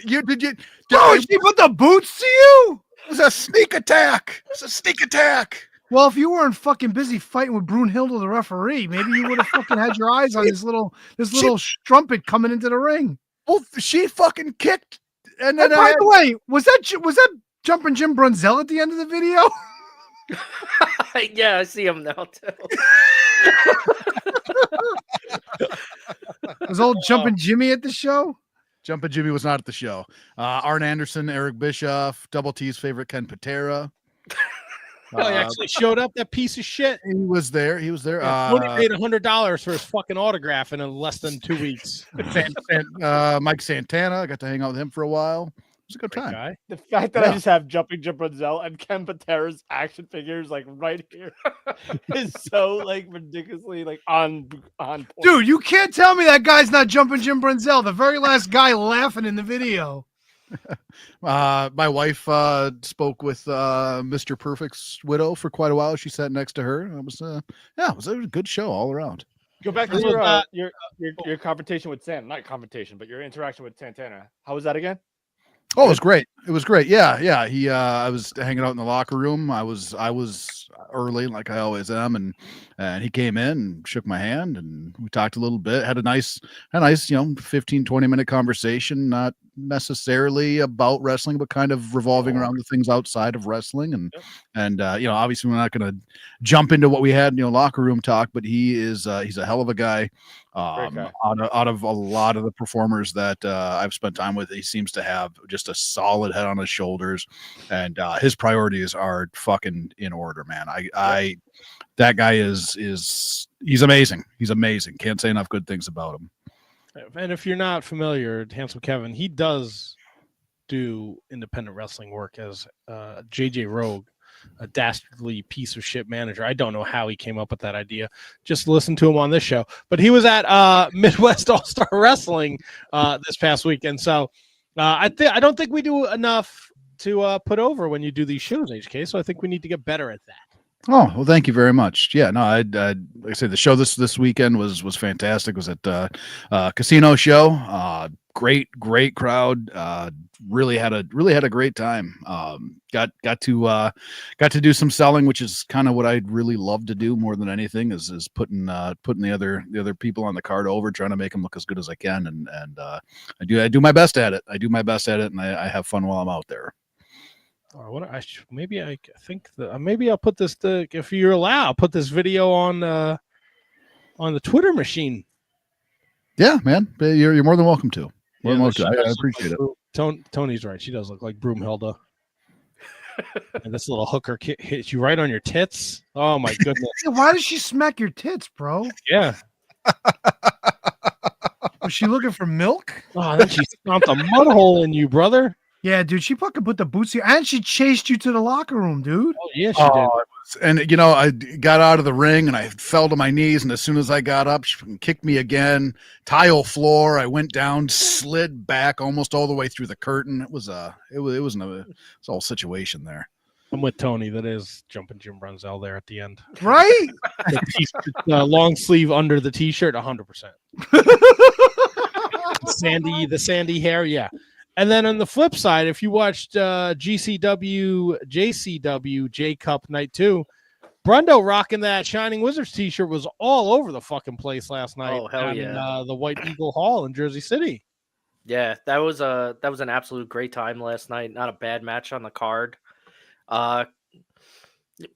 Speaker 9: Oh, she put the boots to you?
Speaker 5: It was a sneak attack. It's a sneak attack.
Speaker 9: Well, if you weren't fucking busy fighting with Brunhilde, the referee, maybe you would have fucking had your eyes on this little strumpet coming into the ring.
Speaker 5: Well, she fucking kicked, and
Speaker 9: And
Speaker 5: then
Speaker 9: by the way, was that Jumpin' Jim Brunzell at the end of the video?
Speaker 6: Yeah, I see him now too.
Speaker 9: Was old Jumpin' Jimmy at the show?
Speaker 5: Jumpin' Jimmy was not at the show. Arn Anderson, Eric Bischoff, Double T's favorite Ken Patera.
Speaker 3: Oh, he actually showed up, that piece of shit.
Speaker 5: He was there. He was there.
Speaker 3: Tony paid $100 for his fucking autograph in less than 2 weeks.
Speaker 5: Mike Santana, I got to hang out with him for a while. It was a good time.
Speaker 3: Guy.
Speaker 4: The fact that I just have Jumping Jim Brunzell and Ken Patera's action figures like right here is so like ridiculously like on point.
Speaker 9: Dude, you can't tell me that guy's not Jumping Jim Brunzell, the very last guy laughing in the video.
Speaker 5: My wife spoke with Mr. Perfect's widow for quite a while. She sat next to her. It was it was a good show all around.
Speaker 4: Go back to your confrontation with Sam, not confrontation, but your interaction with Santana. How was that again?
Speaker 5: Oh, it was great. It was great. Yeah. He, I was hanging out in the locker room. I was early, like I always am, and he came in and shook my hand, and we talked a little bit. Had a nice, 15-20 minute conversation. Not necessarily about wrestling, but kind of revolving around the things outside of wrestling. And obviously we're not going to jump into what we had, locker room talk. But he's a hell of a guy. Out of a lot of the performers that I've spent time with, he seems to have just a solid head on his shoulders, and his priorities are fucking in order, man. That guy he's amazing. He's amazing. Can't say enough good things about him.
Speaker 3: And if you're not familiar, Handsome Kevin, he does do independent wrestling work as JJ Rogue, a dastardly piece of shit manager. I don't know how he came up with that idea. Just listen to him on this show. But he was at Midwest All-Star Wrestling this past weekend. So I don't think we do enough to put over when you do these shows, HK. So I think we need to get better at that.
Speaker 5: Oh, well, thank you very much. Yeah, no, like I said, the show this weekend was fantastic. It was at Casino Show. Great crowd. Really had a great time. Got to do some selling, which is kind of what I'd really love to do more than anything is putting the other people on the card over, trying to make them look as good as I can. And I do my best at it. And I have fun while I'm out there.
Speaker 3: Maybe I'll put this. If you're allowed, I'll put this video on the Twitter machine.
Speaker 5: Yeah, man, you're more than welcome to. I appreciate it.
Speaker 3: Tony's right. She does look like Broomhilda. And this little hooker hits you right on your tits. Oh my goodness!
Speaker 9: Why does she smack your tits, bro?
Speaker 3: Yeah.
Speaker 9: Was she looking for milk?
Speaker 3: Oh, then she stomped a mud hole in you, brother.
Speaker 9: Yeah, dude, she fucking put the boots here, and she chased you to the locker room, dude.
Speaker 3: Oh, yeah, she did.
Speaker 5: And, I got out of the ring, and I fell to my knees, and as soon as I got up, she kicked me again. Tile floor, I went down, slid back almost all the way through the curtain. It was a whole situation there.
Speaker 3: I'm with Tony. That is Jumping Jim Brunzell there at the end.
Speaker 9: Right?
Speaker 3: The long sleeve under the T-shirt, 100%. The sandy hair, yeah. And then on the flip side, if you watched GCW, JCW, J Cup Night 2, Brundo rocking that Shining Wizards t-shirt was all over the fucking place last night.
Speaker 6: Oh, hell yeah.
Speaker 3: In the White Eagle Hall in Jersey City.
Speaker 6: Yeah, that was an absolute great time last night. Not a bad match on the card.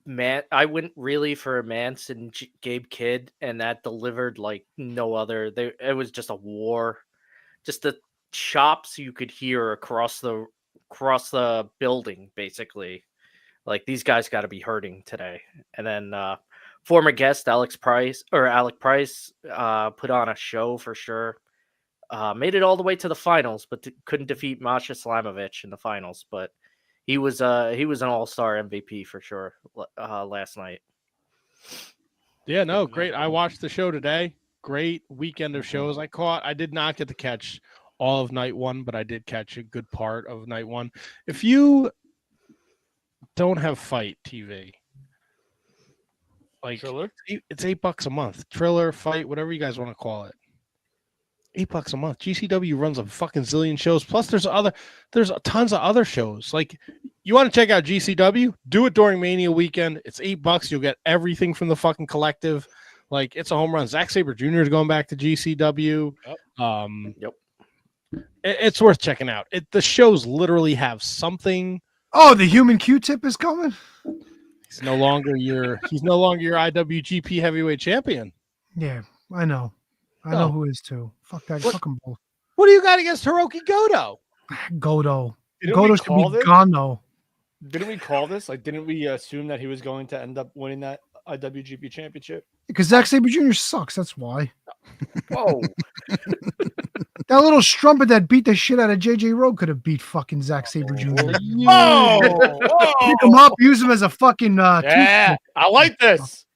Speaker 6: Man, I went really for Mance and Gabe Kidd, and that delivered like no other. It was just a war. Just the chops you could hear across the building, basically. Like, these guys got to be hurting today. And then former guest Alec Price put on a show for sure. Made it all the way to the finals, but couldn't defeat Masha Slamovich in the finals. But he was an all-star MVP for sure last night.
Speaker 3: Yeah, no, great. I watched the show today. Great weekend of shows. I did not get to catch all of night one, but I did catch a good part of night one. If you don't have Fight TV, like Triller, it's $8 a month. Triller, Fight, whatever you guys want to call it. $8 a month. GCW runs a fucking zillion shows. Plus, there's tons of other shows. Like, you want to check out GCW? Do it during Mania weekend. It's $8. You'll get everything from the fucking collective. Like, it's a home run. Zack Sabre Jr. is going back to GCW.
Speaker 6: Yep.
Speaker 3: It's worth checking out. The shows literally have something.
Speaker 9: Oh, the human Q-tip is coming.
Speaker 3: He's no longer your IWGP heavyweight champion.
Speaker 9: Yeah, I know. I know who is too. Fuck that. Fucking bull.
Speaker 3: What do you got against Hiroki Goto?
Speaker 9: Goto should be gone though.
Speaker 4: Didn't we call this? Like, didn't we assume that he was going to end up winning that IWGP Championship?
Speaker 9: Because Zack Sabre Jr. sucks. That's why.
Speaker 4: Whoa.
Speaker 9: That little strumpet that beat the shit out of JJ Rowe could have beat fucking Zack Sabre Jr.
Speaker 4: Whoa.
Speaker 9: Pick him up, use him as a fucking
Speaker 4: Yeah, I like this.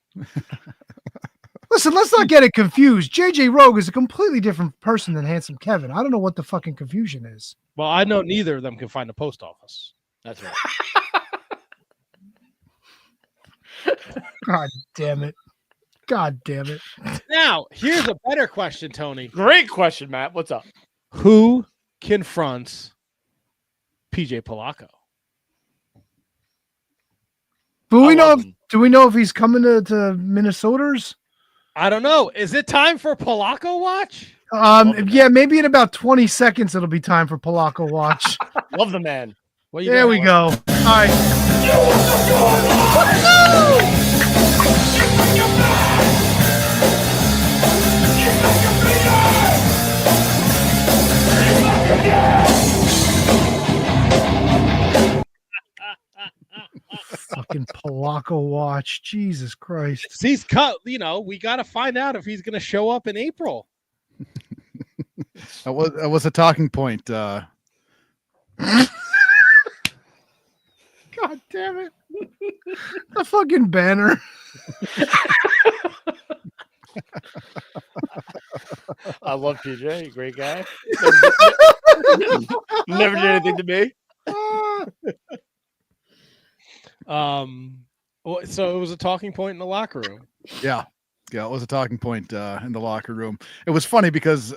Speaker 9: Listen, let's not get it confused. JJ Rogue is a completely different person than Handsome Kevin. I don't know what the fucking confusion is.
Speaker 3: Well, I know neither of them can find a post office.
Speaker 4: That's right.
Speaker 9: God damn it. God damn it.
Speaker 3: Now, here's a better question, Tony.
Speaker 4: Great question, Matt. What's up?
Speaker 3: Who confronts PJ Polacco?
Speaker 9: Do we know if he's coming to Minnesoters?
Speaker 3: I don't know. Is it time for Polacco watch?
Speaker 9: Yeah, maybe in about 20 seconds it'll be time for Polacco watch.
Speaker 4: Love the man.
Speaker 9: There we go. All right. Fucking Polacco watch. Jesus Christ.
Speaker 3: He's cut. You know, we got to find out if he's going to show up in April.
Speaker 5: That was a talking point.
Speaker 9: God damn it. The fucking banner.
Speaker 4: I love PJ. Great guy. Never did anything to me.
Speaker 3: So it was a talking point in the locker room.
Speaker 5: Yeah, it was a talking point in the locker room. It was funny because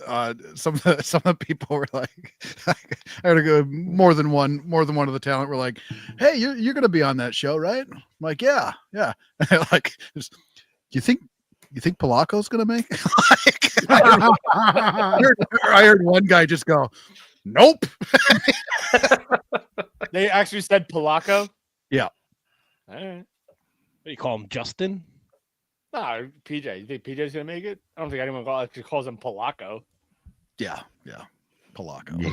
Speaker 5: some of the people were like, I had to go more than one of the talent were like, "Hey, you're gonna be on that show, right?" I'm like, yeah. Like, you think Polacco's gonna make it? Like, I heard one guy just go, "Nope."
Speaker 4: They actually said Polacco.
Speaker 5: Yeah.
Speaker 4: All right.
Speaker 3: What do you call him, Justin?
Speaker 4: Nah, PJ. You think PJ's gonna make it? I don't think anyone actually calls him Polacco.
Speaker 5: Yeah, Polacco.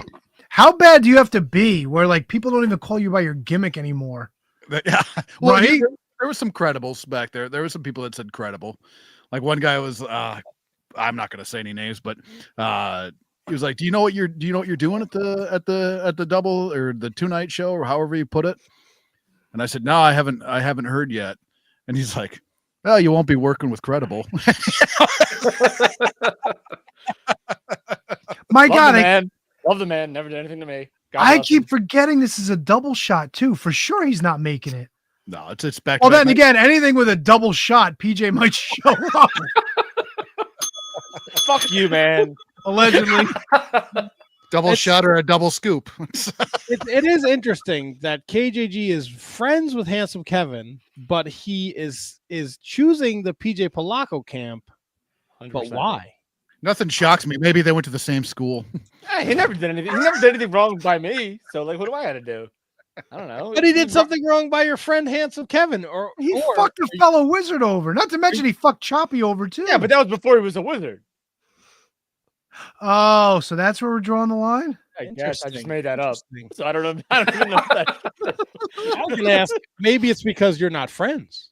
Speaker 9: How bad do you have to be where like people don't even call you by your gimmick anymore?
Speaker 5: Yeah. Well,
Speaker 9: Right?
Speaker 5: there was some credibles back there. There were some people that said credible. Like one guy was I'm not gonna say any names, but he was like, Do you know what you're doing at the double or the 2-night show or however you put it? And I said, no, I haven't heard yet. And he's like, well, you won't be working with credible.
Speaker 9: My God,
Speaker 4: love the man. Never did anything to me.
Speaker 9: I keep forgetting this is a double shot too. For sure, he's not making it.
Speaker 5: No, it's back.
Speaker 9: Well, then again, anything with a double shot, PJ might show up.
Speaker 4: Fuck you, man.
Speaker 9: Allegedly.
Speaker 5: Double shot or a double scoop.
Speaker 3: It is interesting that KJG is friends with Handsome Kevin, but he is choosing the PJ Polacco camp.
Speaker 4: 100%.
Speaker 3: But why?
Speaker 5: Nothing shocks me. Maybe they went to the same school.
Speaker 4: Hey, he never did anything. He never did anything wrong by me. So, like, what do I got to do? I don't know.
Speaker 3: But he did something wrong by your friend Handsome Kevin, or
Speaker 9: He fucked a fellow wizard over. Not to mention he fucked Choppy over too.
Speaker 4: Yeah, but that was before he was a wizard.
Speaker 9: Oh, so that's where we're drawing the line?
Speaker 4: I guess I just made that up. So I don't know. I don't even know if that.
Speaker 3: I was gonna ask. Maybe it's because you're not friends.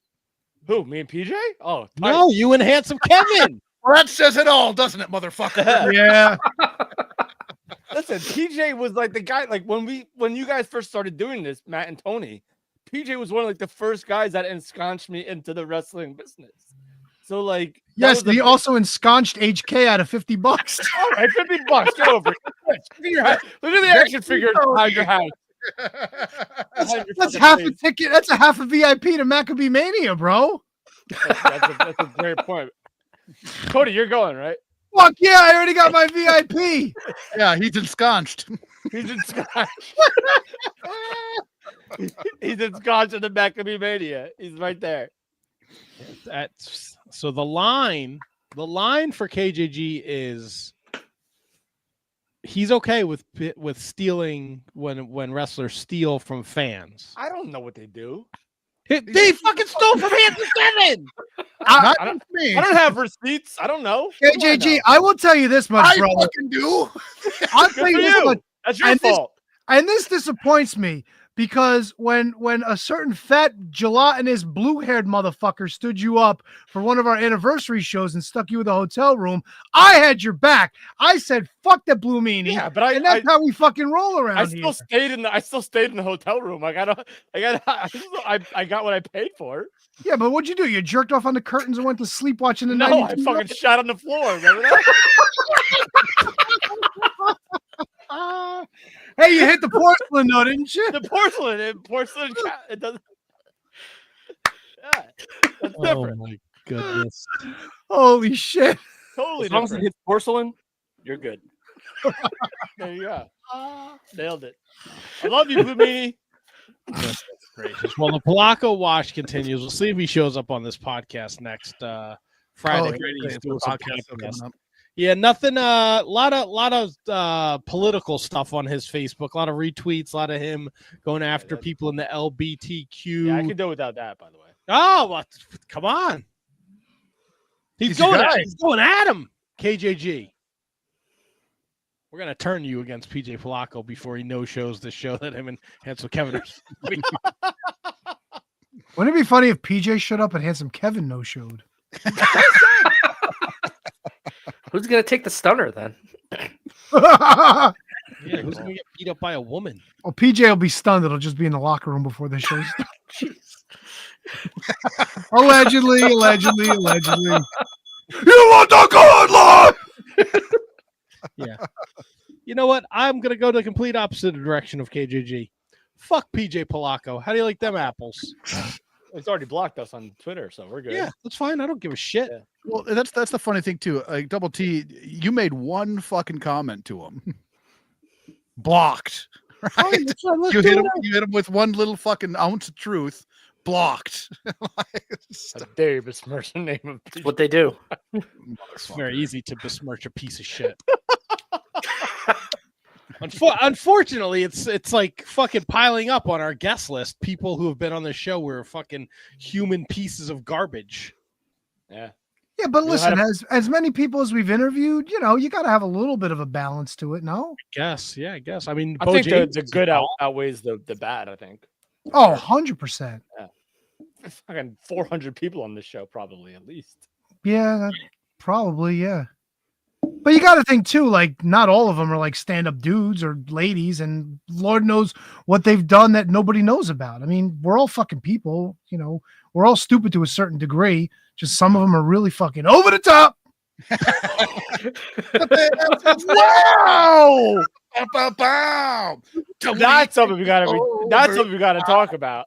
Speaker 4: Who? Me and PJ? Oh
Speaker 3: no, you and Handsome Kevin.
Speaker 5: Well, that says it all, doesn't it, motherfucker?
Speaker 9: Yeah.
Speaker 4: Listen, PJ was like the guy. Like when you guys first started doing this, Matt and Tony, PJ was one of like the first guys that ensconced me into the wrestling business. So like,
Speaker 9: yes, he also ensconced HK out of $50.
Speaker 4: All right, $50. Get over it. Look at the action figure behind your house.
Speaker 9: That's half a ticket. That's a half a VIP to Maccabee Mania, bro.
Speaker 4: That's a great point. Cody, you're going, right?
Speaker 9: Fuck yeah, I already got my VIP.
Speaker 5: Yeah, he's ensconced.
Speaker 4: He's ensconced. He's ensconced in the Maccabee Mania. He's right there.
Speaker 3: So the line for KJG is he's okay with stealing when wrestlers steal from fans.
Speaker 4: I don't know what they do.
Speaker 3: They fucking stole from Handsome Kevin.
Speaker 4: I don't have receipts. I don't know.
Speaker 9: KJG, I will tell you this much, brother.
Speaker 5: I fucking do.
Speaker 9: I'll tell you this much.
Speaker 4: That's your fault.
Speaker 9: And this disappoints me because when a certain fat gelatinous blue-haired motherfucker stood you up for one of our anniversary shows and stuck you in the hotel room, I had your back. I said, "Fuck that blue meanie."
Speaker 4: Yeah, but
Speaker 9: and that's how we fucking roll around
Speaker 4: I
Speaker 9: here.
Speaker 4: still stayed in the hotel room. I got what I paid for.
Speaker 9: Yeah, but what'd you do? You jerked off on the curtains and went to sleep watching the
Speaker 4: No, I
Speaker 9: 92
Speaker 4: fucking shot on the floor. Remember that?
Speaker 9: Hey, you hit the porcelain though, didn't you?
Speaker 4: The porcelain. It doesn't. Yeah, that's different.
Speaker 3: Oh my goodness.
Speaker 9: Holy shit.
Speaker 4: Totally
Speaker 3: As long as it
Speaker 4: different.
Speaker 3: hits porcelain, you're good.
Speaker 4: There you go. Nailed it. I love you, Blue Meanie.
Speaker 3: That's gracious. Well, the Polacco wash continues. We'll see if he shows up on this podcast next Friday. He's doing some podcast. Yeah, nothing. Lot of political stuff on his Facebook. A lot of retweets. A lot of him going after people in the LGBTQ.
Speaker 4: Yeah, I can do without that, by the way.
Speaker 3: Oh, well, come on. He's going at him. KJG. We're gonna turn you against PJ Polacco before he no-shows the show that him and Handsome Kevin are.
Speaker 9: Wouldn't it be funny if PJ showed up and Handsome Kevin no-showed?
Speaker 6: Who's gonna take the stunner then?
Speaker 3: Yeah, who's gonna get beat up by a woman?
Speaker 9: Well, PJ will be stunned. It'll just be in the locker room before the show starts. Allegedly. You want the good Lord?
Speaker 3: Yeah. You know what? I'm gonna go the complete opposite direction of KJG. Fuck PJ Polacco. How do you like them apples?
Speaker 4: It's already blocked us on Twitter, so we're good.
Speaker 3: Yeah, that's fine. I don't give a shit.
Speaker 4: Yeah.
Speaker 5: Well, that's the funny thing too. Like Double T, you made one fucking comment to him. Blocked. Right? You hit him with one little fucking ounce of truth. Blocked.
Speaker 4: How dare you besmirch the name of
Speaker 6: That's what they do.
Speaker 3: It's very easy to besmirch a piece of shit. Unfortunately, it's like fucking piling up on our guest list. People who have been on the show were fucking human pieces of garbage.
Speaker 4: Yeah.
Speaker 9: Yeah, but listen, as many people as we've interviewed, you got to have a little bit of a balance to it, no?
Speaker 3: I guess. I mean,
Speaker 4: I
Speaker 3: Beau
Speaker 4: think
Speaker 3: James
Speaker 4: the good outweighs the bad, I think.
Speaker 9: Oh, 100%.
Speaker 4: Yeah. Fucking 400 people on this show, probably, at least.
Speaker 9: Yeah, probably, yeah. But you got to think, too, like, not all of them are, like, stand-up dudes or ladies, and Lord knows what they've done that nobody knows about. I mean, we're all fucking people, We're all stupid to a certain degree. Just some of them are really fucking over the top.
Speaker 5: Wow!
Speaker 4: That's something we gotta talk about.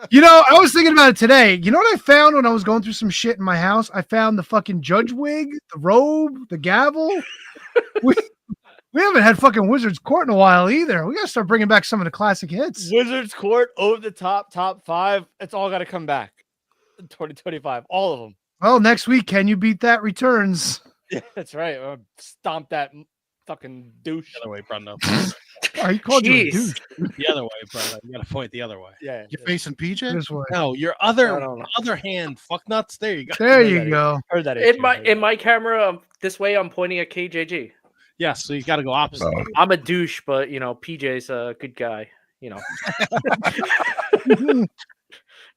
Speaker 9: I was thinking about it today. You know what I found when I was going through some shit in my house? I found the fucking judge wig, the robe, the gavel. We haven't had fucking Wizards Court in a while either. We gotta start bringing back some of the classic hits.
Speaker 4: Wizards Court, over the top 5. It's all got to come back. 2025, all of them.
Speaker 9: Oh, next week, Can You Beat That returns.
Speaker 4: Yeah, that's right. Stomp that fucking douche.
Speaker 3: The other way, Brundo.
Speaker 9: Oh, he called you a douche.
Speaker 3: The other way, Brundo. You got to point the other way.
Speaker 4: Yeah.
Speaker 5: You're facing PJ?
Speaker 9: This way.
Speaker 3: No, your other hand. Fuck nuts. There you go.
Speaker 9: There you go.
Speaker 4: Heard that
Speaker 6: In my camera, this way I'm pointing at KJG.
Speaker 3: Yeah, so you got to go opposite.
Speaker 6: I'm a douche, but PJ's a good guy.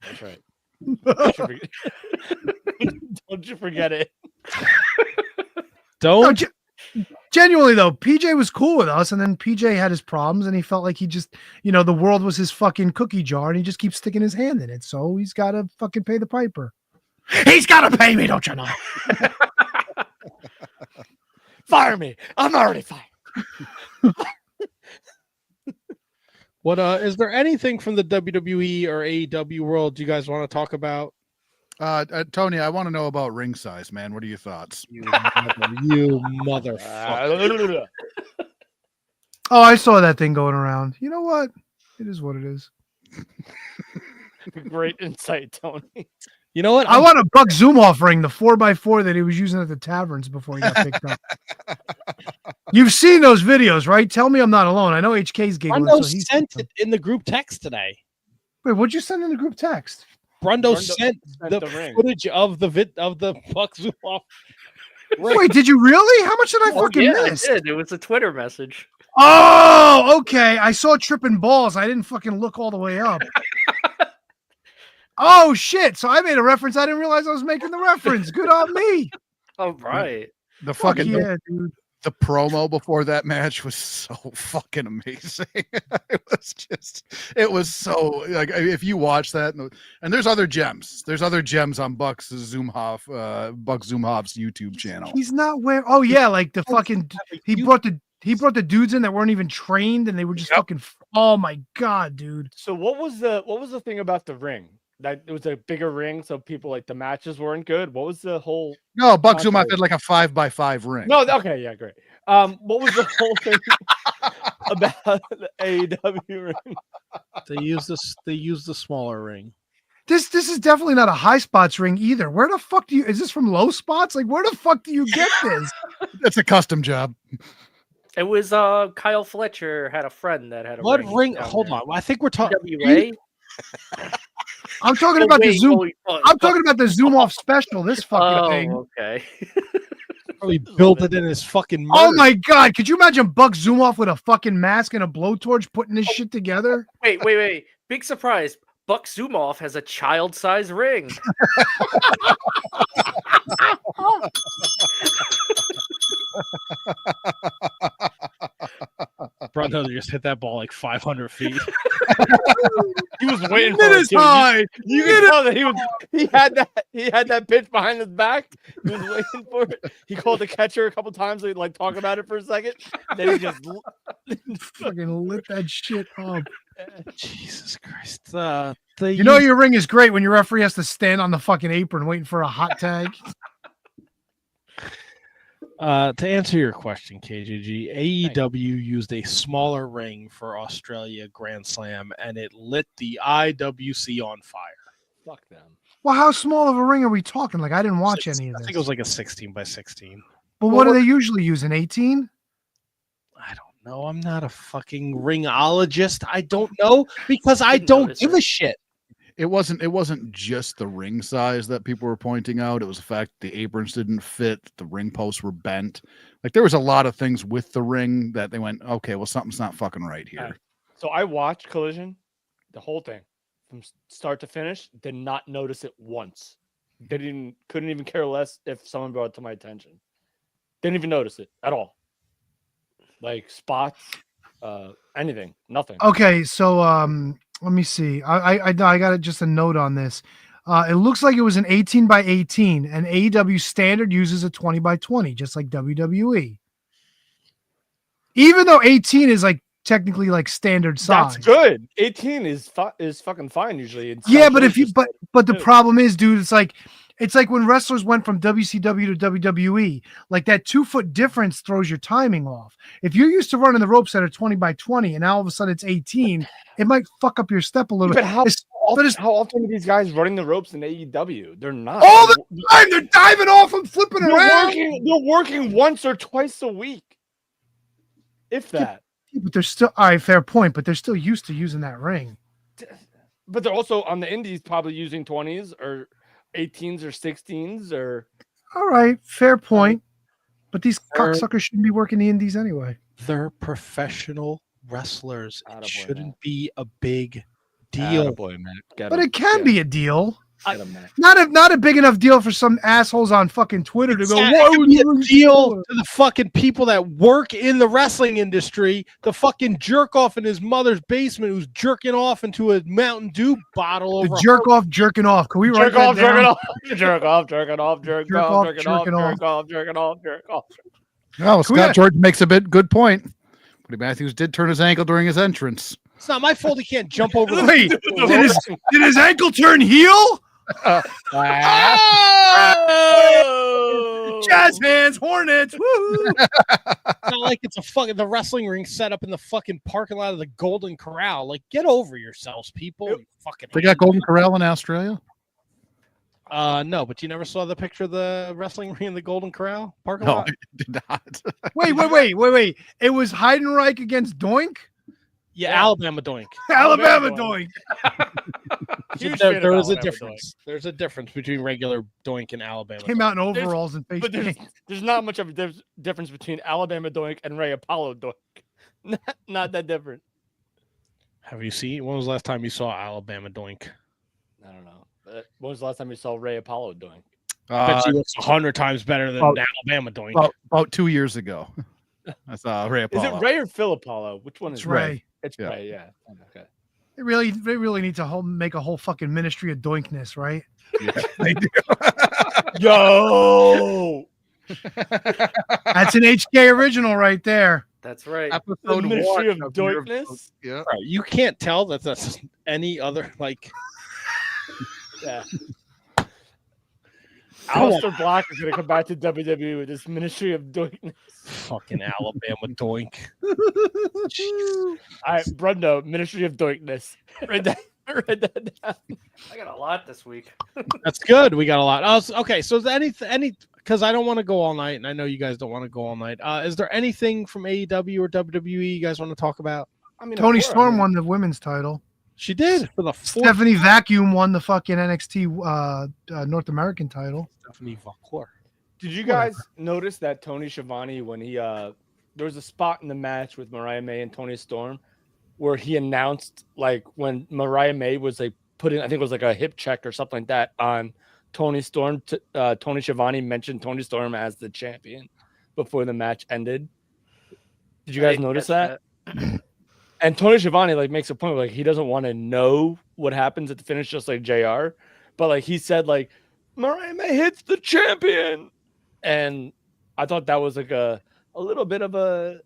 Speaker 4: That's right. Don't you forget it.
Speaker 3: Don't.
Speaker 9: No, genuinely though, PJ was cool with us, and then PJ had his problems, and he felt like he just, the world was his fucking cookie jar, and he just keeps sticking his hand in it. So he's got to fucking pay the piper. He's got to pay me, don't you know?
Speaker 4: Fire me. I'm already fired.
Speaker 3: What is there anything from the WWE or AEW world you guys want to talk about?
Speaker 5: Tony, I want to know about ring size, man. What are your thoughts?
Speaker 3: You motherfucker.
Speaker 9: Oh, I saw that thing going around. You know what? It is what it is.
Speaker 4: Great insight, Tony.
Speaker 3: You know what?
Speaker 9: I want a Buck Zumhofe ring, the 4x4 that he was using at the taverns before he got picked up. You've seen those videos, right? Tell me I'm not alone. I know HK's giggling.
Speaker 3: Brundo sent it in the group text today.
Speaker 9: Wait, what'd you send in the group text?
Speaker 3: Brundo sent the
Speaker 4: ring.
Speaker 3: footage of the Buck Zumhofe.
Speaker 9: Wait, did you really? How much did I fucking miss?
Speaker 6: I did. It was a Twitter message.
Speaker 9: Oh, okay. I saw tripping balls. I didn't fucking look all the way up. Oh shit! So I made a reference. I didn't realize I was making the reference. Good on me.
Speaker 6: All right.
Speaker 5: The
Speaker 9: Fuck
Speaker 5: fucking
Speaker 9: yeah, dude.
Speaker 5: the promo before that match was so fucking amazing. It was so like if you watch that, and there's other gems. There's other gems on Buck Zumhoff's YouTube channel.
Speaker 9: He's not wearing. Oh yeah, like the fucking. He brought the dudes in that weren't even trained, and they were just fucking. Oh my god, dude.
Speaker 4: So what was the thing about the ring? That it was a bigger ring, so people like the matches weren't good. What was the whole?
Speaker 5: No, Buck Zumhoff had like a 5x5 ring.
Speaker 4: No, okay, yeah, great. What was the whole thing about the AEW ring?
Speaker 10: They use the smaller ring.
Speaker 9: This is definitely not a high spots ring either. Where the fuck do you? Is this from low spots? Like where the fuck do you get this?
Speaker 5: That's a custom job.
Speaker 6: It was Kyle Fletcher had a friend that had a
Speaker 10: What ring?
Speaker 6: down
Speaker 10: Hold
Speaker 6: there.
Speaker 10: on. I think we're talking.
Speaker 6: WA.
Speaker 9: I'm talking
Speaker 6: Oh,
Speaker 9: about the
Speaker 6: wait,
Speaker 9: Zoom.
Speaker 6: oh,
Speaker 9: I'm talking about the Zoom off special. This fucking thing.
Speaker 6: okay.
Speaker 10: Probably built it in his fucking.
Speaker 9: Oh my god! Could you imagine Buck Zumhoff with a fucking mask and a blowtorch putting this shit together?
Speaker 6: Wait. Big surprise. Buck Zumhoff has a child-size ring.
Speaker 10: Brundo just hit that ball like 500 feet.
Speaker 4: He was waiting for it.
Speaker 9: High.
Speaker 4: You can tell that he had that pitch behind his back. He was waiting for it. He called the catcher a couple times. He like talk about it for a second. Then he just
Speaker 9: Fucking lit that shit up.
Speaker 10: Jesus Christ.
Speaker 9: You know your ring is great when your referee has to stand on the fucking apron waiting for a hot tag.
Speaker 10: To answer your question, KJG, AEW used a smaller ring for Australia Grand Slam, and it lit the IWC on fire.
Speaker 4: fuck them.
Speaker 9: Well, how small of a ring are we talking? Like I didn't watch any of
Speaker 10: I
Speaker 9: this.
Speaker 10: think it was like a 16 by 16.
Speaker 9: But what do they usually use? An 18?
Speaker 10: I don't know. I'm not a fucking ringologist. I don't know because I don't give a shit.
Speaker 5: It wasn't just the ring size that people were pointing out. It was the fact the aprons didn't fit, the ring posts were bent. Like there was a lot of things with the ring that they went, okay, well, something's not fucking right here.
Speaker 4: So I watched Collision, the whole thing, from start to finish. Did not notice it once. Couldn't even care less if someone brought it to my attention. Didn't even notice it at all. Like spots, anything, nothing.
Speaker 9: Okay, so let me see. I got just a note on this. It looks like it was an 18 by 18, and AEW standard uses a 20 by 20, just like WWE. Even though 18 is like technically like standard size.
Speaker 4: That's good. 18 is fucking fine usually.
Speaker 9: Yeah, but if you but the problem is, dude, it's like when wrestlers went from WCW to WWE, like that 2 foot difference throws your timing off. If you're used to running the ropes that are 20 by 20 and now all of a sudden it's 18, it might fuck up your step a little bit.
Speaker 4: How often are these guys running the ropes in AEW? They're not.
Speaker 9: All the time they're diving off and flipping around.
Speaker 4: They're working once or twice a week. If that.
Speaker 9: But they're still all right, fair point, but they're still used to using that ring.
Speaker 4: But they're also on the indies probably using 20s or 18s or 16s or
Speaker 9: all right, fair point. But these cocksuckers shouldn't be working the indies anyway.
Speaker 10: They're professional wrestlers. It shouldn't be a big deal.
Speaker 9: But it can be a deal. Not a big enough deal for some assholes on fucking Twitter to go, why would you
Speaker 10: a deal to the fucking people that work in the wrestling industry, the fucking jerk off in his mother's basement who's jerking off into a Mountain Dew bottle over
Speaker 9: the jerking off. Can we write that down?
Speaker 4: Jerking off.
Speaker 5: Oh, Scott George makes a good point. Buddy Matthews did turn his ankle during his entrance.
Speaker 10: It's not my fault he can't jump over the
Speaker 9: Wait, did his ankle turn heel? Jazz hands, Hornets. Woo!
Speaker 10: Not like it's the wrestling ring set up in the fucking parking lot of the Golden Corral. Like, get over yourselves, people.
Speaker 5: They got Golden Corral in Australia?
Speaker 10: No, but you never saw the picture of the wrestling ring in the Golden Corral parking lot?
Speaker 5: No, I did not.
Speaker 9: Wait. It was Heidenreich against Doink?
Speaker 10: Yeah, Alabama Doink.
Speaker 9: Alabama Doink.
Speaker 10: There is a difference. There's a difference between regular Doink and Alabama.
Speaker 9: Came out in overalls and face
Speaker 4: But there's not much of a difference between Alabama Doink and Ray Apollo Doink. Not that different.
Speaker 10: Have you seen? When was the last time you saw Alabama Doink?
Speaker 4: I don't know. When was the last time you saw Ray Apollo doing?
Speaker 10: Bet you looks 100 times better than Alabama Doink.
Speaker 5: About 2 years ago. I saw Ray Apollo.
Speaker 4: Is it Ray or Phil Apollo? Which one is
Speaker 9: It's Ray.
Speaker 4: It's Ray, yeah. Okay.
Speaker 9: They really need to make a whole fucking ministry of doinkness, right?
Speaker 5: Yeah, they do.
Speaker 4: Yo!
Speaker 9: That's an HK original right there.
Speaker 6: That's right.
Speaker 5: Episode
Speaker 4: Ministry
Speaker 5: one
Speaker 4: of Doinkness?
Speaker 5: Yeah.
Speaker 10: Bro, you can't tell that that's any other like.
Speaker 4: Yeah. Alistair Black is going to come back to WWE with this Ministry of Doinkness.
Speaker 10: Fucking Alabama Doink.
Speaker 4: All right, Brundo, Ministry of Doinkness. Write that down.
Speaker 6: I got a lot this week.
Speaker 10: That's good. We got a lot. Okay, so is there any because I don't want to go all night, and I know you guys don't want to go all night. Is there anything from AEW or WWE you guys want to talk about?
Speaker 4: I mean,
Speaker 9: Tony Storm won the women's title.
Speaker 10: She did for the fourth.
Speaker 9: Stephanie Vacuum won the fucking NXT North American title.
Speaker 10: Stephanie Vacuum.
Speaker 4: Did you guys notice that Tony Schiavone, when he there was a spot in the match with Mariah May and Tony Storm where he announced, like, when Mariah May was like putting, I think it was like a hip check or something like that on Tony Storm. Tony Schiavone mentioned Tony Storm as the champion before the match ended. Did you guys notice that? And Tony Schiavone like makes a point like he doesn't want to know what happens at the finish, just like JR. But like he said, like Mariah May hits the champion, and I thought that was like a little bit of a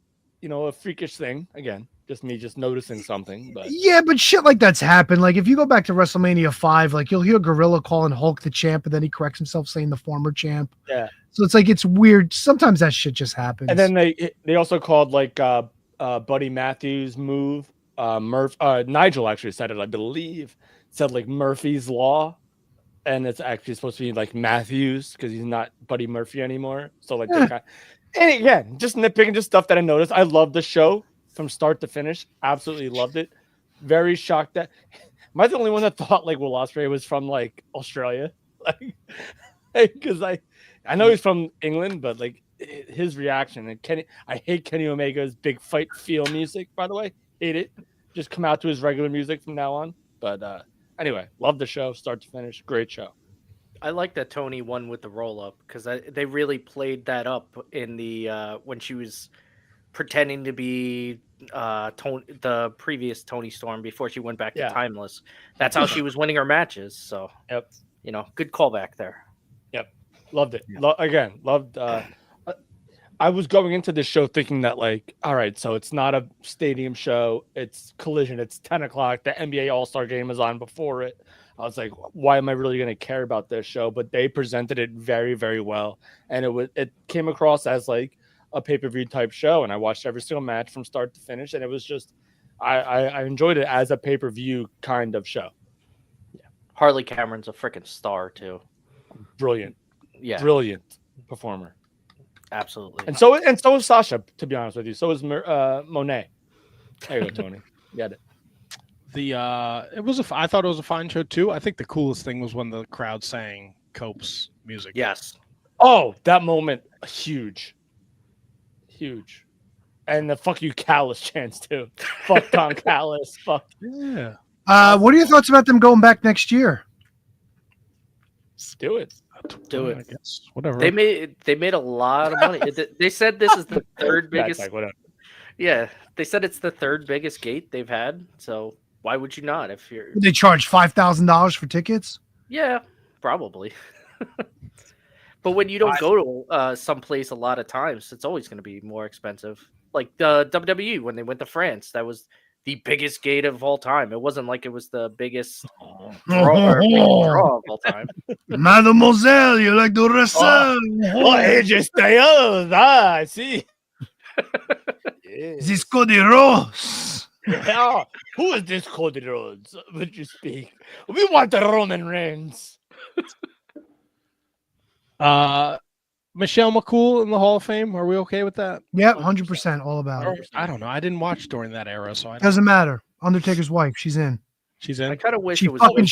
Speaker 4: freakish thing. Again, just me noticing something. But
Speaker 9: yeah, but shit like that's happened. Like if you go back to WrestleMania 5, like you'll hear Gorilla calling Hulk the champ, and then he corrects himself saying the former champ.
Speaker 4: Yeah.
Speaker 9: So it's like it's weird. Sometimes that shit just happens.
Speaker 4: And then they also called like Buddy Matthews' move. Nigel actually said it, I believe. Said like Murphy's Law, and it's actually supposed to be like Matthews because he's not Buddy Murphy anymore. So like, and again, just nitpicking, just stuff that I noticed. I love the show from start to finish. Absolutely loved it. Very shocked that am I the only one that thought like Will Ospreay was from like Australia? Like, because I know he's from England, but like his reaction and I hate Kenny Omega's big fight feel music, by the way. Hate it. Just come out to his regular music from now on. But anyway, love the show start to finish. Great show.
Speaker 6: I like that Tony won with the roll up because they really played that up in the when she was pretending to be the previous Tony Storm before she went back to Timeless. That's how she was winning her matches. So good callback there.
Speaker 4: Yep, loved it. Loved. I was going into this show thinking that like, all right, so it's not a stadium show. It's Collision. It's 10 o'clock. The NBA All-Star game is on before it. I was like, why am I really going to care about this show? But they presented it very, very well. And it came across as like a pay-per-view type show. And I watched every single match from start to finish. And it was just, I enjoyed it as a pay-per-view kind of show.
Speaker 6: Yeah. Harley Cameron's a freaking star too.
Speaker 4: Brilliant.
Speaker 6: Yeah.
Speaker 4: Brilliant performer.
Speaker 6: Absolutely.
Speaker 4: And so is Sasha, to be honest with you. So is Monet. There you go, Tony. Got it.
Speaker 10: I thought it was a fine show too. I think the coolest thing was when the crowd sang Cope's music.
Speaker 6: Yes.
Speaker 4: Oh, that moment, huge. And the fuck you Callis chants too. Fuck Tom Callis. Fuck.
Speaker 10: Yeah.
Speaker 9: What are your thoughts about them going back next year?
Speaker 4: Do it.
Speaker 6: Do it.
Speaker 10: I guess. Whatever.
Speaker 6: They made a lot of money. They said this is the third biggest.
Speaker 4: Whatever.
Speaker 6: Yeah, they said it's the third biggest gate they've had. So why would you not? If you're,
Speaker 9: Would they charge $5,000 for tickets?
Speaker 6: Yeah, probably. But when you don't go to someplace a lot of times, it's always going to be more expensive. Like the WWE when they went to France, that was the biggest gate of all time. It wasn't like it was the biggest draw of all time.
Speaker 9: Mademoiselle, you like to wrestle?
Speaker 4: I see.
Speaker 9: This Cody Rhodes.
Speaker 4: Yeah. Who is this Cody Rhodes? Would you speak? We want the Roman Reigns.
Speaker 10: Michelle McCool in the Hall of Fame. Are we okay with that?
Speaker 9: Yep, 100% all about it.
Speaker 10: I don't know. I didn't watch during that era, so I don't.
Speaker 9: Doesn't matter. Undertaker's wife, she's in.
Speaker 10: She's in.
Speaker 6: I kind of wish
Speaker 9: She
Speaker 6: it was.
Speaker 9: fucking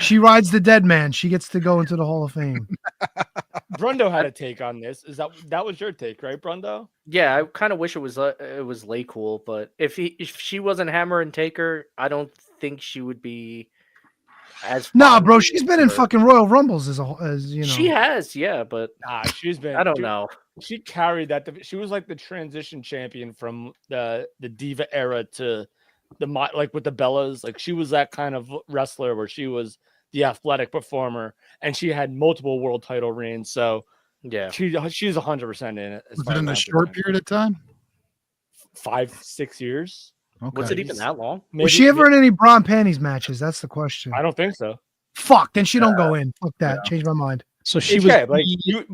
Speaker 9: she rides the dead man. She gets to go into the Hall of Fame.
Speaker 4: Brundo had a take on this. Is that was your take, right, Brundo?
Speaker 6: Yeah, I kind of wish it was Laycool, but if she wasn't Hammer and Taker, I don't think she would be as.
Speaker 9: Nah, bro, she's been in fucking Royal Rumbles as you know.
Speaker 6: She has, yeah, but
Speaker 4: she's been.
Speaker 6: I don't know.
Speaker 4: She carried that. She was like the transition champion from the Diva era to like with the Bellas. Like she was that kind of wrestler where she was the athletic performer, and she had multiple world title reigns. So
Speaker 6: yeah,
Speaker 4: she's 100% in it.
Speaker 5: Was it in a short period of time?
Speaker 4: 5-6 years.
Speaker 5: Okay.
Speaker 6: Was it even that long?
Speaker 9: Was she ever in any bra and panties matches? That's the question.
Speaker 4: I don't think so.
Speaker 9: Fuck, then she don't go in. Fuck that. Change my mind.
Speaker 10: So she was
Speaker 4: like you,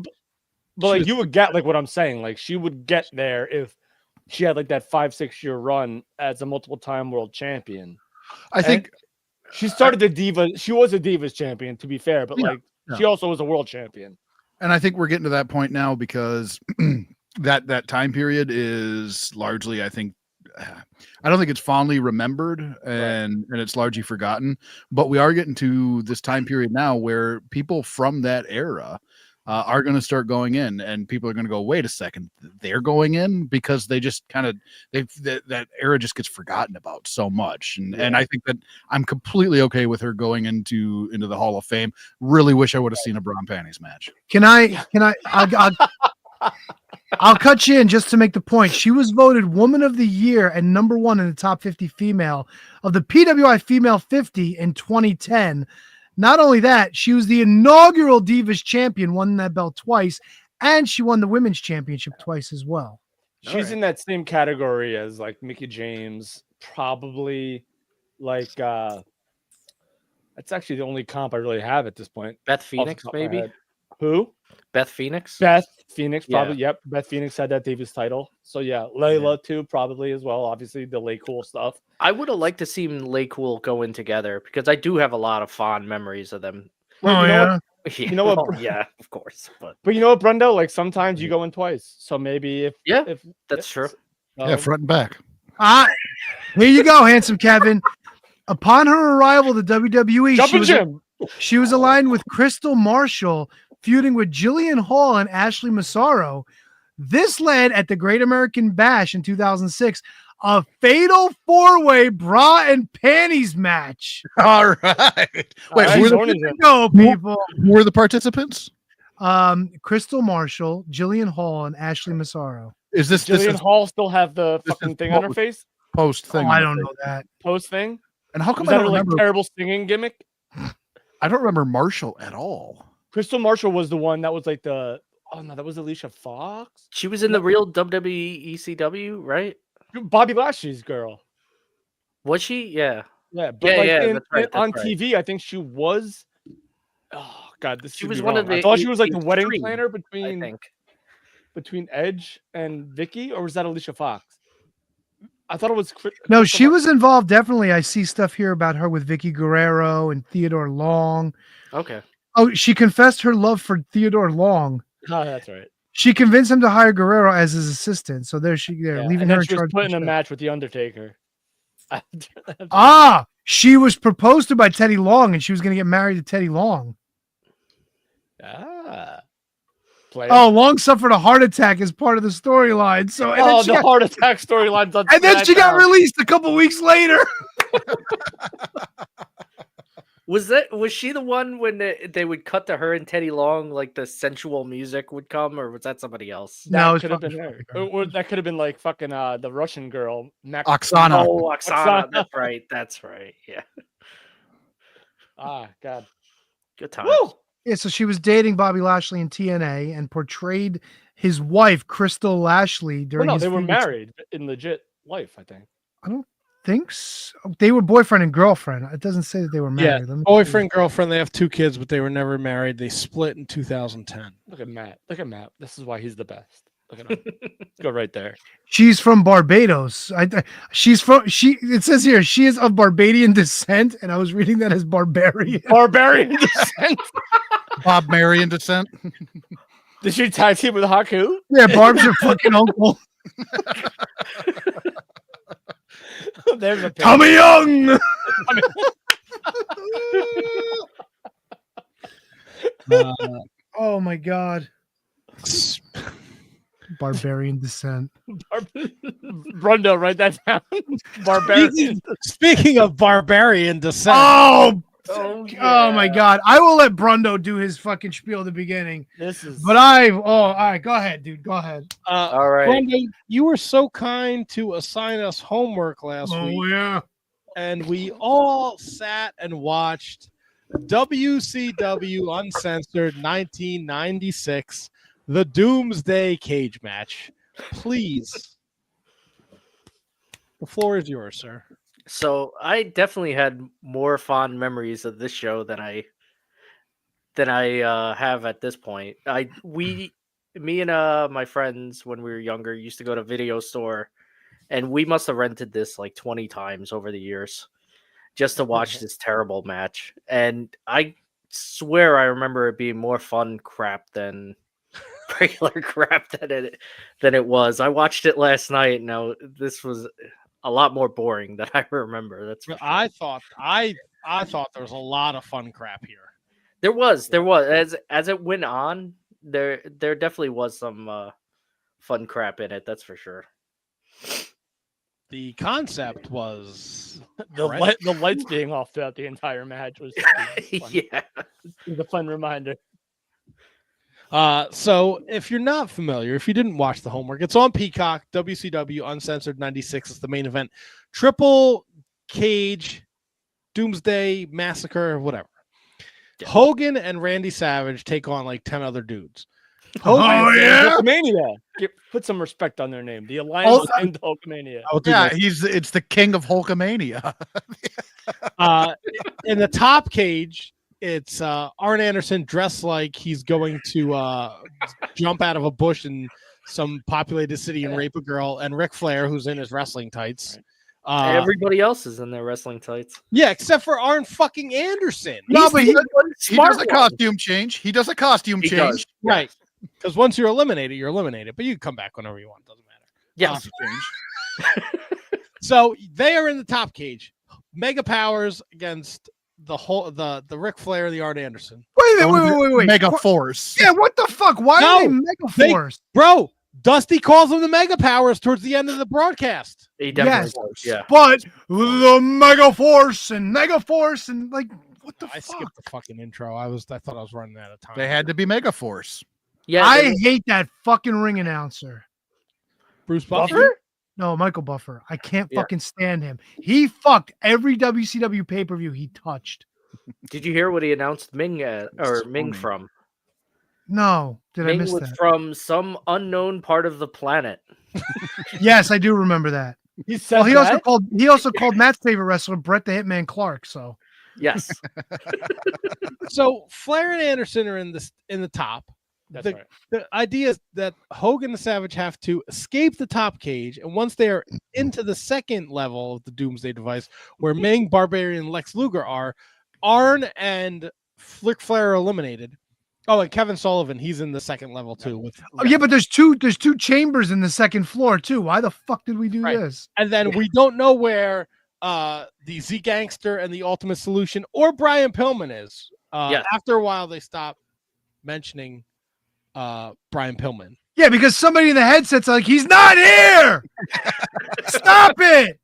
Speaker 4: but like you would get like what I'm saying. Like she would get there if she had like that 5-6 year run as a multiple time world champion.
Speaker 5: I think
Speaker 4: she started the Diva. She was a Divas champion, to be fair, but she also was a world champion.
Speaker 5: And I think we're getting to that point now because that time period is largely, I think, I don't think it's fondly remembered and it's largely forgotten. But we are getting to this time period now where people from that era are going to start going in, and people are going to go, wait a second, they're going in, because they just kind of that era just gets forgotten about so much. And I think that I'm completely okay with her going into the Hall of Fame. Really wish I would have seen a bra and panties match.
Speaker 9: I'll cut you in just to make the point. She was voted Woman of the Year and #1 in the top 50 female of the PWI Female 50 in 2010. Not only that, she was the inaugural Divas champion, won that belt twice, and she won the Women's Championship twice as well.
Speaker 4: She's in that same category as like Mickie James, probably like that's actually the only comp I really have at this point.
Speaker 6: Beth Phoenix, maybe.
Speaker 4: Who?
Speaker 6: Beth Phoenix?
Speaker 4: Beth Phoenix, probably.
Speaker 6: Yeah.
Speaker 4: Yep. Beth Phoenix had that Davis title. So yeah, Layla too, probably as well. Obviously, the Laycool stuff.
Speaker 6: I would have liked to see Laycool go in together because I do have a lot of fond memories of them.
Speaker 9: Oh, yeah.
Speaker 4: You know what?
Speaker 6: Yeah, of course.
Speaker 4: But you know what, Brundo? Like sometimes you go in twice. So maybe if
Speaker 6: that's true.
Speaker 5: Yeah, front and back.
Speaker 9: Here you go, handsome Kevin. Upon her arrival to WWE, she was aligned with Crystal Marshall, feuding with Jillian Hall and Ashley Massaro. This led at the Great American Bash in 2006, a fatal 4-way bra and panties match.
Speaker 5: All right. Wait,
Speaker 9: people.
Speaker 5: Who were the participants?
Speaker 9: Crystal Marshall, Jillian Hall, and Ashley Massaro.
Speaker 5: Is this
Speaker 4: Jillian Hall still have the fucking thing on her face?
Speaker 5: Post thing.
Speaker 9: I don't know that.
Speaker 4: Post thing?
Speaker 5: And how come
Speaker 4: I
Speaker 5: I
Speaker 4: don't
Speaker 5: don't remember?
Speaker 4: like terrible singing gimmick?
Speaker 5: I don't remember Marshall at all.
Speaker 4: Crystal Marshall was the one that was like that was Alicia Fox.
Speaker 6: She was in the real WWE ECW, right?
Speaker 4: Bobby Lashley's girl.
Speaker 6: Was she? Yeah.
Speaker 4: Yeah, but
Speaker 6: that's right,
Speaker 4: on TV, I think she was. Oh God,
Speaker 6: she was one of the.
Speaker 4: I thought she was like the wedding
Speaker 6: Extreme,
Speaker 4: planner between Edge and Vicky, or was that Alicia Fox? I thought it was.
Speaker 9: No, she was involved. Definitely, I see stuff here about her with Vicky Guerrero and Theodore Long.
Speaker 6: Okay.
Speaker 9: Oh, she confessed her love for Theodore Long.
Speaker 4: Oh, that's right.
Speaker 9: She convinced him to hire Guerrero as his assistant. So leaving her in
Speaker 4: she was
Speaker 9: charge.
Speaker 4: put in a match with the Undertaker.
Speaker 9: She was proposed to by Teddy Long, and she was going to get married to Teddy Long. Long suffered a heart attack as part of the storyline. So,
Speaker 4: heart attack storyline.
Speaker 9: And then she got released a couple weeks later.
Speaker 6: Was she the one when they would cut to her and Teddy Long, like the sensual music would come, or was that somebody else?
Speaker 4: No, it could have been her. Or that could have been like fucking the Russian girl,
Speaker 5: Oksana.
Speaker 6: Oh, Oksana. That's right. Yeah.
Speaker 4: God.
Speaker 6: Good times.
Speaker 4: Woo!
Speaker 9: Yeah, so she was dating Bobby Lashley in TNA and portrayed his wife, Crystal Lashley, during
Speaker 4: they were married in legit life, I think.
Speaker 9: I don't think so. They were boyfriend and girlfriend. It doesn't say that they were married.
Speaker 10: Yeah, boyfriend, girlfriend. They have 2 kids, but they were never married. They split in 2010.
Speaker 4: Look at Matt. This is why he's the best. Look at him. Let's go right there.
Speaker 9: She's from Barbados. It says here she is of Barbadian descent, and I was reading that as barbarian.
Speaker 4: Barbarian descent.
Speaker 5: Bob Marion descent.
Speaker 4: Did she tag team with Haku?
Speaker 9: Yeah, Barb's your fucking uncle.
Speaker 4: There's a
Speaker 9: Tommy Young. Oh my God. Barbarian descent.
Speaker 4: Brundo, write that down. Barbarian.
Speaker 10: Speaking of barbarian descent.
Speaker 9: Oh my God. I will let Brundo do his fucking spiel at the beginning. But all right, go ahead, dude. Go ahead.
Speaker 6: All right.
Speaker 10: Brundo, you were so kind to assign us homework last week.
Speaker 9: Oh yeah.
Speaker 10: And we all sat and watched WCW Uncensored 1996, the Doomsday cage match. Please. The floor is yours, sir.
Speaker 6: So I definitely had more fond memories of this show than I have at this point. Me and my friends when we were younger used to go to video store, and we must have rented this like 20 times over the years just to watch this terrible match. And I swear I remember it being more fun crap than regular crap than it was. I watched it last night. Now this was a lot more boring than I remember. That's for sure.
Speaker 10: I thought there was a lot of fun crap here.
Speaker 6: There was as it went on. There definitely was some fun crap in it. That's for sure.
Speaker 10: The concept was
Speaker 4: the lights being off throughout the entire match was fun.
Speaker 6: Yeah,
Speaker 4: it was a fun reminder.
Speaker 10: So if you're not familiar, if you didn't watch the homework, it's on Peacock. WCW Uncensored 96 is the main event. Triple cage, Doomsday Massacre, whatever. Yeah. Hogan and Randy Savage take on like 10 other dudes.
Speaker 4: Hulkamania. Put some respect on their name. The Alliance and Hulkamania.
Speaker 5: Yeah, it's the king of Hulkamania.
Speaker 10: In the top cage, it's Arn Anderson dressed like he's going to jump out of a bush in some populated city and rape a girl, and Ric Flair, who's in his wrestling tights.
Speaker 6: Everybody else is in their wrestling tights.
Speaker 10: Yeah, except for Arn fucking Anderson.
Speaker 5: No, but he does a costume change. He does a costume change.
Speaker 10: Right. Because once you're eliminated, you're eliminated. But you can come back whenever you want. Doesn't matter.
Speaker 6: Yes.
Speaker 10: So they are in the top cage. Mega Powers against the Ric Flair, the Arn Anderson.
Speaker 9: Wait.
Speaker 5: Mega Force.
Speaker 9: Yeah, what the fuck? Why are they Mega Force?
Speaker 10: Bro, Dusty calls them the Mega Powers towards the end of the broadcast.
Speaker 6: He definitely does, yeah.
Speaker 9: But the Mega Force and like, what the fuck?
Speaker 10: I skipped the fucking intro. I thought I was running out of time.
Speaker 5: They had to be Mega Force.
Speaker 6: Yeah,
Speaker 9: I hate that fucking ring announcer.
Speaker 10: Bruce Buffer?
Speaker 9: No, Michael Buffer. I can't fucking stand him. He fucked every WCW pay-per-view he touched.
Speaker 6: Did you hear what he announced Ming from?
Speaker 9: No. Did
Speaker 6: Ming
Speaker 9: I miss
Speaker 6: was
Speaker 9: that?
Speaker 6: from some unknown part of the planet.
Speaker 9: Yes, I do remember that.
Speaker 4: He said
Speaker 9: he also called Matt's favorite wrestler Bret the Hitman Clark. So
Speaker 6: yes.
Speaker 10: So Flair and Anderson are in the top.
Speaker 4: That's right.
Speaker 10: The idea is that Hogan and Savage have to escape the top cage, and once they are into the second level of the Doomsday device, where Ming, Barbarian, and Lex Luger are, Arn and Ric Flair are eliminated. Oh, and Kevin Sullivan, he's in the second level too.
Speaker 9: But there's two chambers in the second floor too. Why the fuck did we do this?
Speaker 10: And then we don't know where the Z Gangster and the Ultimate Solution or Brian Pillman is. After a while, they stop mentioning Brian Pillman.
Speaker 9: Yeah, because somebody in the headset's like, he's not here. Stop it.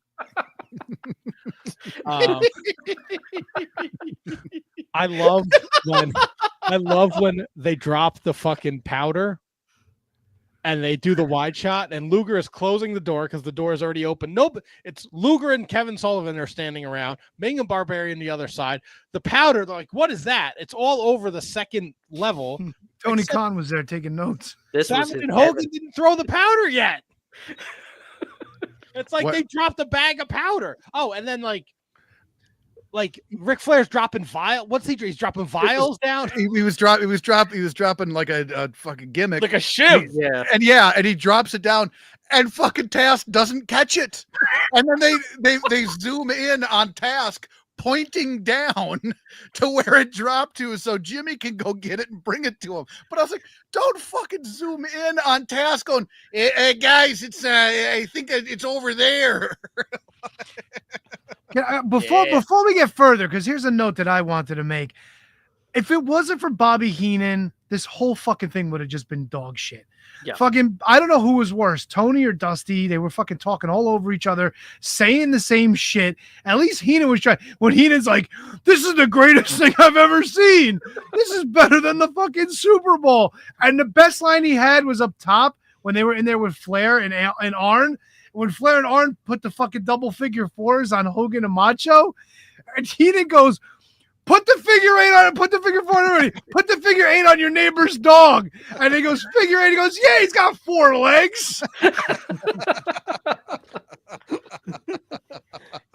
Speaker 10: I love when they drop the fucking powder and they do the wide shot, and Luger is closing the door because the door is already open. Nope, it's Luger and Kevin Sullivan are standing around, Ming and Barbarian the other side. The powder, they're like, what is that? It's all over the second level.
Speaker 9: Tony Khan was there taking notes.
Speaker 10: Savage and Hogan didn't throw the powder yet. It's like they dropped a bag of powder. Oh, and then like Ric Flair's dropping vials. What's he's dropping vials down?
Speaker 5: He was dropping like a fucking gimmick,
Speaker 4: like a ship.
Speaker 5: And he drops it down, and fucking Task doesn't catch it. And then they zoom in on Task pointing down to where it dropped to, so Jimmy can go get it and bring it to him. But I was like, don't fucking zoom in on Task going, hey, guys, it's I think it's over there.
Speaker 9: Before we get further, because here's a note that I wanted to make. If it wasn't for Bobby Heenan, this whole fucking thing would have just been dog shit.
Speaker 6: Yeah.
Speaker 9: Fucking, I don't know who was worse, Tony or Dusty. They were fucking talking all over each other, saying the same shit. At least Heenan was trying. When Heenan's like, "This is the greatest thing I've ever seen. This is better than the fucking Super Bowl." And the best line he had was up top when they were in there with Flair and Arn. When Flair and Arn put the fucking double figure fours on Hogan and Macho, and Heenan goes, "Put the figure 8 on it. Put the figure 4 already. Put the figure 8 on your neighbor's dog." And he goes, "Figure 8." He goes, "Yeah, he's got 4 legs."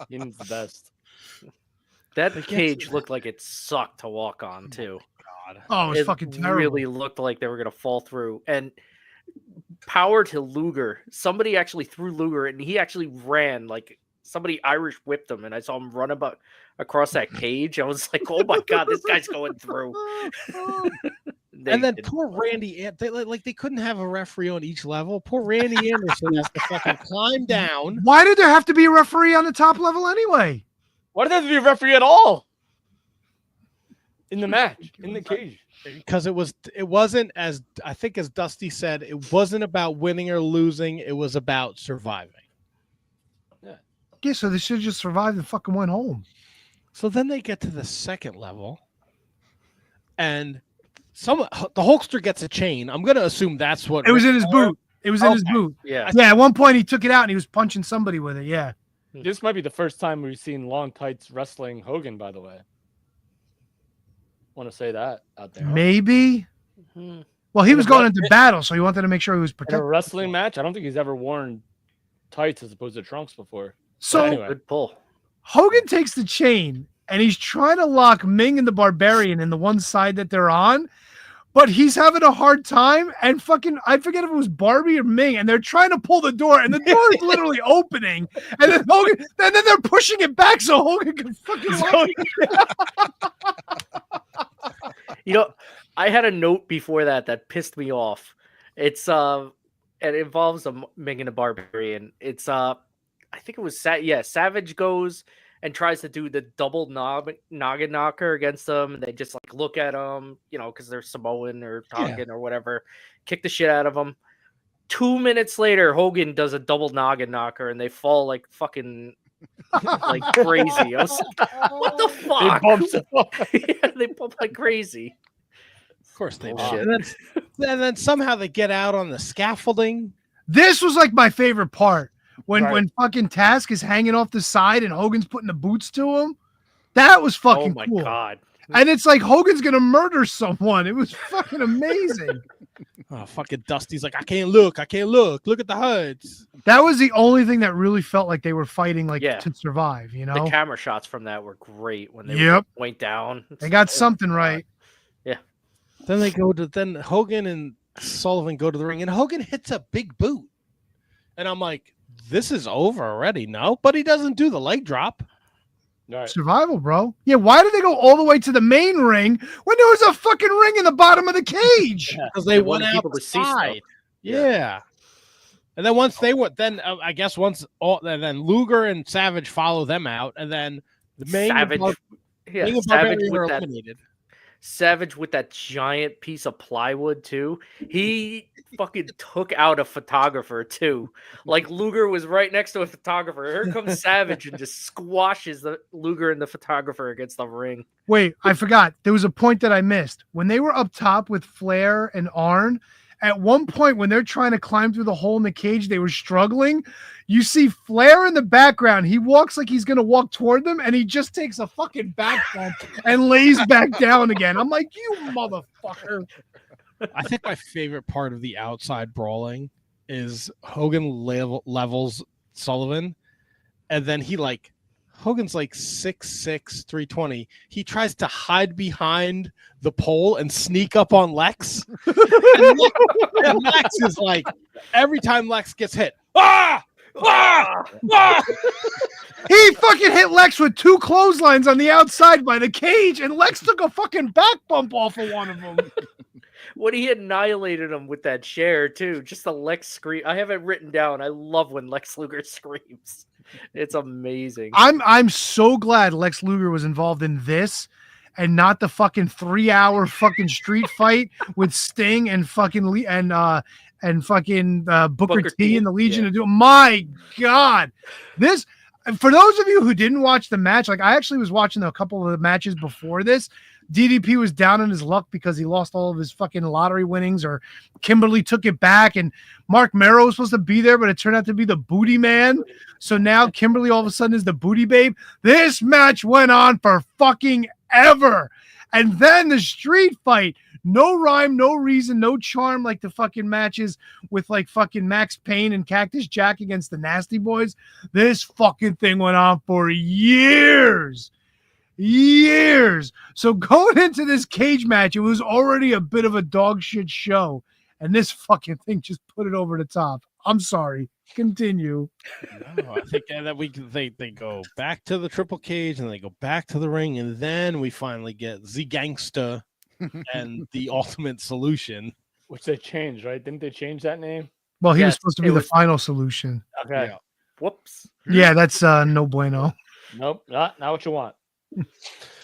Speaker 4: Heenan's the best.
Speaker 6: That cage looked like it sucked to walk on too.
Speaker 9: Oh, it was fucking terrible.
Speaker 6: Really looked like they were gonna fall through. And power to Luger. Somebody actually threw Luger, and he actually ran like somebody Irish whipped him, and I saw him run about across that cage. I was like, "Oh my god, this guy's going through."
Speaker 10: And then poor Randy, they couldn't have a referee on each level. Poor Randy Anderson has to fucking climb down.
Speaker 9: Why did there have to be a referee on the top level anyway?
Speaker 4: Why did there have to be a referee at all in the match, in the cage?
Speaker 10: Because it wasn't, as I think as Dusty said, it wasn't about winning or losing. It was about surviving.
Speaker 9: Yeah, so they should have just survived and fucking went home.
Speaker 10: So then they get to the second level, and the Hulkster gets a chain. I'm gonna assume that's what
Speaker 9: it was in his boot. It was in his boot.
Speaker 6: Yeah.
Speaker 9: Yeah, at one point he took it out and he was punching somebody with it. Yeah.
Speaker 4: This might be the first time we've seen long tights wrestling Hogan, by the way. Want to say that out there.
Speaker 9: Maybe.
Speaker 6: Mm-hmm.
Speaker 9: Well, he was going into battle, so he wanted to make sure he was
Speaker 4: In a
Speaker 9: protected.
Speaker 4: wrestling match, I don't think he's ever worn tights as opposed to trunks before.
Speaker 9: So
Speaker 4: But anyway,
Speaker 6: Good pull.
Speaker 9: Hogan takes the chain and he's trying to lock Ming and the Barbarian in the one side that they're on, but he's having a hard time. And fucking, I forget if it was Barbie or Ming, and they're trying to pull the door, and the door is literally opening. And then Hogan, and then they're pushing it back so Hogan can fucking.
Speaker 6: You know, I had a note before that pissed me off. It's it involves a Ming and a Barbarian. It's I think it was Savage goes and tries to do the double noggin knocker against them, and they just like look at them, you know, because they're Samoan or Tongan or whatever, kick the shit out of them. 2 minutes later, Hogan does a double noggin knocker, and they fall like fucking like crazy. I was like, what the fuck? They bump like crazy.
Speaker 10: Of course they
Speaker 6: Bullshit.
Speaker 10: did. And then somehow they get out on the scaffolding.
Speaker 9: This was like my favorite part when
Speaker 4: Right.
Speaker 9: when fucking Task is hanging off the side and Hogan's putting the boots to him. That was fucking
Speaker 6: Oh my
Speaker 9: cool.
Speaker 6: god.
Speaker 9: And it's like Hogan's gonna murder someone. It was fucking amazing.
Speaker 10: Oh, fucking Dusty's like, I can't look. Look at the HUDs.
Speaker 9: That was the only thing that really felt like they were fighting
Speaker 6: Yeah.
Speaker 9: to survive, you
Speaker 6: The
Speaker 9: know?
Speaker 6: camera shots from that were great when they
Speaker 9: Yep.
Speaker 6: went down.
Speaker 9: They got
Speaker 6: Oh,
Speaker 9: something
Speaker 6: God.
Speaker 9: right.
Speaker 10: Then Hogan and Sullivan go to the ring, and Hogan hits a big boot. And I'm like, this is over already, no? But he doesn't do the leg drop.
Speaker 4: all right.
Speaker 9: Survival, bro. Yeah, why did they go all the way to the main ring when there was a fucking ring in the bottom of the cage?
Speaker 10: Because they went
Speaker 6: wanted people to see stuff.
Speaker 10: outside. Yeah. And then once they went, then I guess once and then Luger and Savage follow them out, and then the main
Speaker 6: Savage, yeah,
Speaker 10: Ming and
Speaker 6: Savage
Speaker 10: Barbarian are
Speaker 6: with that
Speaker 10: eliminated.
Speaker 6: Savage with that giant piece of plywood too. He fucking took out a photographer too. Like Luger was right next to a photographer. Here comes Savage and just squashes the Luger and the photographer against the ring.
Speaker 9: Wait, I forgot. There was a point that I missed. When they were up top with Flair and Arn, at one point when they're trying to climb through the hole in the cage, they were struggling. You see Flair in the background. He walks like he's going to walk toward them, and he just takes a fucking back bump and lays back down again. I'm like, you motherfucker.
Speaker 10: I think my favorite part of the outside brawling is Hogan levels Sullivan, and then Hogan's like 6'6", 320. He tries to hide behind the pole and sneak up on Lex. and Lex is like, every time Lex gets hit, ah!
Speaker 9: He fucking hit Lex with 2 clotheslines on the outside by the cage, and Lex took a fucking back bump off of one of them.
Speaker 6: When he annihilated him with that chair too, just the Lex scream. I have it written down. I love when Lex Luger screams. It's amazing.
Speaker 9: I'm so glad Lex Luger was involved in this and not the fucking 3-hour fucking street fight with Sting and fucking Booker T and the Legion of Doom. My God, this. For those of you who didn't watch the match, like I actually was watching a couple of the matches before this. DDP was down on his luck because he lost all of his fucking lottery winnings, or Kimberly took it back, and Mark Merrow was supposed to be there, but it turned out to be the booty man. So now Kimberly all of a sudden is the booty babe. This match went on for fucking ever. And then the street fight, no rhyme, no reason, no charm, like the fucking matches with like fucking Max Payne and Cactus Jack against the Nasty Boys. This fucking thing went on for years. So going into this cage match, it was already a bit of a dog shit show. And this fucking thing just put it over the top. I'm sorry. Continue.
Speaker 10: No, I think that they go back to the triple cage and they go back to the ring, and then we finally get the Gangsta and the Ultimate Solution,
Speaker 4: which they changed, right? Didn't they change that name?
Speaker 9: Well, he was supposed to be the final solution.
Speaker 4: Okay.
Speaker 10: Yeah.
Speaker 6: Whoops.
Speaker 9: Yeah, that's no bueno.
Speaker 4: Nope, not what you want.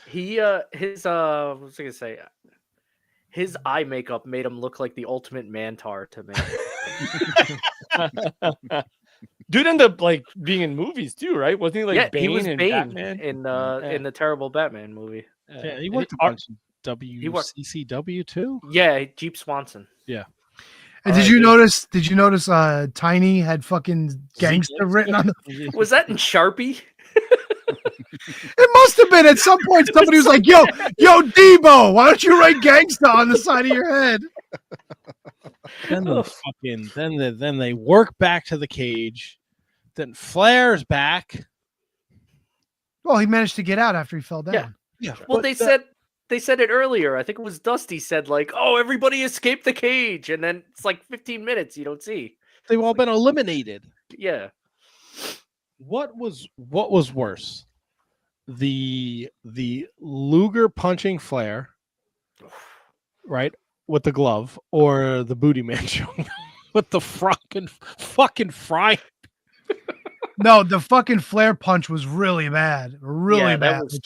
Speaker 6: His what was I gonna say? His eye makeup made him look like the ultimate Mantar to me.
Speaker 4: Dude ended up like being in movies too, right? Wasn't he like Bane
Speaker 6: he was
Speaker 4: in
Speaker 6: Bane
Speaker 4: Batman?
Speaker 6: in the terrible Batman movie.
Speaker 10: Yeah, he worked a bunch in WCCW too.
Speaker 6: Yeah, Jeep Swanson.
Speaker 10: Yeah.
Speaker 9: And did you notice Tiny had fucking gangster written on the
Speaker 6: Was that in Sharpie?
Speaker 9: It must have been at some point. Somebody was like, yo, Debo, why don't you write gangsta on the side of your head?
Speaker 10: Then they work back to the cage. Then Flair's back.
Speaker 9: Well, he managed to get out after he fell down.
Speaker 10: Yeah.
Speaker 6: Well, they said it earlier. I think it was Dusty said like, "Oh, everybody escaped the cage," and then it's like 15 minutes you don't see.
Speaker 10: They've all been eliminated.
Speaker 6: Yeah.
Speaker 10: What was worse? The Luger punching Flair, right, with the glove, or the Booty Man showing with the fucking frying?
Speaker 9: No, the fucking Flair punch was really bad. Really bad.
Speaker 6: That was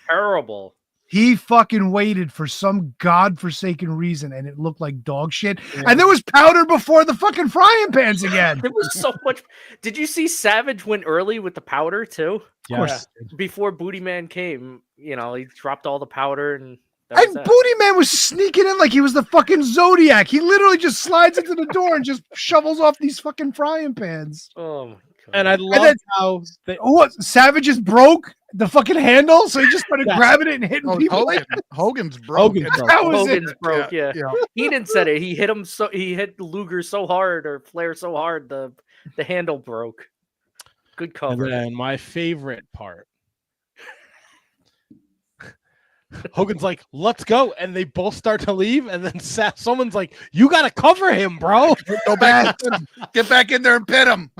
Speaker 6: terrible.
Speaker 9: He fucking waited for some godforsaken reason, and it looked like dog shit. Yeah. And there was powder before the fucking frying pans again.
Speaker 6: There was so much. Did you see Savage went early with the powder too?
Speaker 9: Of course.
Speaker 6: Before Booty Man came, he dropped all the powder and
Speaker 9: Booty Man was sneaking in like he was the fucking Zodiac. He literally just slides into the door and just shovels off these fucking frying pans.
Speaker 6: Oh my God.
Speaker 10: And I love how
Speaker 9: Savage just broke the fucking handle, so he just started grabbing it and hitting people.
Speaker 5: Hogan's broke.
Speaker 6: Hogan's broke. Yeah. Heenan said it. He hit Luger so hard, or Flair so hard, the handle broke. Good cover.
Speaker 10: And then my favorite part. Hogan's like, "Let's go," and they both start to leave, and then someone's like, "You got to cover him, bro.
Speaker 5: Go back, get back in there and pit him."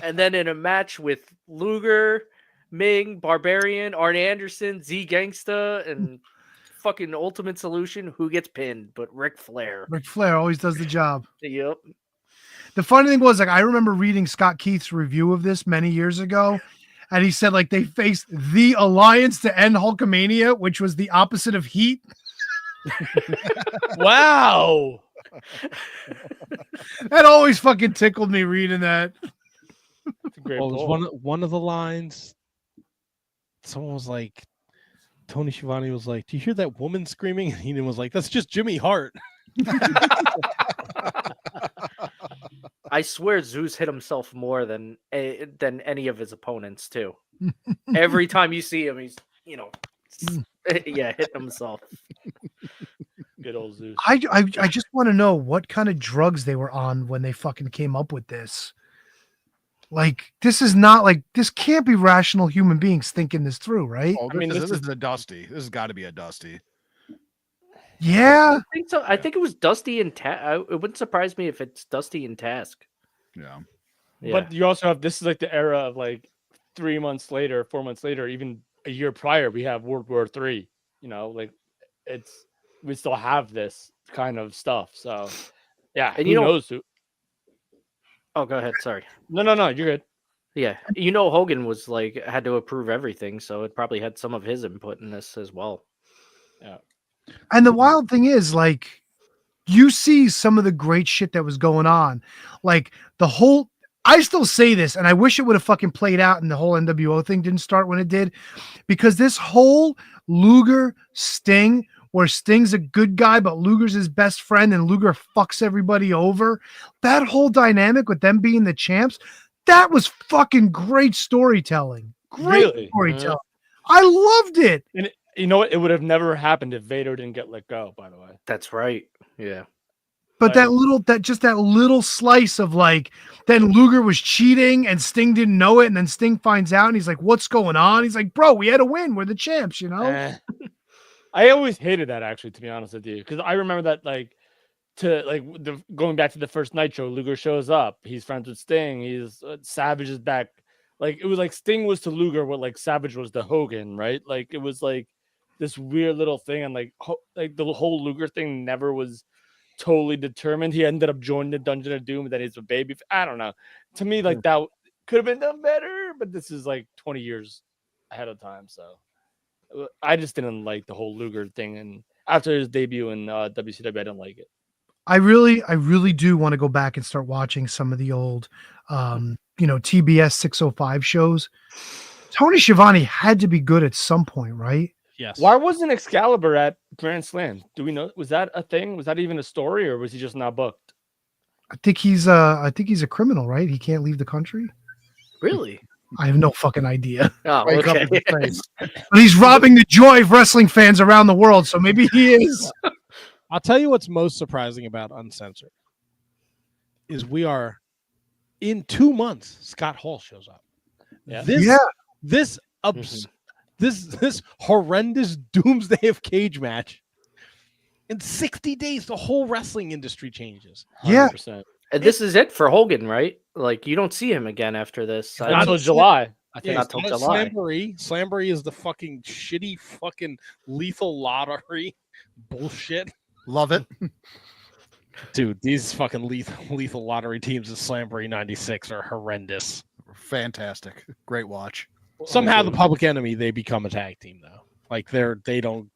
Speaker 6: And then in a match with Luger, Ming, Barbarian, Arn Anderson, Z Gangsta, and fucking Ultimate Solution, who gets pinned? But Ric Flair.
Speaker 9: Ric Flair always does the job.
Speaker 6: Yep.
Speaker 9: The funny thing was, like, I remember reading Scott Keith's review of this many years ago. And he said, like, they faced the Alliance to end Hulkamania, which was the opposite of Heat.
Speaker 4: Wow.
Speaker 9: That always fucking tickled me reading that.
Speaker 4: That's a great
Speaker 10: it was one of the lines. Someone was like, Tony Schiavone was like, "Do you hear that woman screaming?" And Heenan was like, "That's just Jimmy Hart."
Speaker 6: I swear Zeus hit himself more than any of his opponents too. Every time you see him, he's hitting himself.
Speaker 4: Good old Zeus.
Speaker 9: I just want to know what kind of drugs they were on when they fucking came up with this. Like, this can't be rational human beings thinking this through, right?
Speaker 5: Oh, this is a Dusty. This has got to be a Dusty.
Speaker 9: Yeah,
Speaker 6: I think so. I think it was Dusty and It wouldn't surprise me if it's Dusty and Task.
Speaker 5: Yeah.
Speaker 4: But you also have, this is like the era of like 3 months later, 4 months later, even a year prior, we have World War III. Like we still have this kind of stuff. So yeah,
Speaker 6: and
Speaker 4: who knows who?
Speaker 6: Oh, go ahead. Sorry.
Speaker 4: No, you're good.
Speaker 6: Yeah, you know, Hogan was like had to approve everything, so it probably had some of his input in this as well.
Speaker 4: Yeah.
Speaker 9: And the wild thing is, like, you see some of the great shit that was going on. Like the whole, I still say this, and I wish it would have fucking played out and the whole NWO thing didn't start when it did, because this whole Luger Sting, where Sting's a good guy, but Luger's his best friend and Luger fucks everybody over, that whole dynamic with them being the champs, that was fucking great storytelling. Great storytelling. I loved it.
Speaker 4: And you know what? It would have never happened if Vader didn't get let go, by the way.
Speaker 6: That's right. Yeah.
Speaker 9: But that little slice of like, then Luger was cheating and Sting didn't know it. And then Sting finds out and he's like, what's going on? He's like, bro, we had a win. We're the champs, you know?
Speaker 4: I always hated that, actually, to be honest with you. Because I remember that, like, going back to the first Nitro, Luger shows up. He's friends with Sting. He's Savage is back. Like, it was like Sting was to Luger what like Savage was to Hogan, right? Like, it was like this weird little thing, and like the whole Luger thing never was totally determined. He ended up joining the Dungeon of Doom, and then he's a baby. I don't know. To me, like, that could have been done better, but this is like 20 years ahead of time. So I just didn't like the whole Luger thing, and after his debut in WCW, I didn't like it.
Speaker 9: I really do want to go back and start watching some of the old, TBS 605 shows. Tony Schiavone had to be good at some point, right?
Speaker 10: Yes.
Speaker 4: Why wasn't Excalibur at Grand Slam? Do we know? Was that a thing? Was that even a story, or was he just not booked?
Speaker 9: I think he's a criminal, right? He can't leave the country.
Speaker 6: Really?
Speaker 9: I have no fucking idea.
Speaker 6: Oh,
Speaker 9: Right,
Speaker 6: okay.
Speaker 9: but he's robbing the joy of wrestling fans around the world, so maybe he is.
Speaker 10: I'll tell you what's most surprising about Uncensored is we are in 2 months. Scott Hall shows up.
Speaker 4: Yeah.
Speaker 10: This horrendous Doomsday of Cage match. In 60 days, the whole wrestling industry changes.
Speaker 4: 100%.
Speaker 6: Yeah. And this is it for Hogan, right? Like, you don't see him again after this.
Speaker 4: Not until July. I think
Speaker 6: not till July.
Speaker 10: Slamboree is the fucking shitty fucking lethal lottery bullshit.
Speaker 5: Love it.
Speaker 10: Dude, these fucking lethal lottery teams in Slamboree 96 are horrendous.
Speaker 5: Fantastic. Great watch.
Speaker 10: Somehow the Public Enemy, they become a tag team though. Like they don't,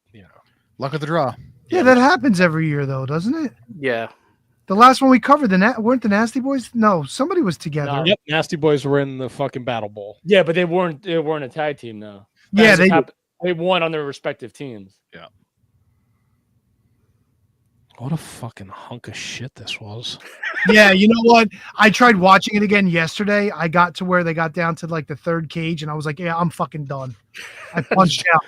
Speaker 5: luck of the draw.
Speaker 9: Yeah, that happens every year though, doesn't it?
Speaker 6: Yeah.
Speaker 9: The last one we covered, weren't the Nasty Boys? No, somebody was together.
Speaker 10: No. Yep, Nasty Boys were in the fucking Battle Bowl.
Speaker 4: Yeah, but they weren't a tag team though.
Speaker 9: Yeah,
Speaker 4: they won on their respective teams.
Speaker 5: Yeah.
Speaker 10: What a fucking hunk of shit this was.
Speaker 9: Yeah, you know what? I tried watching it again yesterday. I got to where they got down to like the third cage, and I was like, yeah, I'm fucking done. I punched out.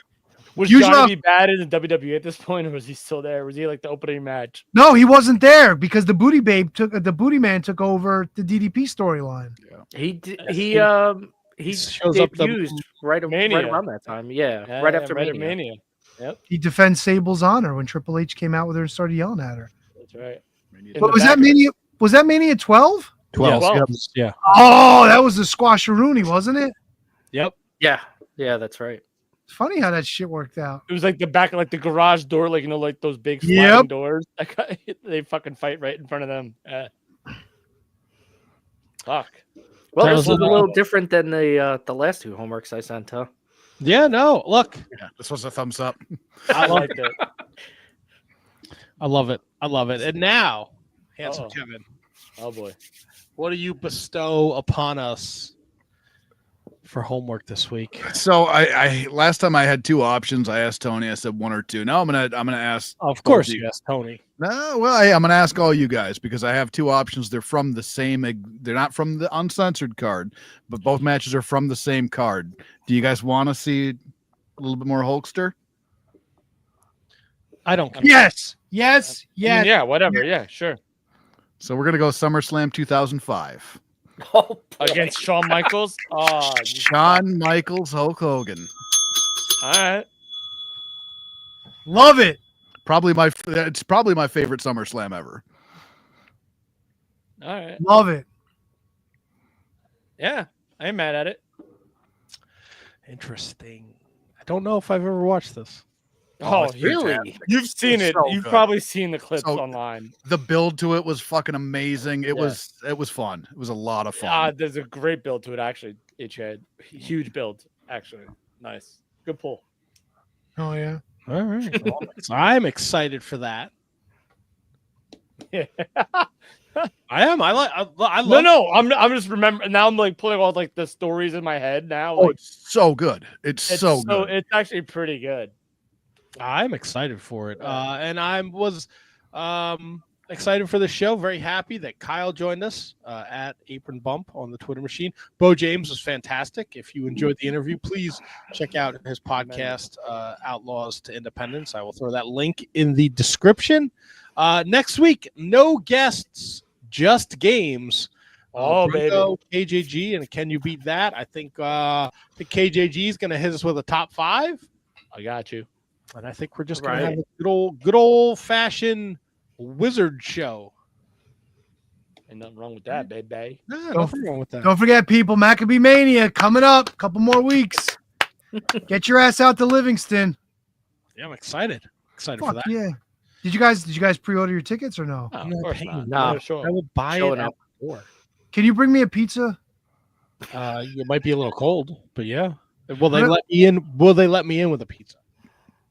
Speaker 4: Was Johnny bad in the WWE at this point, or was he still there? Was he like the opening match?
Speaker 9: No, he wasn't there because the Booty Man took over the DDP storyline.
Speaker 6: Yeah. He
Speaker 10: shows up
Speaker 6: right around that time. Yeah, right after Mania.
Speaker 4: Yep.
Speaker 9: He defends Sable's honor when Triple H came out with her and started yelling at her.
Speaker 4: That's right.
Speaker 9: But was that Mania? Was that Mania 12?
Speaker 5: 12.
Speaker 10: Yeah.
Speaker 9: Oh, that was the Squasharoonie, wasn't it?
Speaker 10: Yep.
Speaker 6: Yeah, that's right.
Speaker 9: It's funny how that shit worked out.
Speaker 4: It was like the back of like the garage door, like like those big sliding doors. They fucking fight right in front of them. Fuck.
Speaker 6: Well, this was a little different than the last two homeworks I sent, huh?
Speaker 10: Yeah, no, look.
Speaker 5: Yeah, this was a thumbs up.
Speaker 4: I liked it.
Speaker 10: I love it. And now, handsome Kevin.
Speaker 4: Oh boy.
Speaker 10: What do you bestow upon us for homework this week?
Speaker 5: So I last time I had two options. I asked Tony. I said one or two. Now I'm gonna ask.
Speaker 10: Of course, you asked Tony.
Speaker 5: No, well, I'm gonna ask all you guys because I have two options. They're from the same. They're not from the uncensored card, but both matches are from the same card. Do you guys want to see a little bit more Hulkster?
Speaker 10: I don't care.
Speaker 9: Yes.
Speaker 4: Yeah, whatever. Yeah, sure.
Speaker 5: So we're gonna go SummerSlam 2005.
Speaker 6: Oh, boy.
Speaker 4: Against Shawn Michaels. Oh,
Speaker 5: Shawn Michaels, Hulk Hogan.
Speaker 4: All right.
Speaker 9: Love it.
Speaker 5: It's probably my favorite SummerSlam ever.
Speaker 4: All right.
Speaker 9: Love it.
Speaker 4: Yeah, I ain't mad at it.
Speaker 10: Interesting. I don't know if I've ever watched this.
Speaker 4: Oh,
Speaker 5: it's
Speaker 6: really?
Speaker 5: fantastic.
Speaker 4: You've seen it.
Speaker 5: So
Speaker 4: You've
Speaker 5: good.
Speaker 4: probably seen the clips
Speaker 5: So-
Speaker 4: online.
Speaker 5: The build to it was fucking amazing. It
Speaker 4: Yeah.
Speaker 5: was fun. It was a lot of fun.
Speaker 4: There's a great build to it, actually. H-head. Huge build, actually. Nice. Good pull.
Speaker 9: Oh yeah.
Speaker 10: All right. Well, I'm excited for that.
Speaker 4: Yeah.
Speaker 10: I am. I love.
Speaker 4: No. I'm just remembering. Now I'm like pulling all like the stories in my head now.
Speaker 5: Oh,
Speaker 4: Like,
Speaker 5: it's so good. It's so good.
Speaker 4: It's actually pretty good.
Speaker 10: I'm excited for it. And I was excited for the show. Very happy that Kyle joined us at Apron Bump on the Twitter machine. Beau James was fantastic. If you enjoyed the interview, please check out his podcast, Outlaws to Independence. I will throw that link in the description. Next week, no guests, just games.
Speaker 4: Oh,
Speaker 10: Brundo, KJG, and can you beat that? I think the KJG is going to hit us with a top 5.
Speaker 4: I got you.
Speaker 10: And I think we're just going to have a good old fashioned wizard show.
Speaker 4: Ain't nothing wrong with that, baby.
Speaker 10: No, nothing wrong with that.
Speaker 9: Don't forget, people, Maccabee Mania coming up. Couple more weeks. Get your ass out to Livingston.
Speaker 10: Yeah, I'm excited. Excited for
Speaker 9: Fuck
Speaker 10: that.
Speaker 9: yeah. Did you guys pre-order your tickets or no?
Speaker 4: Oh,
Speaker 10: I'm
Speaker 4: of
Speaker 10: not
Speaker 4: course
Speaker 10: paying.
Speaker 4: not.
Speaker 6: Nah.
Speaker 4: No, sure.
Speaker 10: I will buy
Speaker 6: Showing
Speaker 10: it
Speaker 6: up.
Speaker 10: at the door.
Speaker 9: Can you bring me a pizza?
Speaker 10: It might be a little cold, but yeah. Will they let me in? Will they let me in with a pizza?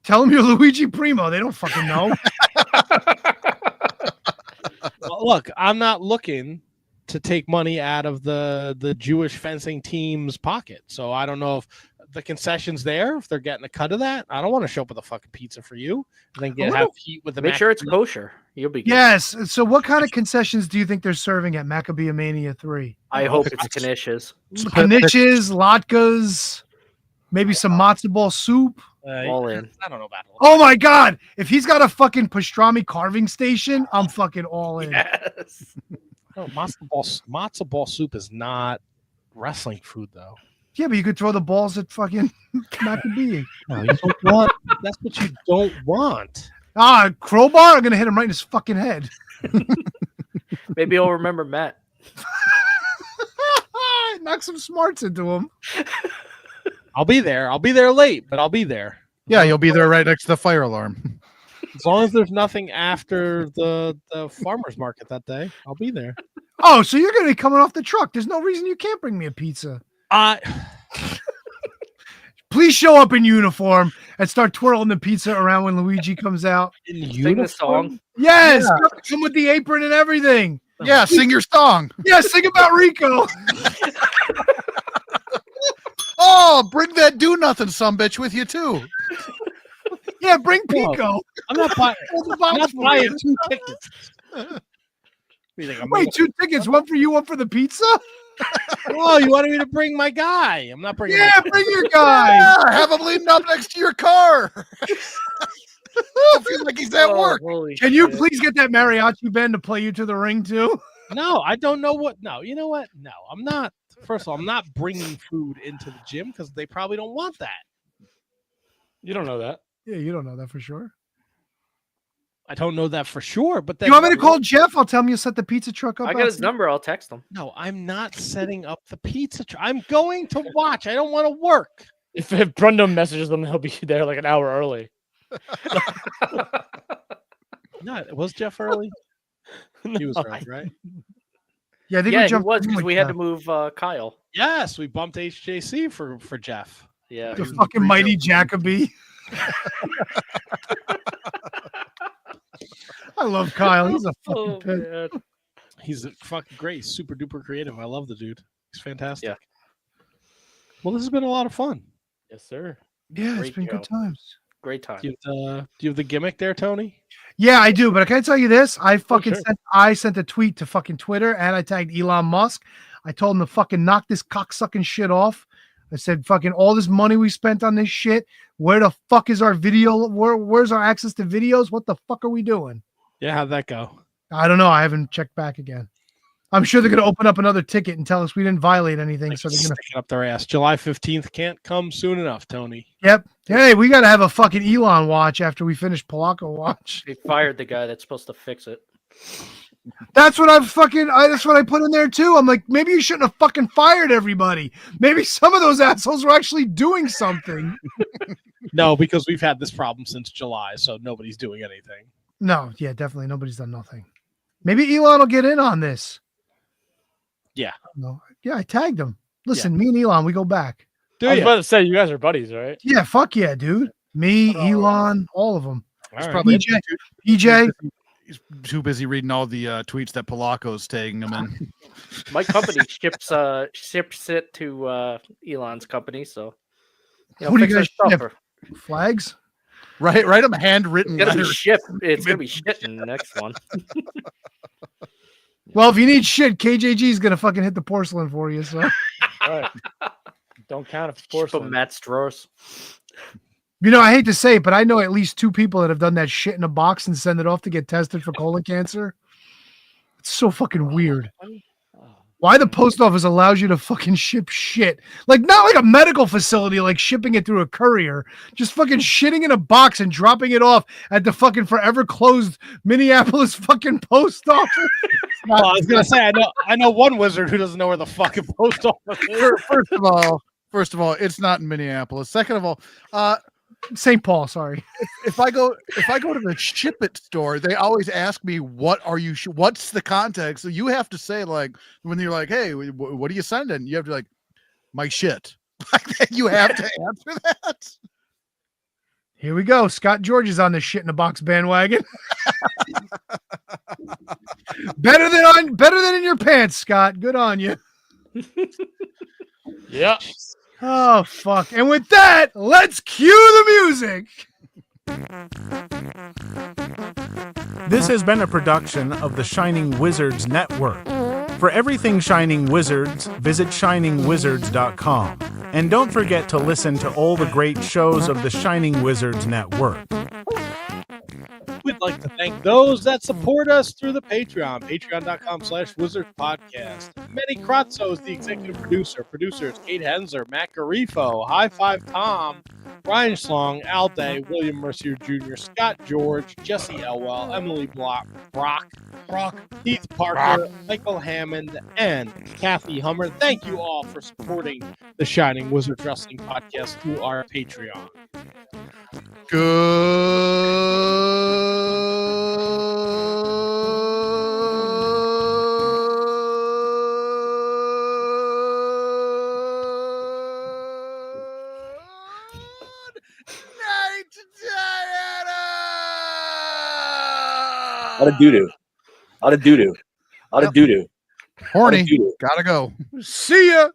Speaker 9: Tell them you're Luigi Primo. They don't fucking know.
Speaker 10: Well, look, I'm not looking to take money out of the Jewish fencing team's pocket, so I don't know if the concession's there, if they're getting a cut of that. I don't want to show up with a fucking pizza for you and then have heat with the
Speaker 6: Make sure it's
Speaker 10: mac-
Speaker 6: kosher. You'll be good.
Speaker 9: Yes. So what kind of concessions do you think they're serving at Maccabee Mania 3?
Speaker 6: I hope it's Knishes.
Speaker 9: Knishes, latkes, maybe some matzo ball soup.
Speaker 6: All in.
Speaker 10: I don't know about it.
Speaker 9: Oh my God. If he's got a fucking pastrami carving station, I'm fucking all in.
Speaker 6: Yes.
Speaker 10: Oh, matzo ball soup is not wrestling food, though.
Speaker 9: Yeah, but you could throw the balls at fucking Maccabee.
Speaker 10: No, you don't want. That's what you don't want.
Speaker 9: Crowbar? I'm going to hit him right in his fucking head.
Speaker 6: Maybe I'll remember Matt.
Speaker 9: Knock some smarts into him.
Speaker 10: I'll be there. I'll be there late, but I'll be there.
Speaker 5: Yeah, you'll be there right next to the fire alarm.
Speaker 10: As long as there's nothing after the farmer's market that day, I'll be there.
Speaker 9: Oh, so you're going to be coming off the truck. There's no reason you can't bring me a pizza. Please show up in uniform and start twirling the pizza around when Luigi comes out.
Speaker 6: Sing the song.
Speaker 9: Yes, come with the apron and everything.
Speaker 5: Yeah, sing your song.
Speaker 9: Yeah, sing about Rico.
Speaker 5: Oh, bring that do nothing sumbitch with you too.
Speaker 9: Yeah, bring Pico.
Speaker 10: I'm not buying. I'm not buying 2 tickets.
Speaker 9: Wait, 2 tickets, one for you, one for the pizza?
Speaker 10: Oh, you wanted me to bring my guy? I'm not bringing.
Speaker 9: Yeah, bring your guy.
Speaker 5: Yeah, have him leaning up next to your car. I feel like he's at work.
Speaker 9: Can you please get that mariachi band to play you to the ring too?
Speaker 10: No, I don't know what. No, you know what? No, I'm not. First of all, I'm not bringing food into the gym because they probably don't want that.
Speaker 4: You don't know that.
Speaker 9: Yeah, you don't know that for sure.
Speaker 10: I don't know that for sure. But then,
Speaker 9: You want me to call Jeff? I'll tell him you set the pizza truck up.
Speaker 6: I got his
Speaker 9: outside.
Speaker 6: number. I'll text him.
Speaker 10: No, I'm not setting up the pizza truck. I'm going to watch. I don't want to work.
Speaker 4: If Brundo messages them, he'll be there like an hour early.
Speaker 10: No, was Jeff early? He was early, right?
Speaker 9: Yeah, I think
Speaker 6: Yeah,
Speaker 9: we
Speaker 6: he
Speaker 9: jumped
Speaker 6: was
Speaker 9: in
Speaker 6: because
Speaker 9: with
Speaker 6: we had
Speaker 9: Jeff.
Speaker 6: to move Kyle.
Speaker 10: Yes, we bumped HJC for Jeff.
Speaker 6: Yeah.
Speaker 9: The fucking mighty Jacoby. I love Kyle. He's a fucking
Speaker 6: Oh,
Speaker 9: pit.
Speaker 6: man.
Speaker 10: He's fucking great, super duper creative. I love the dude. He's fantastic.
Speaker 6: Yeah.
Speaker 10: Well, this has been a lot of fun.
Speaker 4: Yes, sir.
Speaker 9: Yeah, it's
Speaker 6: Great
Speaker 9: been
Speaker 6: show.
Speaker 9: good times.
Speaker 6: Great time.
Speaker 10: Do you have the gimmick there, Tony?
Speaker 9: Yeah, I do, but can I tell you this? I fucking
Speaker 4: sure.
Speaker 9: sent a tweet to fucking Twitter and I tagged Elon Musk. I told him to fucking knock this cocksucking shit off. I said, fucking all this money we spent on this shit. Where the fuck is our video? Where's our access to videos? What the fuck are we doing?
Speaker 10: Yeah, how'd that go?
Speaker 9: I don't know. I haven't checked back again. I'm sure they're going to open up another ticket and tell us we didn't violate anything. So they're going to.
Speaker 10: Stick it up their ass. July 15th can't come soon enough, Tony.
Speaker 9: Yep. Hey, we got to have a fucking Elon watch after we finish Polanco watch.
Speaker 6: They fired the guy that's supposed to fix it.
Speaker 9: That's what that's what I put in there too. I'm like, maybe you shouldn't have fucking fired everybody. Maybe some of those assholes were actually doing something.
Speaker 10: No, because we've had this problem since July, so nobody's doing anything.
Speaker 9: No, yeah, definitely nobody's done nothing. Maybe Elon will get in on this.
Speaker 10: Yeah.
Speaker 9: No, yeah, I tagged him. Listen, me and Elon, we go back.
Speaker 4: I was about to say, you guys are buddies, right?
Speaker 9: Yeah, fuck yeah, dude. Me, Elon, all of them.
Speaker 5: He's probably
Speaker 9: PJ.
Speaker 5: He's too busy reading all the tweets that Polaco's tagging him in.
Speaker 6: My company ships it to Elon's company, so
Speaker 9: What do you guys ship?
Speaker 6: stuff.
Speaker 9: Flags?
Speaker 5: Right, write him handwritten
Speaker 6: It's gonna be
Speaker 5: letters.
Speaker 6: ship. It's gonna be shit in the next one.
Speaker 9: Well, if you need shit, KJG is gonna fucking hit the porcelain for you. So,
Speaker 4: All right. Don't count it for
Speaker 6: Ship
Speaker 4: porcelain.
Speaker 6: Matt's drawers.
Speaker 9: you know, I hate to say it, but I know at least 2 people that have done that shit in a box and send it off to get tested for colon cancer. It's so fucking weird. Why the post office allows you to fucking ship shit. Like, not like a medical facility, like shipping it through a courier. Just fucking shitting in a box and dropping it off at the fucking forever closed Minneapolis fucking post office.
Speaker 10: Well, I was gonna say, I know one wizard who doesn't know where the fucking post office is.
Speaker 5: First of all, it's not in Minneapolis. Second of all,
Speaker 9: St. Paul, sorry.
Speaker 5: if I go to the Ship It store, they always ask me, what's the context? So you have to say, like, when you're like, hey, what are you sending? You have to like, my shit. You have to answer that.
Speaker 9: Here we go. Scott George is on the shit in a box bandwagon. better than in your pants, Scott. Good on you.
Speaker 4: Yeah.
Speaker 9: Oh fuck. And with that, let's cue the music.
Speaker 11: This has been a production of the Shining Wizards Network. For everything Shining Wizards, visit shiningwizards.com. And don't forget to listen to all the great shows of the Shining Wizards Network.
Speaker 10: We'd like to thank those that support us through the Patreon, patreon.com/wizardpodcast. Manny Kratzo is the executive producer. Producers Kate Henzer, Matt Garifo, High Five Tom, Ryan Schlong, Al Day, William Mercier Jr., Scott George, Jesse Elwell, Emily Brock, Keith Parker, Michael Hammond, and Kathy Hummer. Thank you all for supporting the Shining Wizards Wrestling Podcast through our Patreon.
Speaker 12: Out of doo-doo. Out of doo-doo. Out of doo-doo.
Speaker 5: Horny. Gotta go.
Speaker 9: See ya.